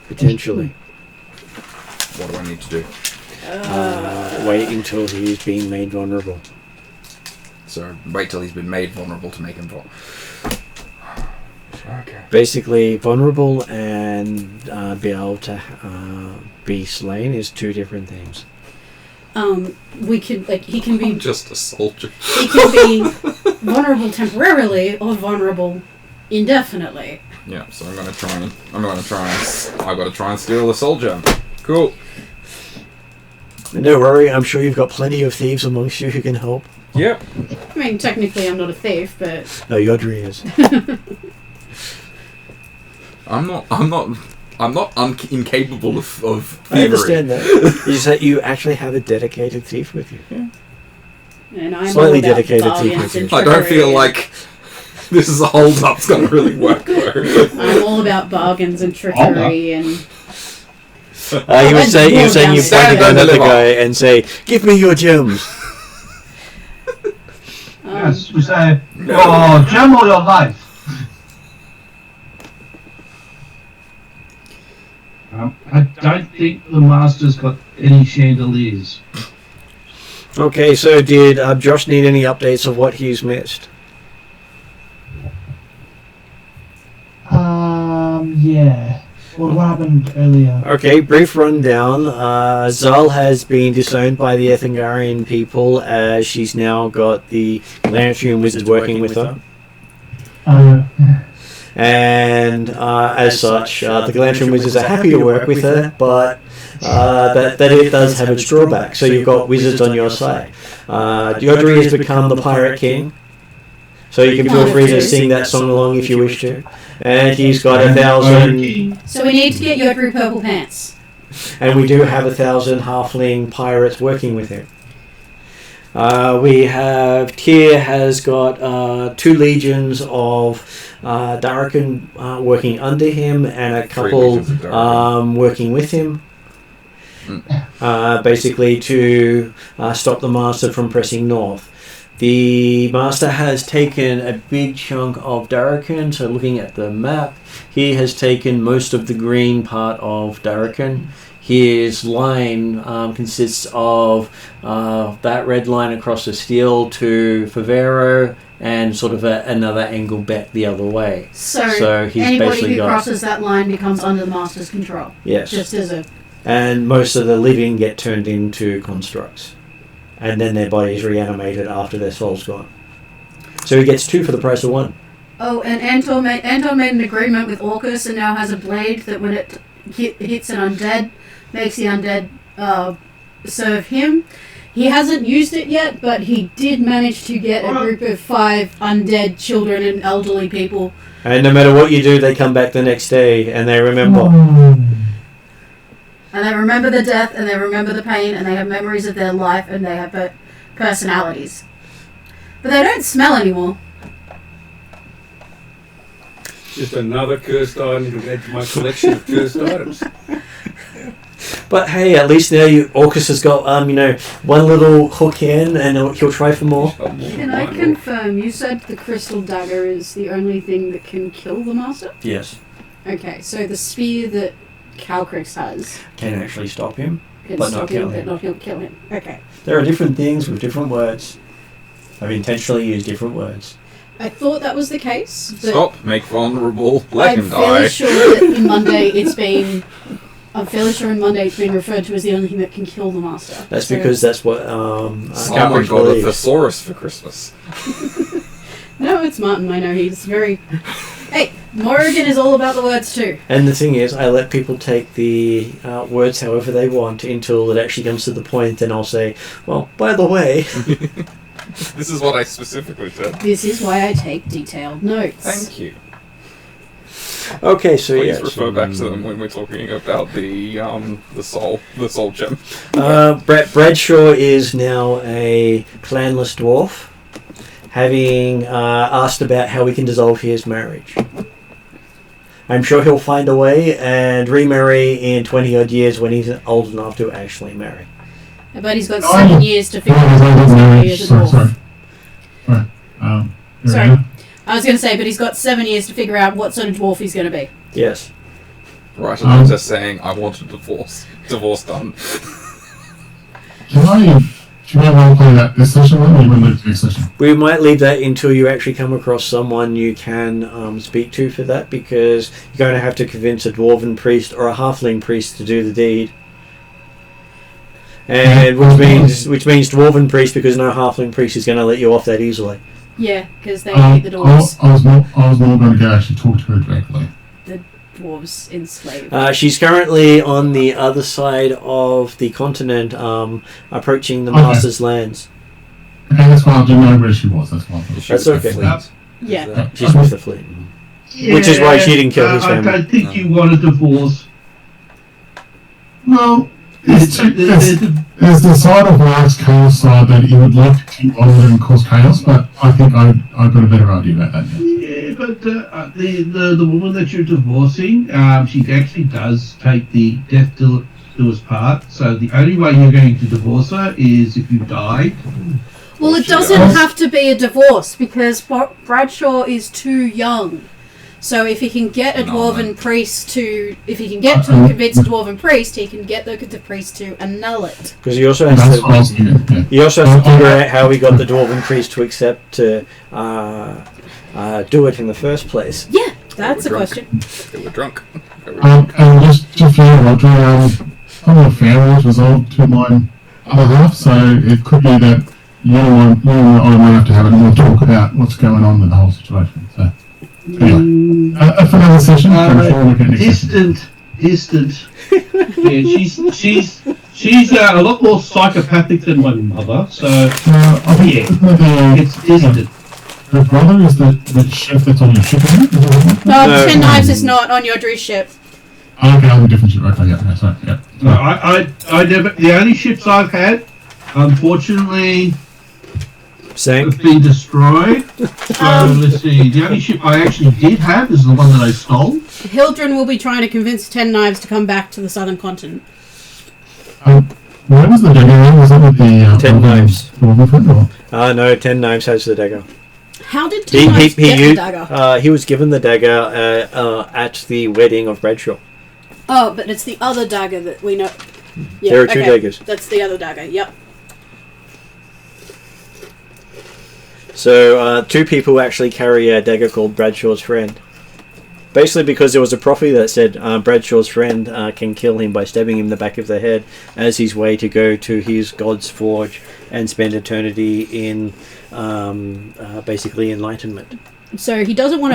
Potentially. What do I need to do? Wait until he's being made vulnerable. So wait till he's been made vulnerable to make him vulnerable. Okay. Basically, vulnerable and be able to be slain is 2 different things. We could, he can be... I'm just a soldier. He can be vulnerable temporarily or vulnerable indefinitely. Yeah, so I've got to try and steal the soul gem. Cool. Don't worry, I'm sure you've got plenty of thieves amongst you who can help. Yep. I mean, technically I'm not a thief, but... No, Yodri is. I'm not incapable of thievery. I understand that. You said you actually have a dedicated thief with you. Yeah. And I'm Slightly all about dedicated bargains thief. and I don't feel trickery. like this is a hold up's going to really work though. I'm all about bargains and trickery and... You would say you point a gun at the guy and say, "Give me your gems." Yes, we say, oh, gem or your life. I don't think the master's got any chandeliers. Okay, so did Josh need any updates of what he's missed? Yeah. Well, what happened earlier? Okay, brief rundown. Zal has been disowned by the Ethengarian people as she's now got the Lantern wizards working with her. And as such, the Galantron wizards are happy to work with her, but that it does have its drawbacks. So you've got wizards on your side. Yodri has become the Pirate King, so you can feel free to sing that song along if you wish to. And he's got 1,000... So we need to get Yodri purple pants. And we do have 1,000 halfling pirates working with him. We have... Tyr has got 2 legions of Darrican working under him, and a couple working with him. Basically to stop the Master from pressing north. The Master has taken a big chunk of Darrican, so looking at the map, he has taken most of the green part of Darrican. His line consists of that red line across the steel to Favero, and sort of another angle back the other way. So he's anybody basically who crosses that line becomes under the Master's control. Yes. Just as a... And most of the living get turned into constructs. And then their bodies reanimated after their soul's gone. So he gets 2 for the price of 1. Oh, and Anton made an agreement with Orcus and now has a blade that when it hits an undead, makes the undead serve him. He hasn't used it yet, but he did manage to get a group of 5 undead children and elderly people. And no matter what you do, they come back the next day and they remember. And they remember the death, and they remember the pain, and they have memories of their life, and they have personalities. But they don't smell anymore. Just another cursed item to add to my collection of cursed items. But hey, at least now Orcus has got one little hook in, and he'll try for more. Can I confirm, you said the crystal dagger is the only thing that can kill the Master? Yes. Okay, so the spear that Calcrix has Can actually stop him, can but stop not kill him, him. but not kill him. Okay. There are different things with different words. I've intentionally used different words. I thought that was the case. But Stop, make vulnerable, let him I'm die. fairly sure that in Monday it's been... I'm fairly sure in Monday it's been referred to as the only thing that can kill the Master. That's because that's what Someone Calcrix got a believes. thesaurus for Christmas. No, it's Martin. I know he's very... Hey, Morrigan is all about the words too. And the thing is, I let people take the words however they want until it actually comes to the point, and I'll say, well, by the way... This is what I specifically said. This is why I take detailed notes. Thank you. Okay, so Please yes. refer back to them when we're talking about the soul gem. Bradshaw is now a clanless dwarf, having asked about how we can dissolve his marriage. I'm sure he'll find a way and remarry in 20 odd years when he's old enough to actually marry. But he's got 7 years to figure out what he's going to be as a dwarf. Sorry. I was going to say, but he's got 7 years to figure out what sort of dwarf he's going to be. Yes. Right, and I'm just saying I want a divorce. Divorce done. Should I role play that this session, or are you going to leave the next session? We might leave that until you actually come across someone you can speak to for that, because you're going to have to convince a dwarven priest or a halfling priest to do the deed. And which means dwarven priest, because no halfling priest is going to let you off that easily. Yeah, because they hate the dwarves. I was more going to go actually talk to her directly. The dwarves enslaved. She's currently on the other side of the continent, approaching the Master's lands. Okay, that's why I didn't know where she was. That's why I thought. That's okay. Yeah. She's with the fleet. Yeah, Which is why she didn't kill his I family. don't think you want a divorce. Well, there's the side of Life's chaos side that you would like to keep on and cause chaos, but I think I've got a better idea about that now. Yeah, but the woman that you're divorcing, she actually does take the death to us part. So the only way you're going to divorce her is if you die. Well, it doesn't have to be a divorce because Bradshaw is too young. So if he can get a dwarven priest to, if he can get to convince a dwarven priest, he can get the priest to annul it. Because he also has to. He also has to figure out how he got the dwarven priest to accept to do it in the first place. Yeah, that's a question. They were drunk. And just for you, Roger, some of the families resolved to mine other half, so it could be that you and I might have to have a little talk about what's going on with the whole situation. So. For another session, I'm sure we'll get next session. distant. Yeah, she's a lot more psychopathic than my mother. So it's distant. The brother is the chef that's on your ship, isn't it? No, 10 Knives is not on your Drew's ship. Oh, okay, on a different ship. Okay, yeah, sorry, yeah. No, I never. The only ships I've had, unfortunately, have been destroyed. So let's see. The only ship I actually did have is the one that I stole. Hildren will be trying to convince 10 Knives to come back to the southern continent. Where was the dagger? Was that with the 10 Knives? No, 10 Knives has the dagger. How did 10 Knives get the dagger? He was given the dagger at the wedding of Bradshaw. Oh, but it's the other dagger that we know. Yeah, there are two daggers. That's the other dagger, yep. So, two people actually carry a dagger called Bradshaw's Friend. Basically because there was a prophecy that said Bradshaw's friend can kill him by stabbing him in the back of the head as his way to go to his God's Forge and spend eternity in basically enlightenment. So he doesn't want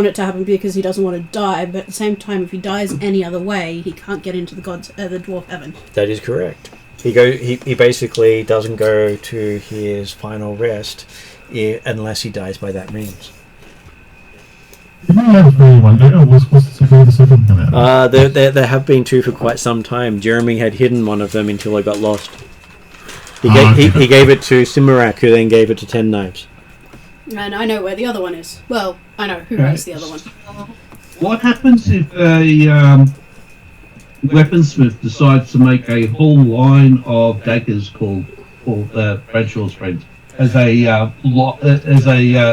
it to happen because he doesn't want to die, but at the same time, if he dies any other way, he can't get into the dwarf heaven. That is correct. He basically doesn't go to his final rest unless he dies by that means. Didn't you have one dagger? What's the second one? There have been two for quite some time. Jeremy had hidden one of them until it got lost. He gave it to Simarak, who then gave it to 10 Knives. And I know where the other one is. Well, I know who has the other one. What happens if a weaponsmith decides to make a whole line of daggers called Bradshaw's Friend as a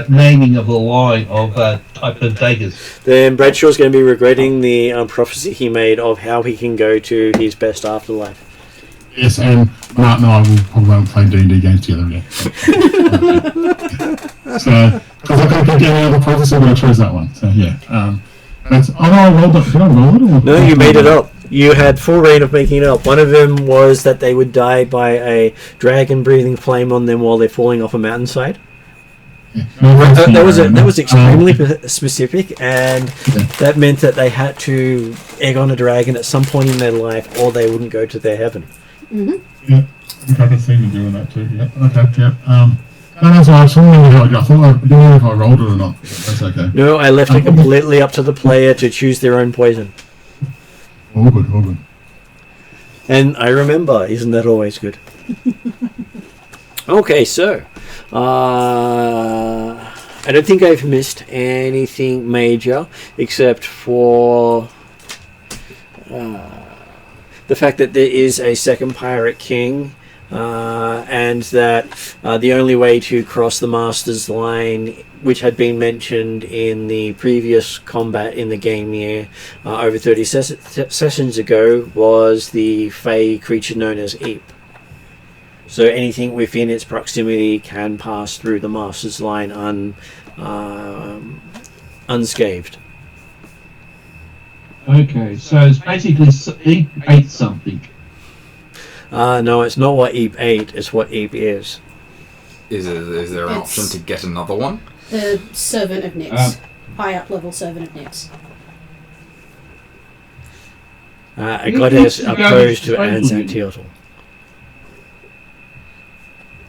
naming of a line of type of daggers? Then Bradshaw's going to be regretting the prophecy he made of how he can go to his best afterlife. Yes, and Mark and I will probably play D&D games together again. So, because I couldn't get any other prophecy, but I chose that one. So, yeah. I rolled it. Did I roll it? Or no, you made it up. You had full reign of making it up. One of them was that they would die by a dragon breathing flame on them while they're falling off a mountainside. Yeah. That was extremely specific, and that meant that they had to egg on a dragon at some point in their life, or they wouldn't go to their heaven. Mm-hmm. Yeah, I can see you doing that too. Yeah. Okay. Yeah. That's all right. I thought I didn't know if I rolled it or not. That's okay. No, I left it completely up to the player to choose their own poison. All good. And I remember, isn't that always good? Okay, so I don't think I've missed anything major except for the fact that there is a second pirate king, and that the only way to cross the Master's line, which had been mentioned in the previous combat in the game here over 30 sessions ago, was the Fey creature known as Eep. So anything within its proximity can pass through the Master's line unscathed. Okay, so it's basically Eep ate something. No, it's not what Eep ate, it's what Eep is. Is there an option to get another one? The Servant of Nyx. High up level Servant of Nyx. A goddess opposed to Anzac Teotl.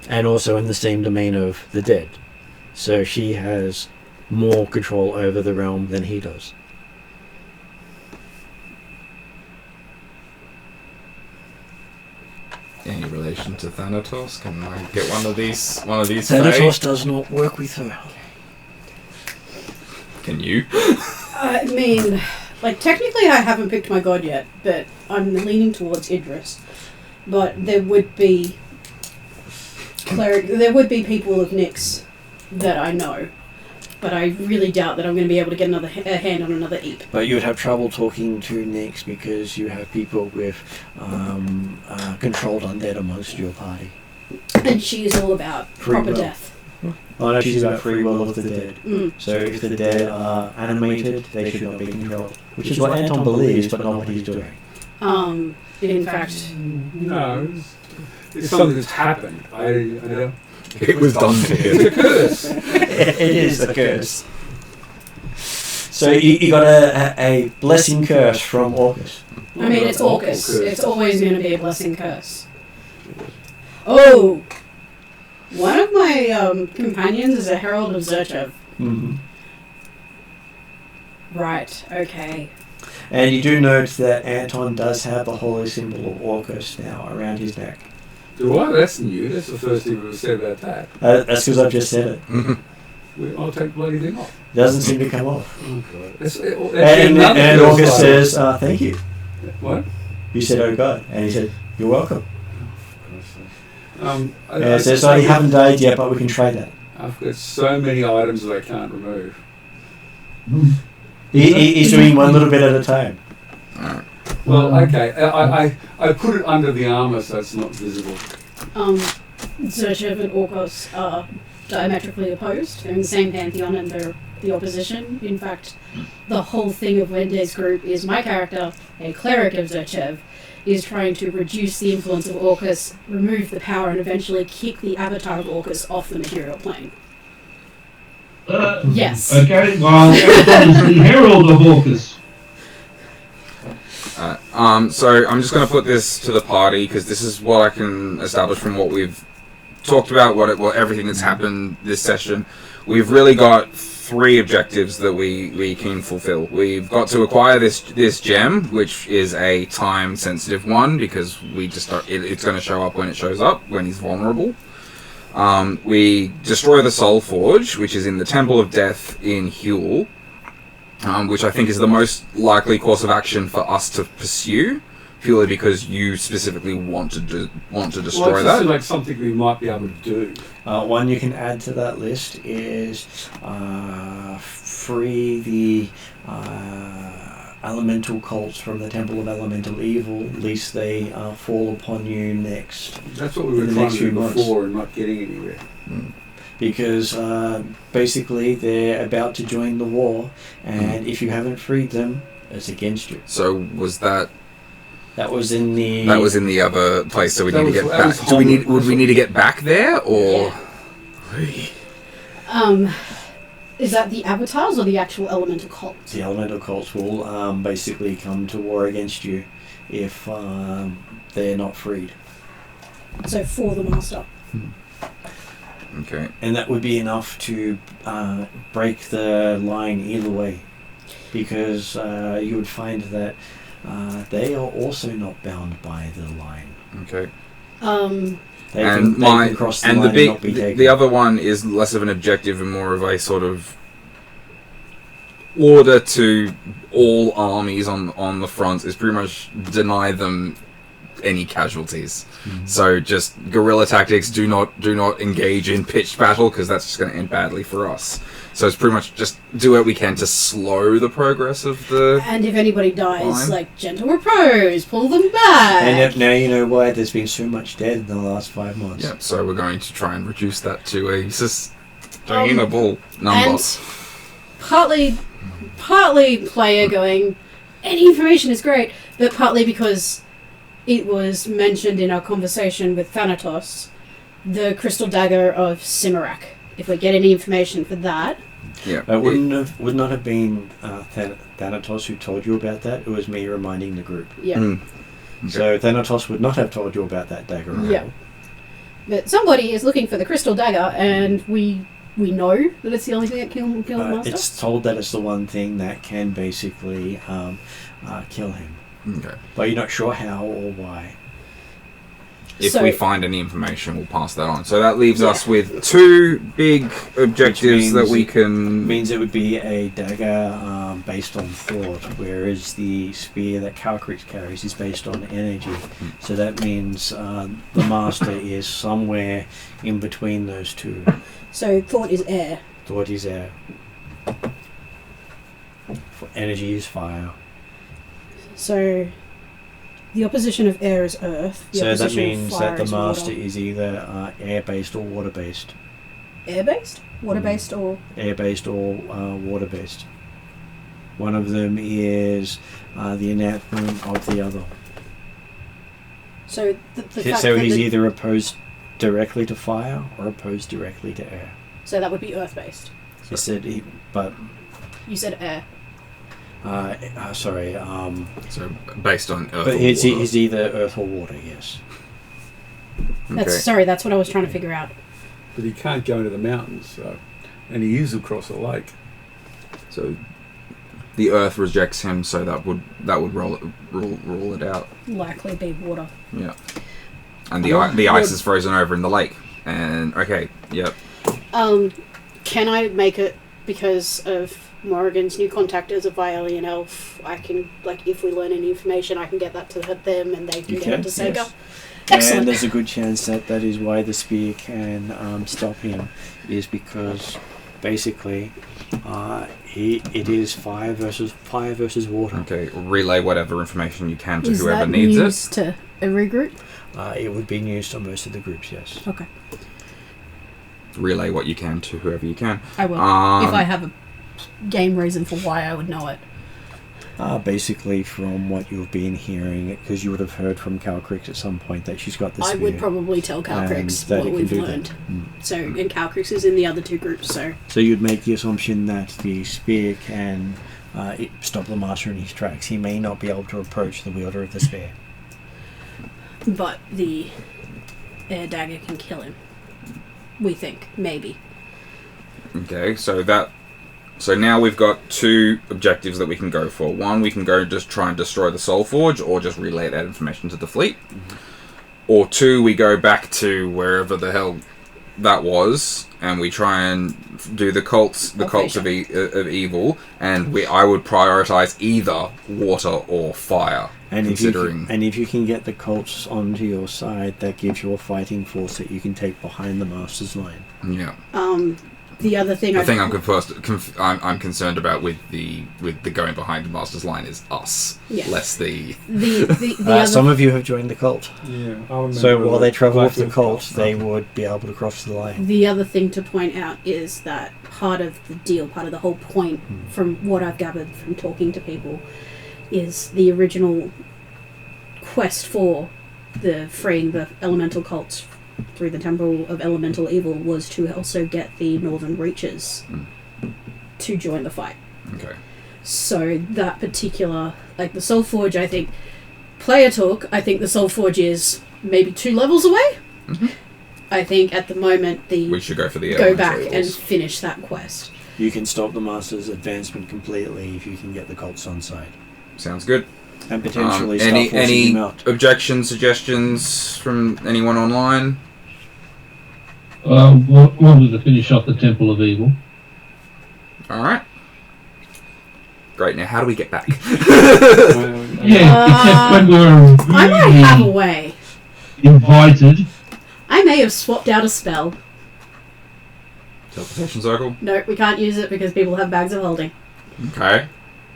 And also in the same domain of the dead. So she has more control over the realm than he does. Any relation to Thanatos? Can I get one of these? Thanatos does not work with her. Can you? I mean, technically I haven't picked my god yet, but I'm leaning towards Idris. But there would be people of Nyx that I know. But I really doubt that I'm going to be able to get a hand on another Eep. But you would have trouble talking to Nyx because you have people with controlled undead amongst your party. And she is all about proper death. Oh no, she's about free will of the dead. Mm. So if the dead are animated, they should not be controlled. Which is what Anton believes, but not what he's doing. In fact... No, it's something that's happened. I don't... It was done to him. It's a curse. It is a curse. So you got a blessing curse from Orcus. I mean, it's Orcus. It's always going to be a blessing curse. Oh! One of my companions is a Herald of Zerchev. Mm-hmm. Right, okay. And you do note that Anton does have the holy symbol of Orcus now around his neck. Do I? That's new. That's the first thing we've said about that. That's because I've just said it. I'll take the bloody thing off. Doesn't seem to come off. Oh, God. And Orcus says, thank you. What? You said, oh God. And he said, you're welcome. I says, so you haven't died yet, but we can try that. I've got so many items that I can't remove. He's doing one little bit at a time. Well, okay. I put it under the armour so it's not visible. Zerchev and Orcus are diametrically opposed. They're in the same pantheon and they're the opposition. In fact, the whole thing of Wende's group is my character, a cleric of Zerchev, is trying to reduce the influence of Orcus, remove the power, and eventually kick the avatar of Orcus off the material plane. Yes. Okay, well, Anton is the Herald of Orcus. So I'm just going to put this to the party because this is what I can establish from what we've talked about, what everything that's happened this session. We've really got 3 objectives that we can fulfill. We've got to acquire this gem, which is a time-sensitive one because it's going to show up when it shows up, when he's vulnerable. We destroy the Soul Forge, which is in the Temple of Death in Huel, which I think is the most likely course of action for us to pursue, purely because you specifically want to destroy that. Well, like something we might be able to do. One you can add to that list is free the elemental cults from the Temple of Elemental Evil, lest they fall upon you next. That's what we were trying to do before and not getting anywhere. Because basically they're about to join the war, and if you haven't freed them, it's against you. So was that? That was in the. That was in the other place. So we need to get back. Would we need to get back there, or? Yeah. Is that the avatars or the actual elemental cults? The elemental cults will basically come to war against you if they're not freed. So for the master. Okay. And that would be enough to break the line either way, because you would find that they are also not bound by the line. Okay. They can cross the line and not be taken. The other one is less of an objective and more of a sort of order to all armies on the front is pretty much deny them any casualties. So just guerrilla tactics. Do not engage in pitched battle because that's just going to end badly for us. So it's pretty much just do what we can to slow the progress of the. And if anybody dies, like gentle repose, pull them back. And now you know why there's been so much dead in the last 5 months. Yep. So we're going to try and reduce that to a sustainable number. And partly player going, any information is great, but partly because it was mentioned in our conversation with Thanatos, the crystal dagger of Simarak. If we get any information for that, it would not have been Thanatos who told you about that. It was me reminding the group. Yeah. Okay. So Thanatos would not have told you about that dagger. Yeah. But somebody is looking for the crystal dagger, and we know that it's the only thing that can kill the master. It's told that it's the one thing that can basically kill him. Okay. But you're not sure how or why. If we find any information, we'll pass that on. So that leaves us with 2 big objectives that we can. Means it would be a dagger based on thought, whereas the spear that Calcrix carries is based on energy. So that means the master is somewhere in between those 2. So thought is air. Thought is air. Energy is fire. So the opposition of air is earth. So that means that the master is either air-based or water-based. Air-based? Water-based or? Air-based or water-based. One of them is the enactment of the other. So the fact so that he's either opposed directly to fire or opposed directly to air. So that would be earth-based. You said You said air. Sorry. So based on earth But or it's water. either earth or water. Yes. Sorry, that's what I was trying to figure out. But he can't go into the mountains, so, and he is across the lake. So the earth rejects him, so that would rule it out. Likely be water. Yeah. And the ice is frozen over in the lake. And okay, yep. Can I make it because of Morrigan's new contact as a Vialian elf? I can, like, if we learn any information, I can get that to them, and they can get it to Sega. Yes. Excellent. And there's a good chance that is why the spear can stop him, is because basically it is fire versus water. Okay, relay whatever information you can to Is whoever that needs news it. to every group? It would be news to most of the groups, yes. Okay. Relay what you can to whoever you can. I will. If I have a game reason for why I would know it. Basically, from what you've been hearing, because you would have heard from Calcrix at some point that she's got the spear. I would probably tell Calcrix that what it can we've do learned. that. So, and Calcrix is in the other two groups, so... So you'd make the assumption that the spear can stop the Master in his tracks. He may not be able to approach the wielder of the spear. But the air dagger can kill him. We think. Maybe. Okay, so now we've got two objectives that we can go for. One, we can go just try and destroy the Soul Forge, or just relay that information to the fleet. Or two, we go back to wherever the hell that was, and we try and do the cults of evil. And I would prioritize either water or fire. And if you can get the cults onto your side, that gives you a fighting force that you can take behind the Master's line. Yeah. The other thing I'm concerned about with the going behind the Master's line is us, less the some of you have joined the cult. Yeah. I remember so while they travel with the Blackwood cult, they would be able to cross the line. The other thing to point out is that part of the deal, part of the whole point, from what I've gathered from talking to people, is the original quest for the freeing the elemental cults through the Temple of Elemental Evil was to also get the Northern Reaches to join the fight. Okay. So that particular, like the Soul Forge, I think, player talk, I think the Soul Forge is maybe 2 levels away. Mm-hmm. I think at the moment we should go for the go back and finish that quest. You can stop the Master's advancement completely if you can get the cults on side. Sounds good. And potentially start forcing any them out. objections, suggestions from anyone online? Wanted to finish off the Temple of Evil. Alright. Great, now how do we get back? Except when we were I might have a way. invited. I may have swapped out a spell. Teleportation circle? No, we can't use it because people have bags of holding. Okay.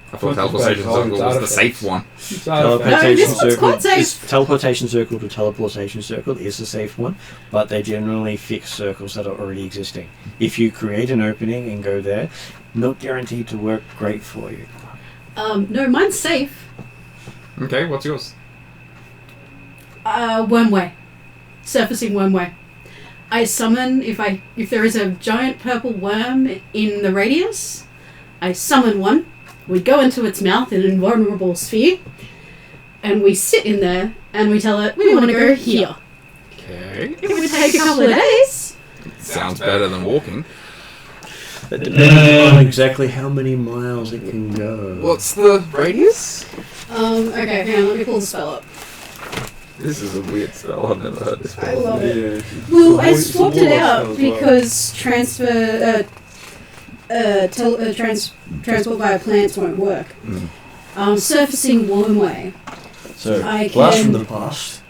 I thought teleportation circle was the safe one. Teleportation this one's quite safe. Teleportation circle to teleportation circle is the safe one, but they're generally fixed circles that are already existing. If you create an opening and go there, not guaranteed to work great for you. No, mine's safe. Okay, what's yours? Wormway. Surfacing wormway. I summon, if there is a giant purple worm in the radius, I summon one. We go into its mouth in an invulnerable sphere, and we sit in there, and we tell it, we want to go here. Okay. It would take a couple of days. Sounds better than walking. That depends on exactly how many miles it can go. What's the radius? Okay, hang on, let me pull the spell up. This is a weird spell. I've never heard this spell. I love it. Yeah. Well, I swapped it out because transport via plants won't work. Surfacing wormway. So, I blast can- from the past.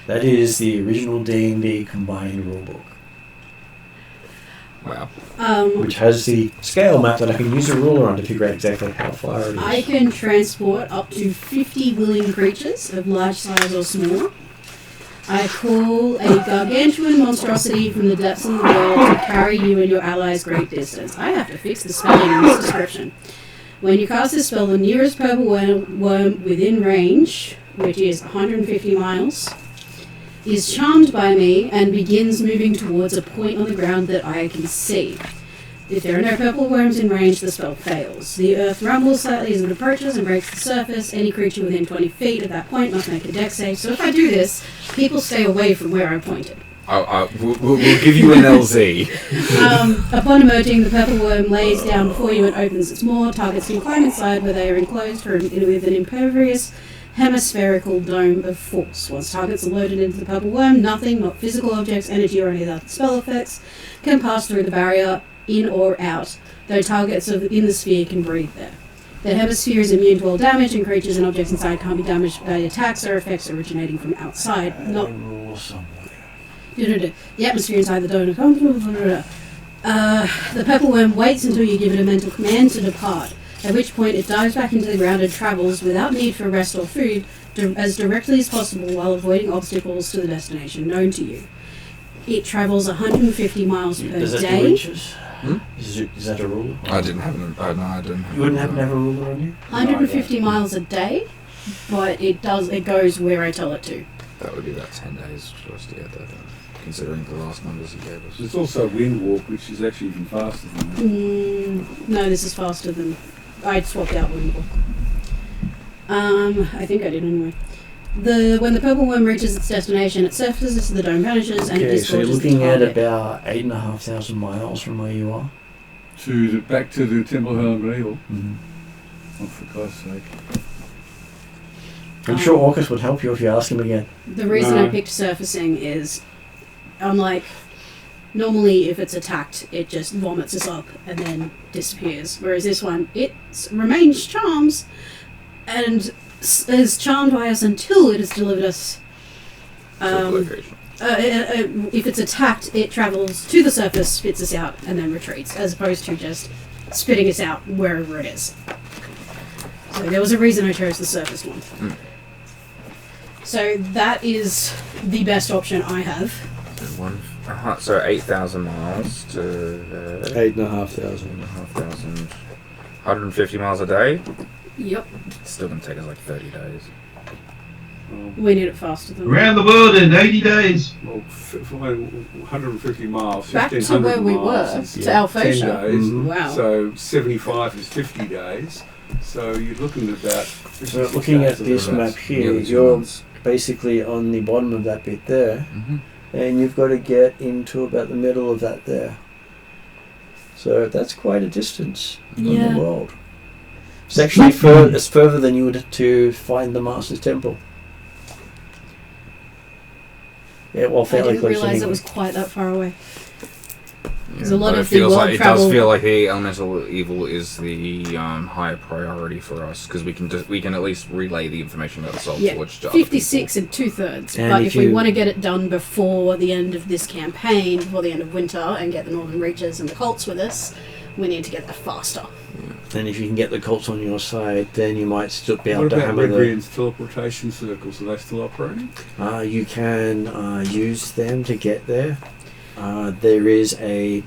That is the original D&D combined rulebook, Wow. which has the scale map that I can use a ruler on to figure out exactly how far it is. I can transport up to 50 willing creatures of large size or small. I call a gargantuan monstrosity from the depths of the world to carry you and your allies great distance. I have to fix the spelling in this description. When you cast this spell, the nearest purple worm within range, which is 150 miles, is charmed by me and begins moving towards a point on the ground that I can see. If there are no purple worms in range, the spell fails. The earth rumbles slightly as it approaches and breaks the surface. Any creature within 20 feet at that point must make a dex save. So if I do this, people stay away from where I pointed. We'll give you an LZ. Upon emerging, the purple worm lays down before you and opens its maw. Targets can climb inside where they are enclosed with an impervious hemispherical dome of force. Once targets are loaded into the purple worm, nothing, not physical objects, energy, or any other spell effects, can pass through the barrier, in or out, though targets in the sphere can breathe there. The hemisphere is immune to all damage, and creatures and objects inside can't be damaged by attacks or effects originating from outside. The atmosphere inside the dome. The purple worm waits until you give it a mental command to depart, at which point it dives back into the ground and travels without need for rest or food as directly as possible while avoiding obstacles to the destination known to you. It travels 150 miles per Does that day. do inches? Is that a ruler? I didn't have an. No, I didn't. You wouldn't happen to have a ruler on you? 150 miles a day, but it goes where I tell it to. That would be about 10 days for us to get that done, considering the last numbers he gave us. There's also wind walk, which is actually even faster than that. No, this is faster than... I'd swapped out Windwalk. I think I did anyway. When the purple worm reaches its destination, it surfaces, the dome vanishes, and it Okay, so you're disgorges the looking at target. about 8,500 miles from where you are. Back to the Temple of Helen Eagle. Mm-hmm. Oh, for Christ's sake. I'm sure Orcus would help you if you ask him again. The reason I picked surfacing is, unlike normally if it's attacked, it just vomits us up and then disappears. Whereas this one, it remains charms and is charmed by us until it has delivered us. If it's attacked, it travels to the surface, spits us out, and then retreats, as opposed to just spitting us out wherever it is. So there was a reason I chose the surface one. So that is the best option I have. So 8,000 miles to 8,500. 150 miles a day. Yep. It's still going to take us like 30 days. We need it faster than Around the world in 80 days. Well, 150 miles, back to 1,500 where we miles were, is to 10 Alphasia. days. Wow. So 75 is 50 days. So you're looking at about 56 So looking at days of this rest. map here, Nearly 2 you're months. basically on the bottom of that bit there, Mm-hmm. and you've got to get into about the middle of that there. So that's quite a distance from Yeah. the world. It's actually it's further than you would to find the Master's Temple. Yeah, well, I fairly didn't close realise anyway. it was quite that far away. There's Yeah, a lot but of the world it travel. does feel like the elemental evil is the higher priority for us because we can at least relay the information about the Soul Yeah, Forge to other 56 and 2/3. And But if if we you- want to get it done before the end of this campaign, before the end of winter, and get the Northern Reachers and the Cults with us, we need to get that faster. And if you can get the cults on your side, then you might still be able What to about hammer the... Redrian's teleportation circles? Are they still operating? You can use them to get there. There is a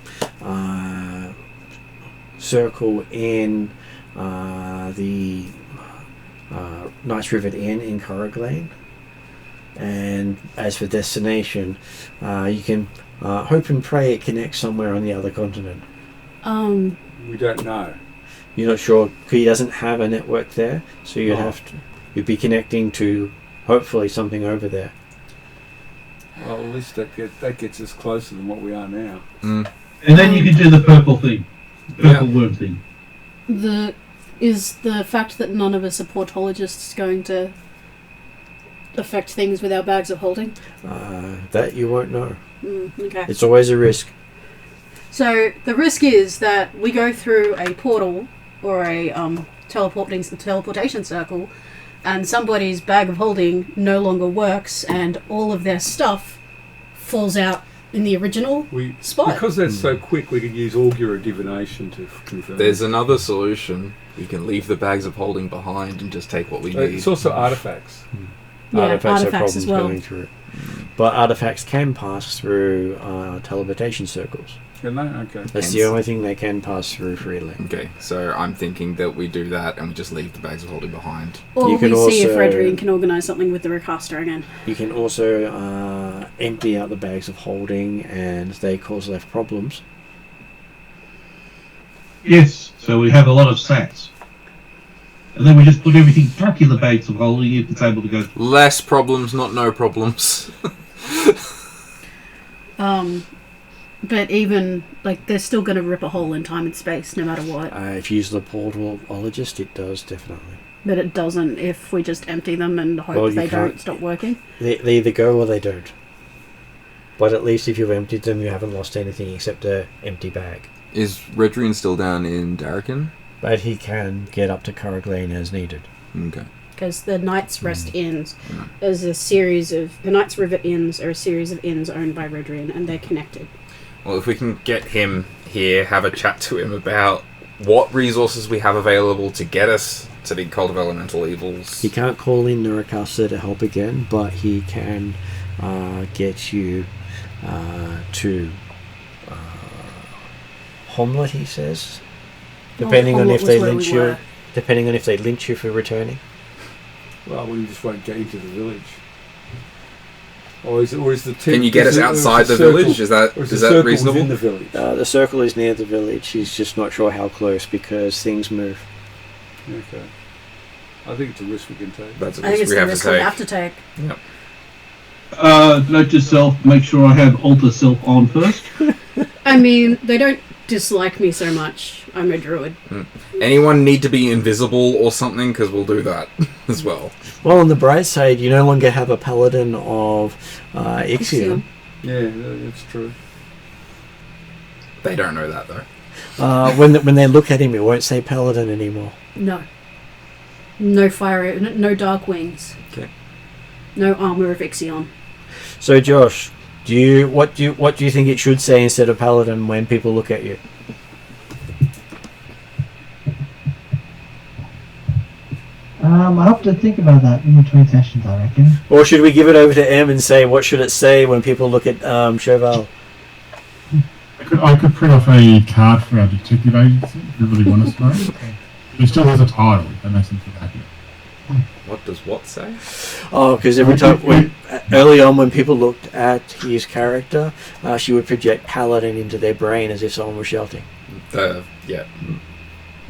circle in the Nice Rivet Inn in Corriglane. And as for destination, you can hope and pray it connects somewhere on the other continent. We don't know. You're not sure, he doesn't have a network there, so you'd be connecting to hopefully something over there. Well, at least that gets us closer than what we are now. And then you can do the purple thing. Purple worm thing. Is the fact that none of us are portologists going to affect things with our bags of holding? That you won't know. Okay. It's always a risk. So the risk is that we go through a portal or a teleportation circle, and somebody's bag of holding no longer works, and all of their stuff falls out in the original spot. Because that's so quick, we could use augury divination to confirm. There's another solution. We can leave the bags of holding behind and just take what we need. It's also artifacts. Yeah, Artifacts have artifacts as problems well. going through it. But artifacts can pass through teleportation circles. Can they? Okay. That's the only thing they can pass through freely. Okay, so I'm thinking that we do that and we just leave the bags of holding behind. Or You we can see if also- Redrian can organise something with the recaster again. You can also empty out the bags of holding, and they cause less problems. Yes, so we have a lot of sats. And then we just put everything back in the bags of holding if it's able to go. Less problems, not no problems. But even, like, they're still going to rip a hole in time and space no matter what. If you use the portalologist, it does, definitely. But it doesn't if we just empty them and hope they don't stop working. They either go or they don't. But at least if you've emptied them, you haven't lost anything except an empty bag. Is Redrian still down in Darrakin? But he can get up to Curraglain as needed. Okay. Because the Knight's Rest Inns is a series of... The Knight's River Inns are a series of inns owned by Redrian, and they're connected. Well, if we can get him here, have a chat to him about what resources we have available to get us to the Cult of Elemental Evils. He can't call in Nurakasa to help again, but he can get you to Homlet, he says. Depending on if they lynch you. Depending on if they lynch you for returning. Well, we just won't get into the village. Or is the Can you get us outside the village? Is that reasonable? In the village? The circle is near the village. He's just not sure how close because things move. Okay. I think it's a risk we can take. That's a I think risk it's we the have risk to we take. have to take. Yep. Note to self, make sure I have alter self on first. I mean, they don't dislike me so much. I'm a druid. Anyone need to be invisible or something? Because we'll do that as well. Well, on the bright side, you no longer have a paladin of Ixion. Yeah, that's true. They don't know that though. When they look at him, it won't say paladin anymore. No. No fire, no dark wings. Okay. No armor of Ixion. So, Josh, what do you think it should say instead of paladin when people look at you? I have to think about that in between sessions, I reckon. Or should we give it over to M and say what should it say when people look at Cheval? I could print off a card for our detective agency if you really want us to know. He still has a title, that makes him feel happy. What does what say? Oh, because every time, early on when people looked at his character, she would project paladin into their brain as if someone was shouting. Yeah.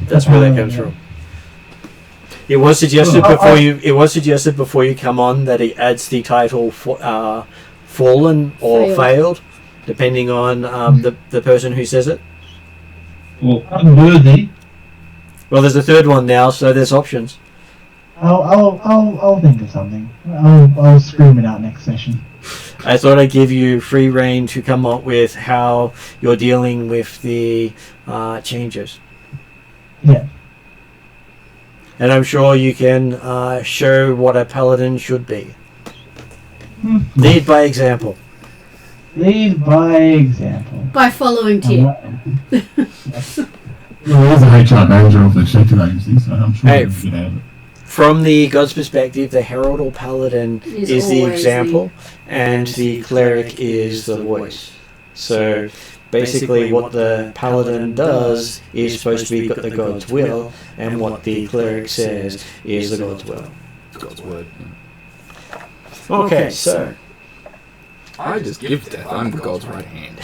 That's where that comes from. It was suggested before you. It was suggested before you come on that it adds the title fallen or failed, depending on the person who says it. Well, unworthy. Well, there's a third one now, so there's options. I'll think of something. I'll scream it out next session. I thought I'd give you free rein to come up with how you're dealing with the changes. Yeah. And I'm sure you can show what a paladin should be. Lead by example. Lead by example. By following Tier. Well, there's a HR manager of the detective agency, so I'm sure Hey, we can get out of it. From the god's perspective, the herald or paladin is the example, and the cleric is the voice. So basically what the paladin does is supposed to be the god's will, and what the cleric says is the god's will. God's word. Okay, so I just give death. I'm the god's right hand.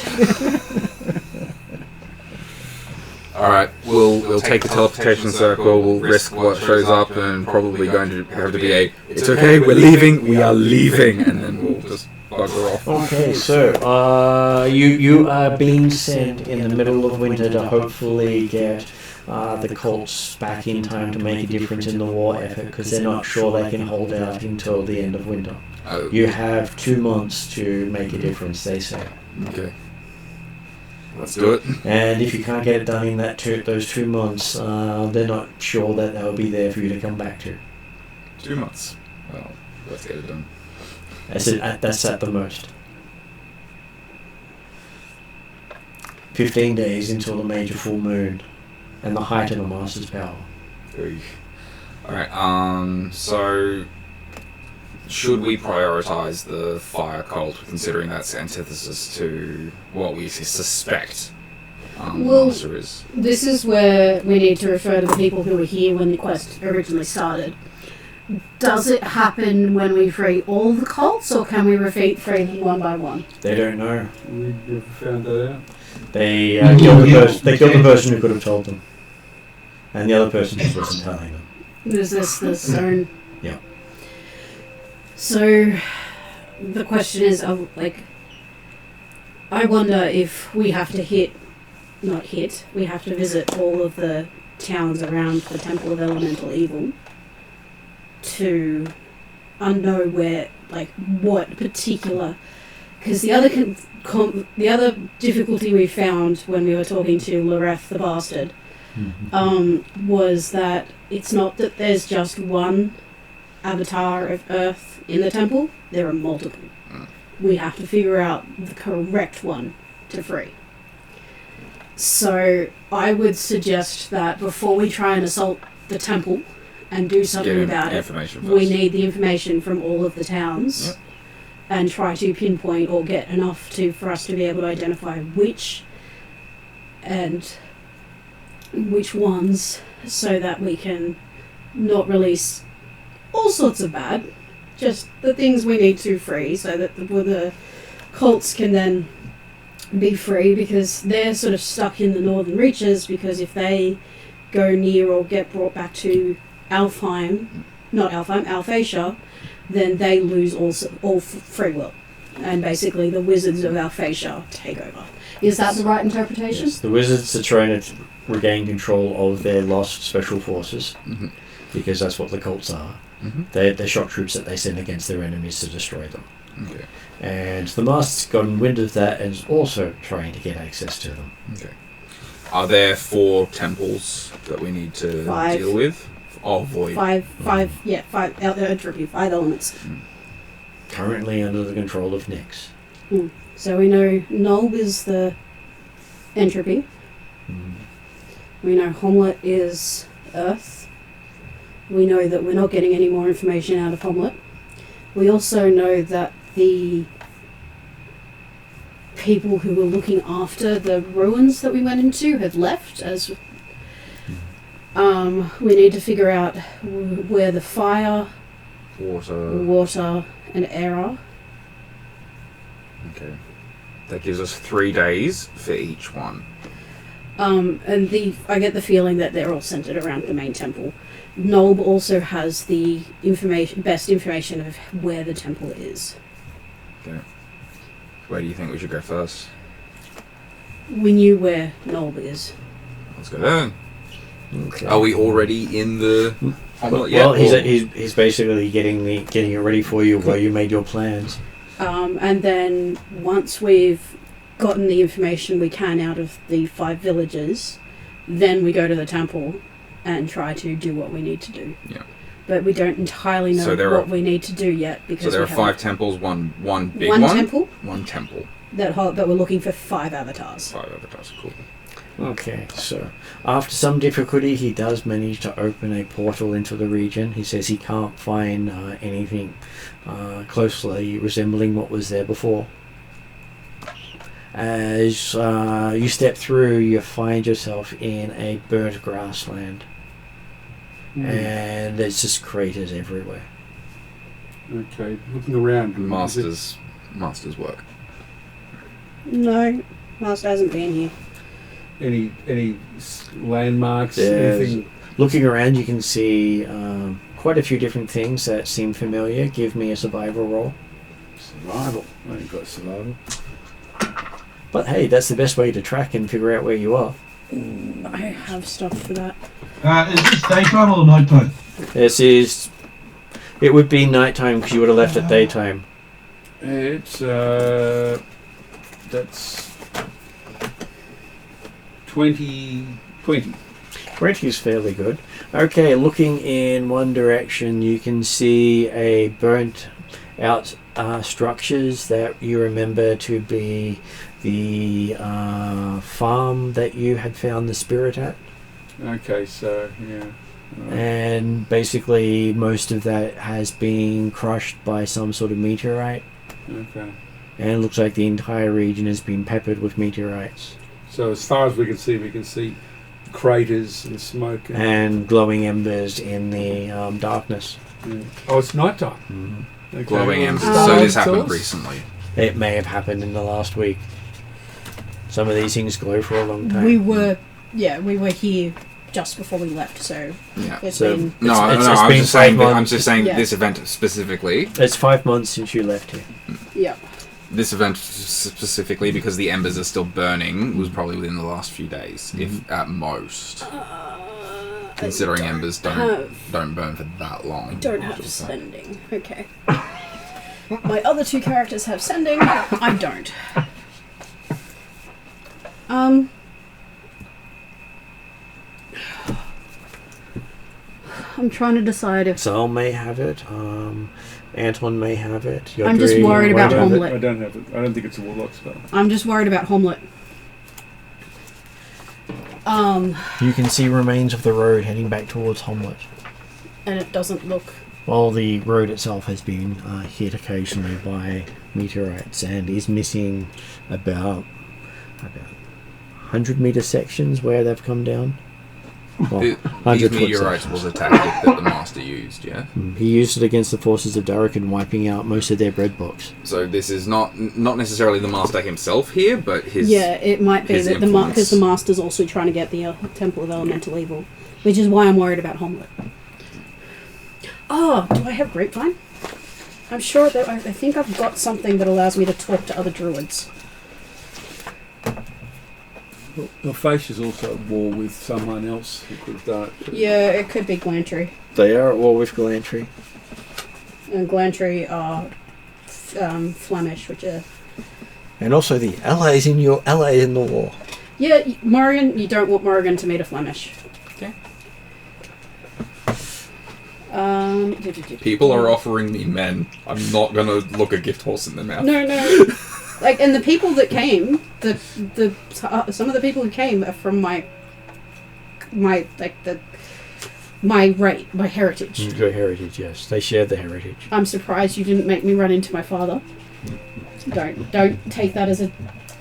Alright, we'll take the teleportation circle, we'll risk what shows up, and probably going to have to be it's okay, we're leaving, we are leaving, and then we'll just bugger off. Okay, so you are being sent in the middle of winter to hopefully get the cults back in time to make a difference in the war effort, because they're not sure they can hold out until the end of winter. You have 2 months to make a difference, they say. Okay. Let's do it. And if you can't get it done in those 2 months, they're not sure that they'll be there for you to come back to. 2 months. Well, let's get it done. That's at the most. 15 days until the major full moon and the height of the master's power. Alright, so should we prioritise the fire cult, considering that's antithesis to what we suspect the master is? This is where we need to refer to the people who were here when the quest originally started. Does it happen when we free all the cults, or can we free them one by one? They don't know. We never found that out. They killed the person who could have told them, and the other person just wasn't telling them. There's the zone. Yeah. So the question is, I wonder if we have to we have to visit all of the towns around the Temple of Elemental Evil to know where, what particular, because the other difficulty we found when we were talking to Loreth the Bastard was that it's not that there's just one avatar of Earth in the temple, there are multiple. We have to figure out the correct one to free. So I would suggest that before we try and assault the temple and do something about it, we need the information from all of the towns and try to pinpoint or get enough for us to be able to identify which ones, so that we can not release all sorts of bad, just the things we need to free, so that the cults can then be free, because they're sort of stuck in the northern reaches, because if they go near or get brought back to Alphacia, then they lose all free will, and basically the wizards of Alphacia take over. Is that the right interpretation? Yes, the wizards are trying to regain control of their lost special forces, because that's what the cults are. They're shock troops that they send against their enemies to destroy them. Okay. And the Master's gotten wind of that and is also trying to get access to them. Okay. Are there 4 temples that we need to deal with? Oh, void. Five entropy, 5 elements. Currently under the control of Nyx. So we know Nulb is the entropy. We know Homlet is Earth. We know that we're not getting any more information out of Homlet. We also know that the people who were looking after the ruins that we went into have left. We need to figure out where the fire, water and air are. Okay. That gives us 3 days for each one. And I get the feeling that they're all centered around the main temple. Nolb also has the best information of where the temple is. Okay. Where do you think we should go first? We knew where Nolb is. Let's go then. Okay. Are we already in the? Well, he's basically getting it ready for you while you made your plans. And then once we've gotten the information we can out of the 5 villages, then we go to the temple and try to do what we need to do. Yeah. But we don't entirely know what we need to do yet, because so there are 5 temples, one big one one. Temple. One temple. That we're looking for 5 avatars. 5 avatars, cool. Okay, so after some difficulty, he does manage to open a portal into the region. He says he can't find anything closely resembling what was there before. As you step through, you find yourself in a burnt grassland. And there's just craters everywhere. Okay, looking around. Master's work. No, Master hasn't been here. Any landmarks? Anything? Looking around, you can see quite a few different things that seem familiar. Give me a survival roll. Survival. I ain't got survival. But hey, that's the best way to track and figure out where you are. I have stuff for that. Is this daytime or nighttime? It would be nighttime because you would have left at daytime. It's that's 20. 20 is fairly good. Okay, looking in one direction, you can see a burnt out structures that you remember to be the farm that you had found the spirit at. Okay, so yeah. Right. And basically most of that has been crushed by some sort of meteorite. Okay. And it looks like the entire region has been peppered with meteorites. So as far as we can see craters and smoke. And glowing embers in the darkness. Yeah. Oh, it's nighttime. Okay. Glowing embers. So this happened recently. It may have happened in the last week. Some of these things go for a long time. We were here just before we left, so Yeah. it's So- been. No, It's I'm been just saying. 5 months. I'm just saying Yeah. this event specifically. It's 5 months since you left here. Yeah. This event specifically because the embers are still burning was probably within the last few days, if at most. Considering embers don't burn for that long. I don't have sending. Okay. My other two characters have sending. I don't. I'm trying to decide if Zal may have it. Anton may have it. I'm just Yodri worried might about have it. Homlet. I don't have it. I don't think it's a warlock spell. I'm just worried about Homlet. You can see remains of the road heading back towards Homlet. And it doesn't look. Well, the road itself has been hit occasionally by meteorites and is missing about 100-meter sections where they've come down. Well, These 100 foot meteorites sections. was a tactic that the master used, yeah? He used it against the forces of Darrican, wiping out most of their bread box. So this is not necessarily the master himself here, but his... Yeah, it might be his that influence. because the master's also trying to get the Temple of Elemental Evil, which is why I'm worried about Homlet. Oh, do I have Grapevine? I'm sure that I think I've got something that allows me to talk to other druids. Well, Fache is also at war with someone else who could have done it. Yeah, it could be Glantry. They are at war with Galantry. And Glantry are Flemish, which are... And also the allies in the war. Yeah, Morrigan, you don't want Morrigan to meet a Flemish. Okay. People People are offering me men. I'm not going to look a gift horse in the mouth. No. Like, and the people that came, some of the people who came are from my heritage. Your heritage, yes. They share the heritage. I'm surprised you didn't make me run into my father. Don't take that as a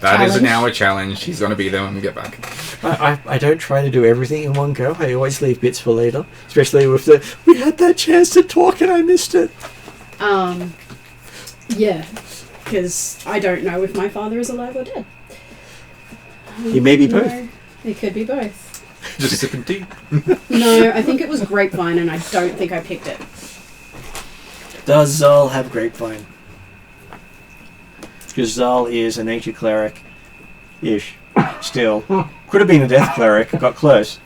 That is challenge. now a challenge. He's going to be there when we get back. I don't try to do everything in one go. I always leave bits for later. Especially with we had that chance to talk and I missed it. Yeah, because I don't know if my father is alive or dead. He may be both. No, it could be both. Just sipping tea. No, I think it was Grapevine, and I don't think I picked it. Does Zal have Grapevine? Because Zal is an ancient cleric-ish. Still. Could have been a death cleric. Got close.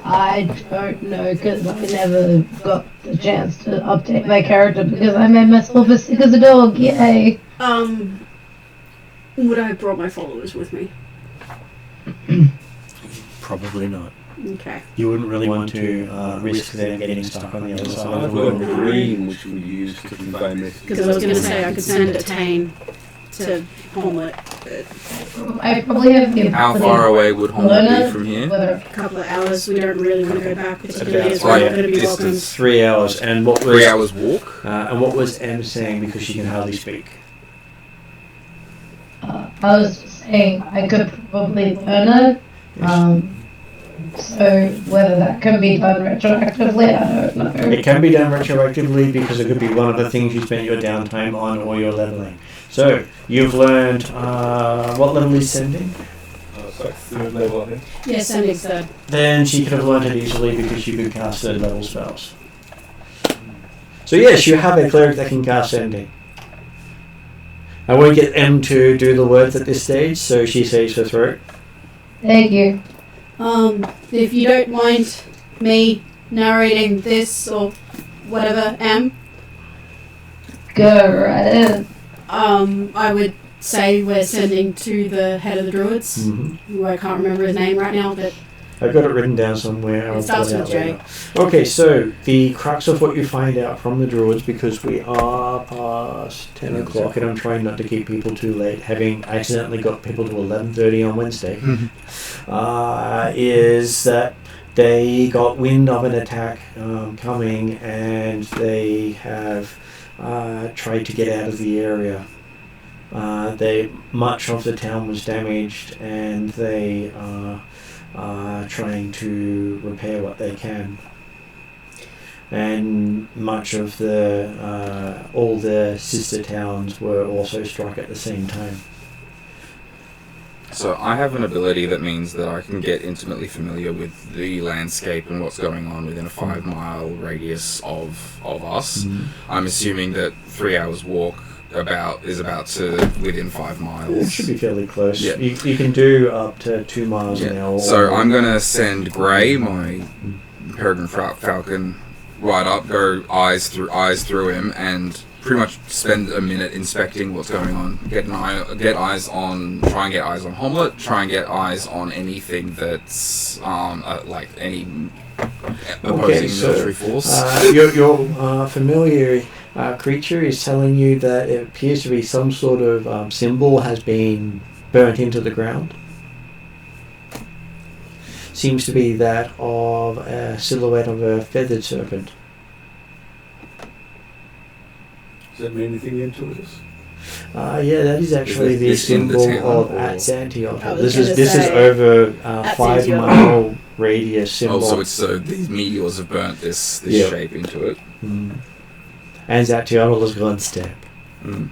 I don't know because I never got the chance to update my character because I made myself as sick as a dog. Yay! Would I have brought my followers with me? Probably not. Okay. You wouldn't really want to risk them getting stuck on the other side of I've the got world. green, which we use to convey messages. Because I was going to say I could send a Tane to Homlet. I probably have the How ability far away would Homlet be Luna, from here? whether A couple of hours. We don't really want to go back, particularly About as we're not going to be distance. welcome. 3 hours. And what was 3 hours walk? And what was Em saying because she can hardly speak? I was just saying I could probably learn it. So whether that can be done retroactively, I don't know. It can be done retroactively because it could be one of the things you spent your downtime on or your leveling. So, you've learned, what level is Sending? It's like 3rd level, I think. Yeah, Sending's third. Then she could have learned it easily because you could cast 3rd level spells. So yes, you have a cleric that can cast Sending. I won't get Em to do the words at this stage, so she saves her throat. Thank you. If you don't mind me narrating this or whatever, Go right ahead. I would say we're sending to the head of the druids, who I can't remember his name right now, but I've got it written down somewhere. I'll it starts pull it with out J. later. Okay, so the crux of what you find out from the druids, because we are past 10 o'clock and I'm trying not to keep people too late, having accidentally got people to 11:30 on Wednesday, is that they got wind of an attack coming and they have tried to get out of the area. Much of the town was damaged and they are trying to repair what they can. and much of the all the sister towns were also struck at the same time. So I have an ability that means that I can get intimately familiar with the landscape and what's going on within a 5-mile radius of us. I'm assuming that 3 hours walk is about to within 5 miles. It should be fairly close. Yeah. You can do up to 2 miles an hour. So I'm going to send Grey, my peregrine falcon, right up, go eyes through him, and pretty much spend a minute inspecting what's going on. Try and get eyes on Homlet, try and get eyes on anything that's like any opposing military force. Your familiar creature is telling you that it appears to be some sort of symbol has been burnt into the ground. Seems to be that of a silhouette of a feathered serpent. Does that mean anything then to us? Yeah, that is actually the symbol of at Santiago. This is say, over 5-mile radius symbol. So these meteors have burnt this shape into it. And Santiago's gone step. And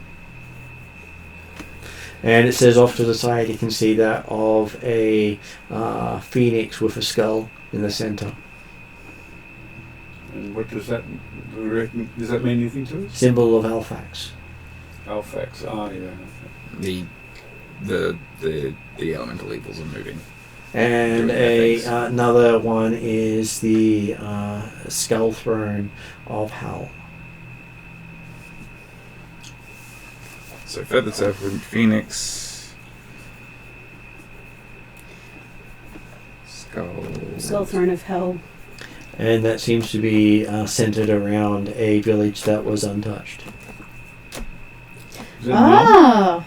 it says off to the side you can see that of a phoenix with a skull in the center. And what does that mean anything to us? Symbol of Alphax. Alphax, yeah. The elemental evils are moving. And another one is the skull throne of Hal. So feathered serpent, phoenix, Skull Throne of Hell. And that seems to be centered around a village that was untouched. So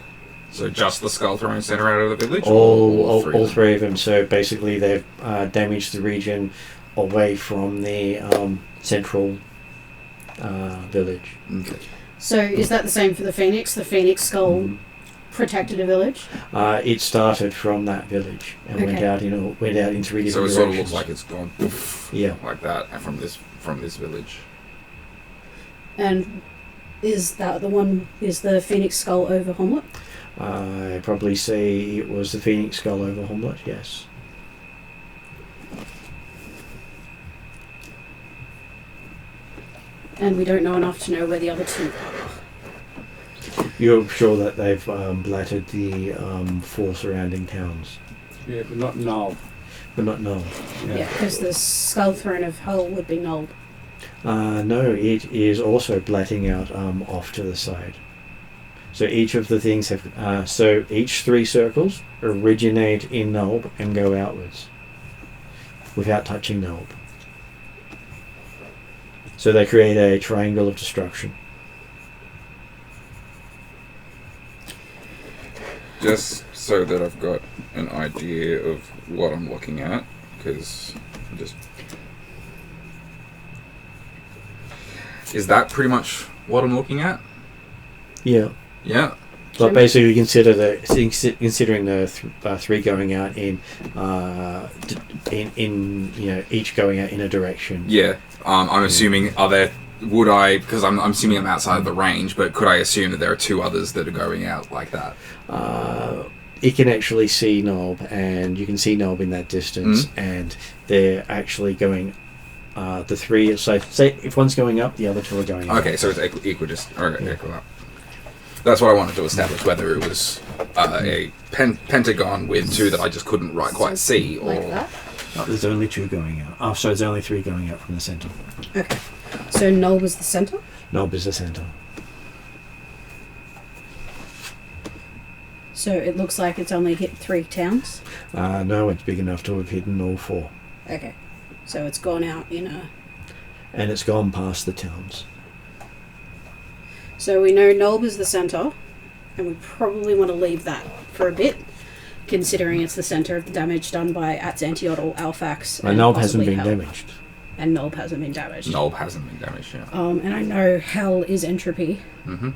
just the skull throne center out of the village? All three of them. So basically they've damaged the region away from the central village. Okay. So is that the same for the Phoenix? The Phoenix skull protected a village? It started from that village and went out into 3 different directions. So it sort of looks like it's gone like that from this village. And is that the one, is the Phoenix skull over Homlet? I'd probably say it was the Phoenix skull over Homlet, yes. And we don't know enough to know where the other two are. You're sure that they've blattered the 4 surrounding towns? Yeah, but not Null. But not Null. Yeah, because the Skull Throne of Hell would be Null. No, it is also blatting out off to the side. So each of the things have... so each 3 circles originate in Nulb and go outwards without touching Nulb. So they create a triangle of destruction. Just so that I've got an idea of what I'm looking at, because is that pretty much what I'm looking at? Yeah. Yeah. But basically, considering the 3 going out in each going out in a direction. Yeah. I'm assuming because I'm assuming I'm outside of the range, but could I assume that there are 2 others that are going out like that? You can actually see Nob, and you can see Nob in that distance, and they're actually going. The 3. So say if one's going up, the other 2 are going up. Okay, so it's equal up. That's what I wanted to establish, whether it was a pentagon with 2 that I just couldn't quite see, or like that? No, there's only 2 going out. Oh, so there's only 3 going out from the centre. Okay. So Null was the centre? Nob is the centre. So it looks like it's only hit 3 towns? No, it's big enough to have hidden all 4. Okay. So it's gone out in a... And it's gone past the towns. So we know Nulb is the centre, and we probably want to leave that for a bit, considering it's the centre of the damage done by Atzantiotl, Alphax, and Nulb hasn't been Hell. damaged. And Nulb hasn't been damaged. Nulb hasn't been damaged, yeah. And I know Hell is entropy. Mm-hmm.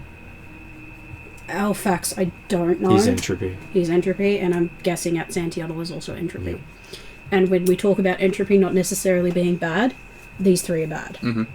Alphax, I don't know. He's entropy. He's entropy, and I'm guessing Atzantiotl is also entropy. Yep. And when we talk about entropy not necessarily being bad, these 3 are bad. Mm-hmm.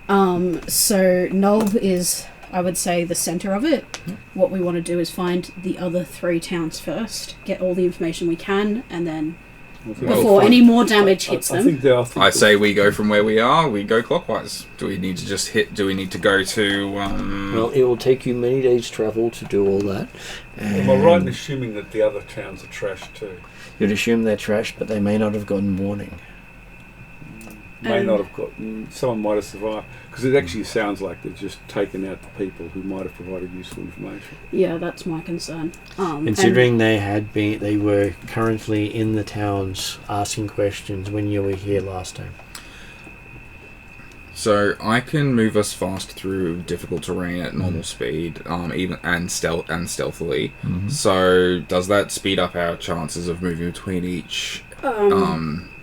So Nulb is, I would say, the centre of it. What we want to do is find the other 3 towns first, get all the information we can, and then before any more damage hits them. I say we go from where we are. We go clockwise. Do we need to just hit? Do we need to go to? Well, it will take you many days' travel to do all that. Am I right in assuming that the other towns are trashed too? You'd assume they're trashed, but they may not have gotten warning. May not have gotten. Someone might have survived because it actually sounds like they've just taken out the people who might have provided useful information. Yeah, that's my concern. Considering they were currently in the towns asking questions when you were here last time. So I can move us fast through difficult terrain at normal speed, even stealthily. Mm-hmm. So does that speed up our chances of moving between each?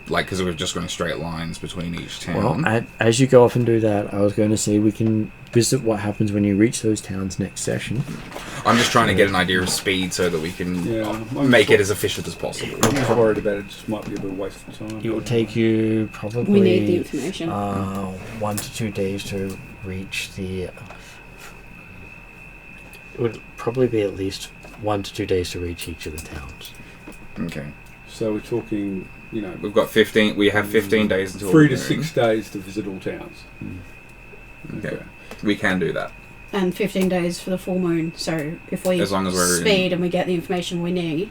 Because we're just going straight lines between each town. Well, as you go off and do that, I was going to say we can visit what happens when you reach those towns next session. I'm just trying to get an idea of speed so that we can make it as efficient as possible. I'm just worried about it. Just might be a bit of a waste of time. It will take you probably... We need the information. 1 to 2 days to reach the... It would probably be at least 1 to 2 days to reach each of the towns. Okay. So we're talking... we've got 15. We have 15 days until 3 to 6 days to visit all towns. Okay, we can do that. And 15 days for the full moon. So if we as long as we're speed and we get the information we need,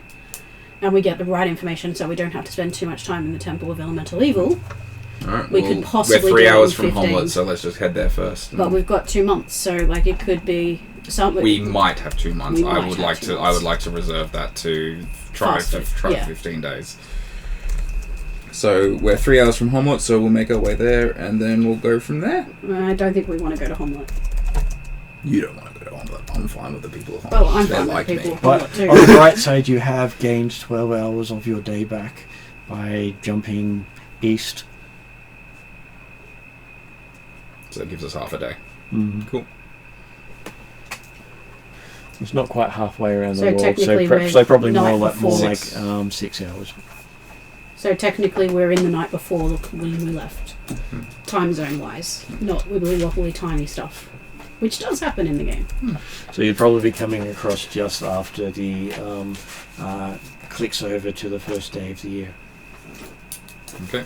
and we get the right information, so we don't have to spend too much time in the Temple of Elemental Evil. All right, we could possibly. We're 3 hours do it in from 15. Homlet, so let's just head there first. But we've got 2 months, so it could be something. We might have 2 months. I would like to reserve that to try 15 days. So we're 3 hours from Homlet, so we'll make our way there, and then we'll go from there. I don't think we want to go to Homlet. You don't want to go to Homlet. I'm fine with the people of Homlet. Well, I'm They're fine like with people me. of But Homlet too. on the right side, you have gained 12 hours of your day back by jumping east. So that gives us half a day. Mm-hmm. Cool. It's not quite halfway around So the world, technically so probably we're more night like before. 6 hours. So technically, we're in the night before when we left, time zone wise, not wibbly wobbly tiny stuff, which does happen in the game. So you'd probably be coming across just after the clicks over to the first day of the year. Okay.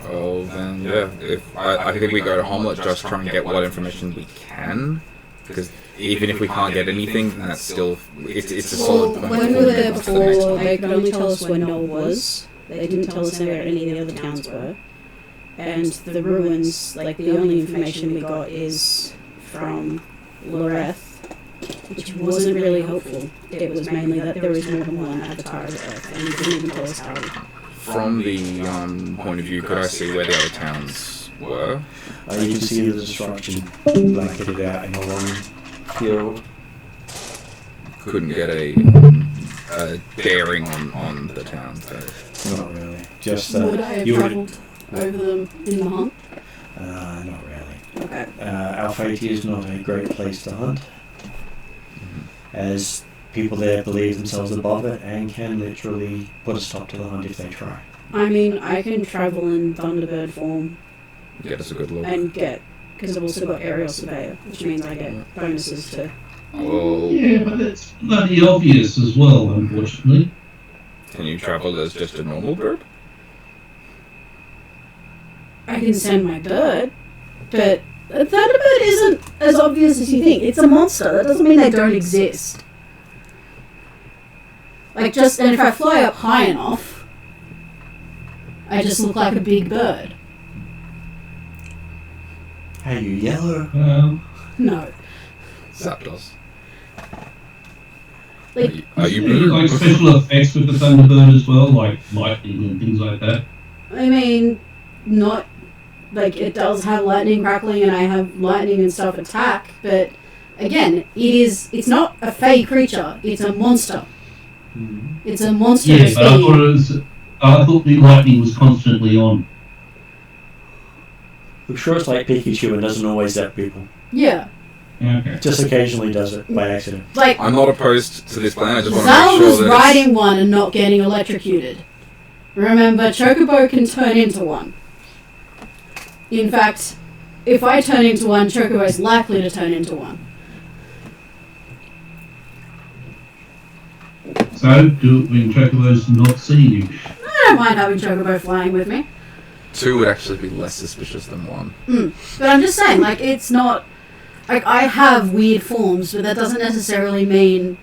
Oh, then yeah. If I think we go to Homlet, just try and get what information we can, because even if we can't get anything, then that's still it's a solid point. When we were there before, they could only tell us where Noel was. They didn't tell us where any of the other towns were, and the ruins. The only information we got is from Loreth, which wasn't really helpful. It was mainly that there is more than one avatar of Earth, and he didn't even tell us how. From the point of view, could I see where the other towns were? You can see the destruction blanketed out in a long field. Couldn't get a bearing on the towns. Though. Not really. Just would I have travelled over them in the hunt? Not really. Okay. Alphatia is not a great place to hunt, as people there believe themselves above it and can literally put a stop to the hunt if they try. I mean, I can travel in Thunderbird form Get us a good look. and because I've also got Aerial Surveyor, which means I get bonuses to... Oh. Yeah, but it's bloody obvious as well, unfortunately. Can you travel as just a normal bird? I can send my bird, but a Thunderbird isn't as obvious as you think. It's a monster. That doesn't mean they don't exist. And if I fly up high enough, I just look like a big bird. Are you yellow? No. Zapdos. Are you like special effects with the Thunderbird as well, like lightning and things like that? I mean, not... it does have lightning crackling and I have lightning and stuff attack, but again, it's not a fey creature, it's a monster. It's a monster. Yeah, but I thought the lightning was constantly on. I'm sure it's like Pikachu and doesn't always zap people. Yeah. Okay. Just occasionally does it by accident. I'm not opposed to this plan, I just want to Zal make sure was that riding one and not getting electrocuted. Remember, Chocobo can turn into one. In fact, if I turn into one, Chocobo is likely to turn into one. So, do it when Chocobo's not seeing you. I don't mind having Chocobo flying with me. 2 would actually be less suspicious than 1. But I'm just saying, like, it's not... Like, I have weird forms, but that doesn't necessarily mean...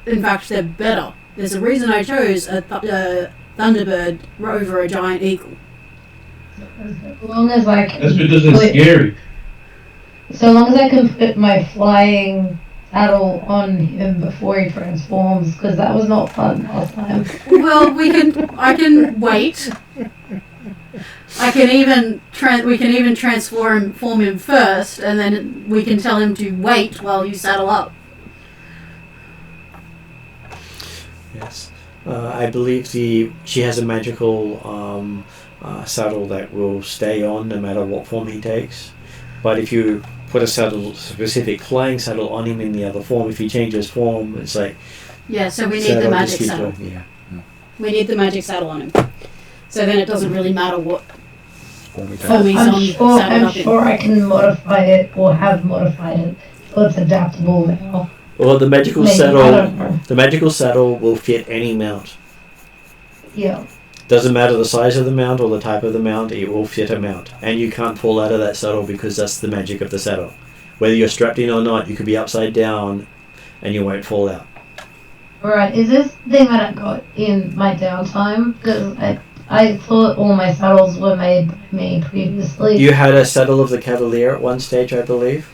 In fact, they're better. There's a reason I chose a Thunderbird over a giant eagle. As long as I can... That's because it's scary. So long as I can put my flying saddle on him before he transforms, because that was not fun last time. Well, I can wait. We can even transform him first, and then we can tell him to wait while you saddle up. Yes. I believe she has a magical saddle that will stay on no matter what form he takes. But if you put a specific flying saddle on him in the other form, if he changes form, it's like... Yeah, so we need the magic saddle. We need the magic saddle on him. So then it doesn't really matter what form he's on. I'm sure I can modify it, or have modified it, so it's adaptable now. Well, the magical Maybe, saddle... I don't know. The magical saddle will fit any mount. Yeah. Doesn't matter the size of the mount or the type of the mount, it will fit a mount. And you can't fall out of that saddle because that's the magic of the saddle. Whether you're strapped in or not, you could be upside down and you won't fall out. Alright, is this the thing that I got in my downtime? Because I thought all my saddles were made by me previously. You had a saddle of the Cavalier at one stage, I believe.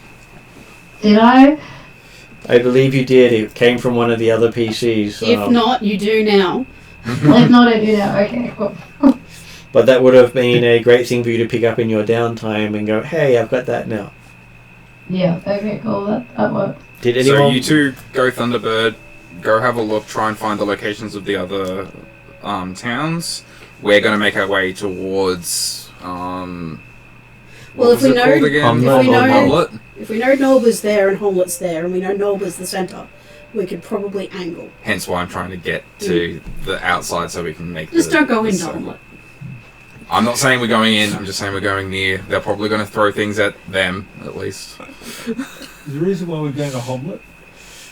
Did I? I believe you did. It came from one of the other PCs. If not, you do now. If not, I do now. Okay, cool. But that would have been a great thing for you to pick up in your downtime and go, hey, I've got that now. Yeah, okay, cool. That worked. Did anyone... So you 2 go Thunderbird, go have a look, try and find the locations of the other towns. We're going to make our way towards... Well, if we know Nolba's there and Homlet's there, and we know Nolba's the centre, we could probably angle. Hence why I'm trying to get to the outside so we can make Just don't go into Homlet. I'm not saying we're going in, I'm just saying we're going near. They're probably going to throw things at them, at least. Is the reason why we're going to Homlet?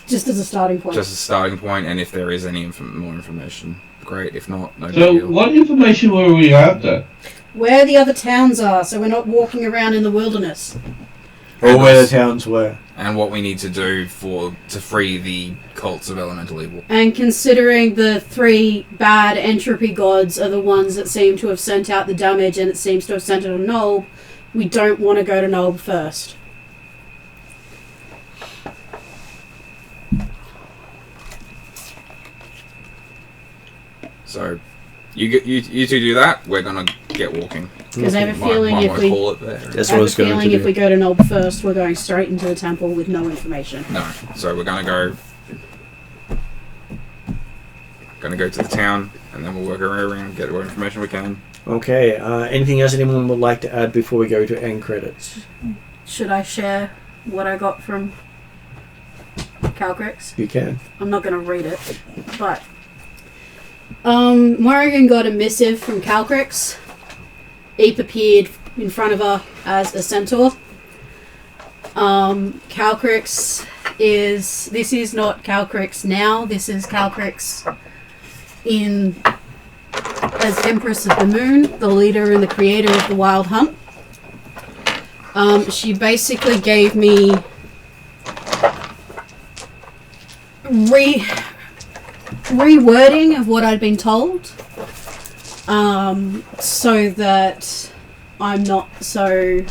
Just as a starting point. Just as a starting point, and if there is any more information, great. If not, no big So, deal. what information were we after? Where the other towns are, so we're not walking around in the wilderness. Or where the towns were. And what we need to do to free the cults of elemental evil. And considering the 3 bad entropy gods are the ones that seem to have sent out the damage, and it seems to have sent it on Nolb, we don't want to go to Nolb first. So, you 2 do that. We're gonna get walking. Because I have a feeling if we if we go to Nolb first, we're going straight into the temple with no information. No. So we're gonna go to the town, and then we'll work our way around, get what information we can. Okay. Anything else anyone would like to add before we go to end credits? Should I share what I got from Calcrix? You can. I'm not going to read it, but Morrigan got a missive from Calcrix. Ape appeared in front of her as a centaur. Calcrix this is not Calcrix now, this is Calcrix as Empress of the Moon, the leader and the creator of the Wild Hunt. She basically gave me rewording of what I'd been told, so that I'm not so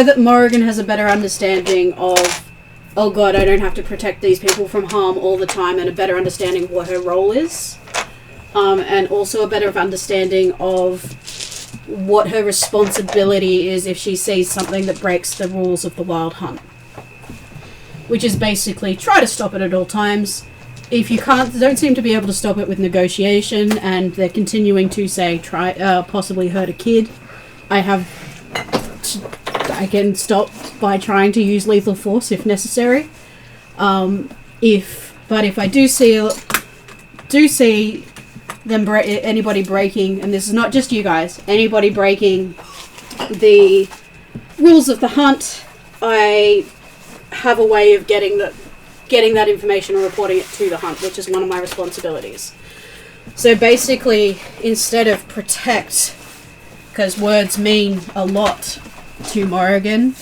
that Morrigan has a better understanding of, oh god, I don't have to protect these people from harm all the time, and a better understanding of what her role is, and also a better understanding of what her responsibility is if she sees something that breaks the rules of the Wild Hunt, which is basically try to stop it at all times. If you don't seem to be able to stop it with negotiation, and they're continuing to say possibly hurt a kid, I can stop by trying to use lethal force if necessary. If I do see them anybody breaking, and this is not just you guys, anybody breaking the rules of the hunt, I have a way of getting that information and reporting it to the hunt, which is one of my responsibilities. So basically, instead of protect, because words mean a lot to Morrigan,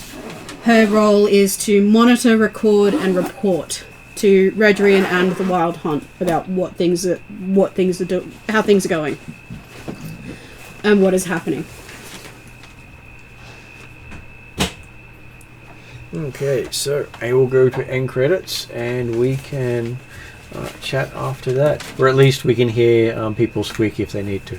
her role is to monitor, record, and report to Redrian and the Wild Hunt about how things are going, and what is happening. Okay, so I will go to end credits, and we can chat after that, or at least we can hear people squeak if they need to.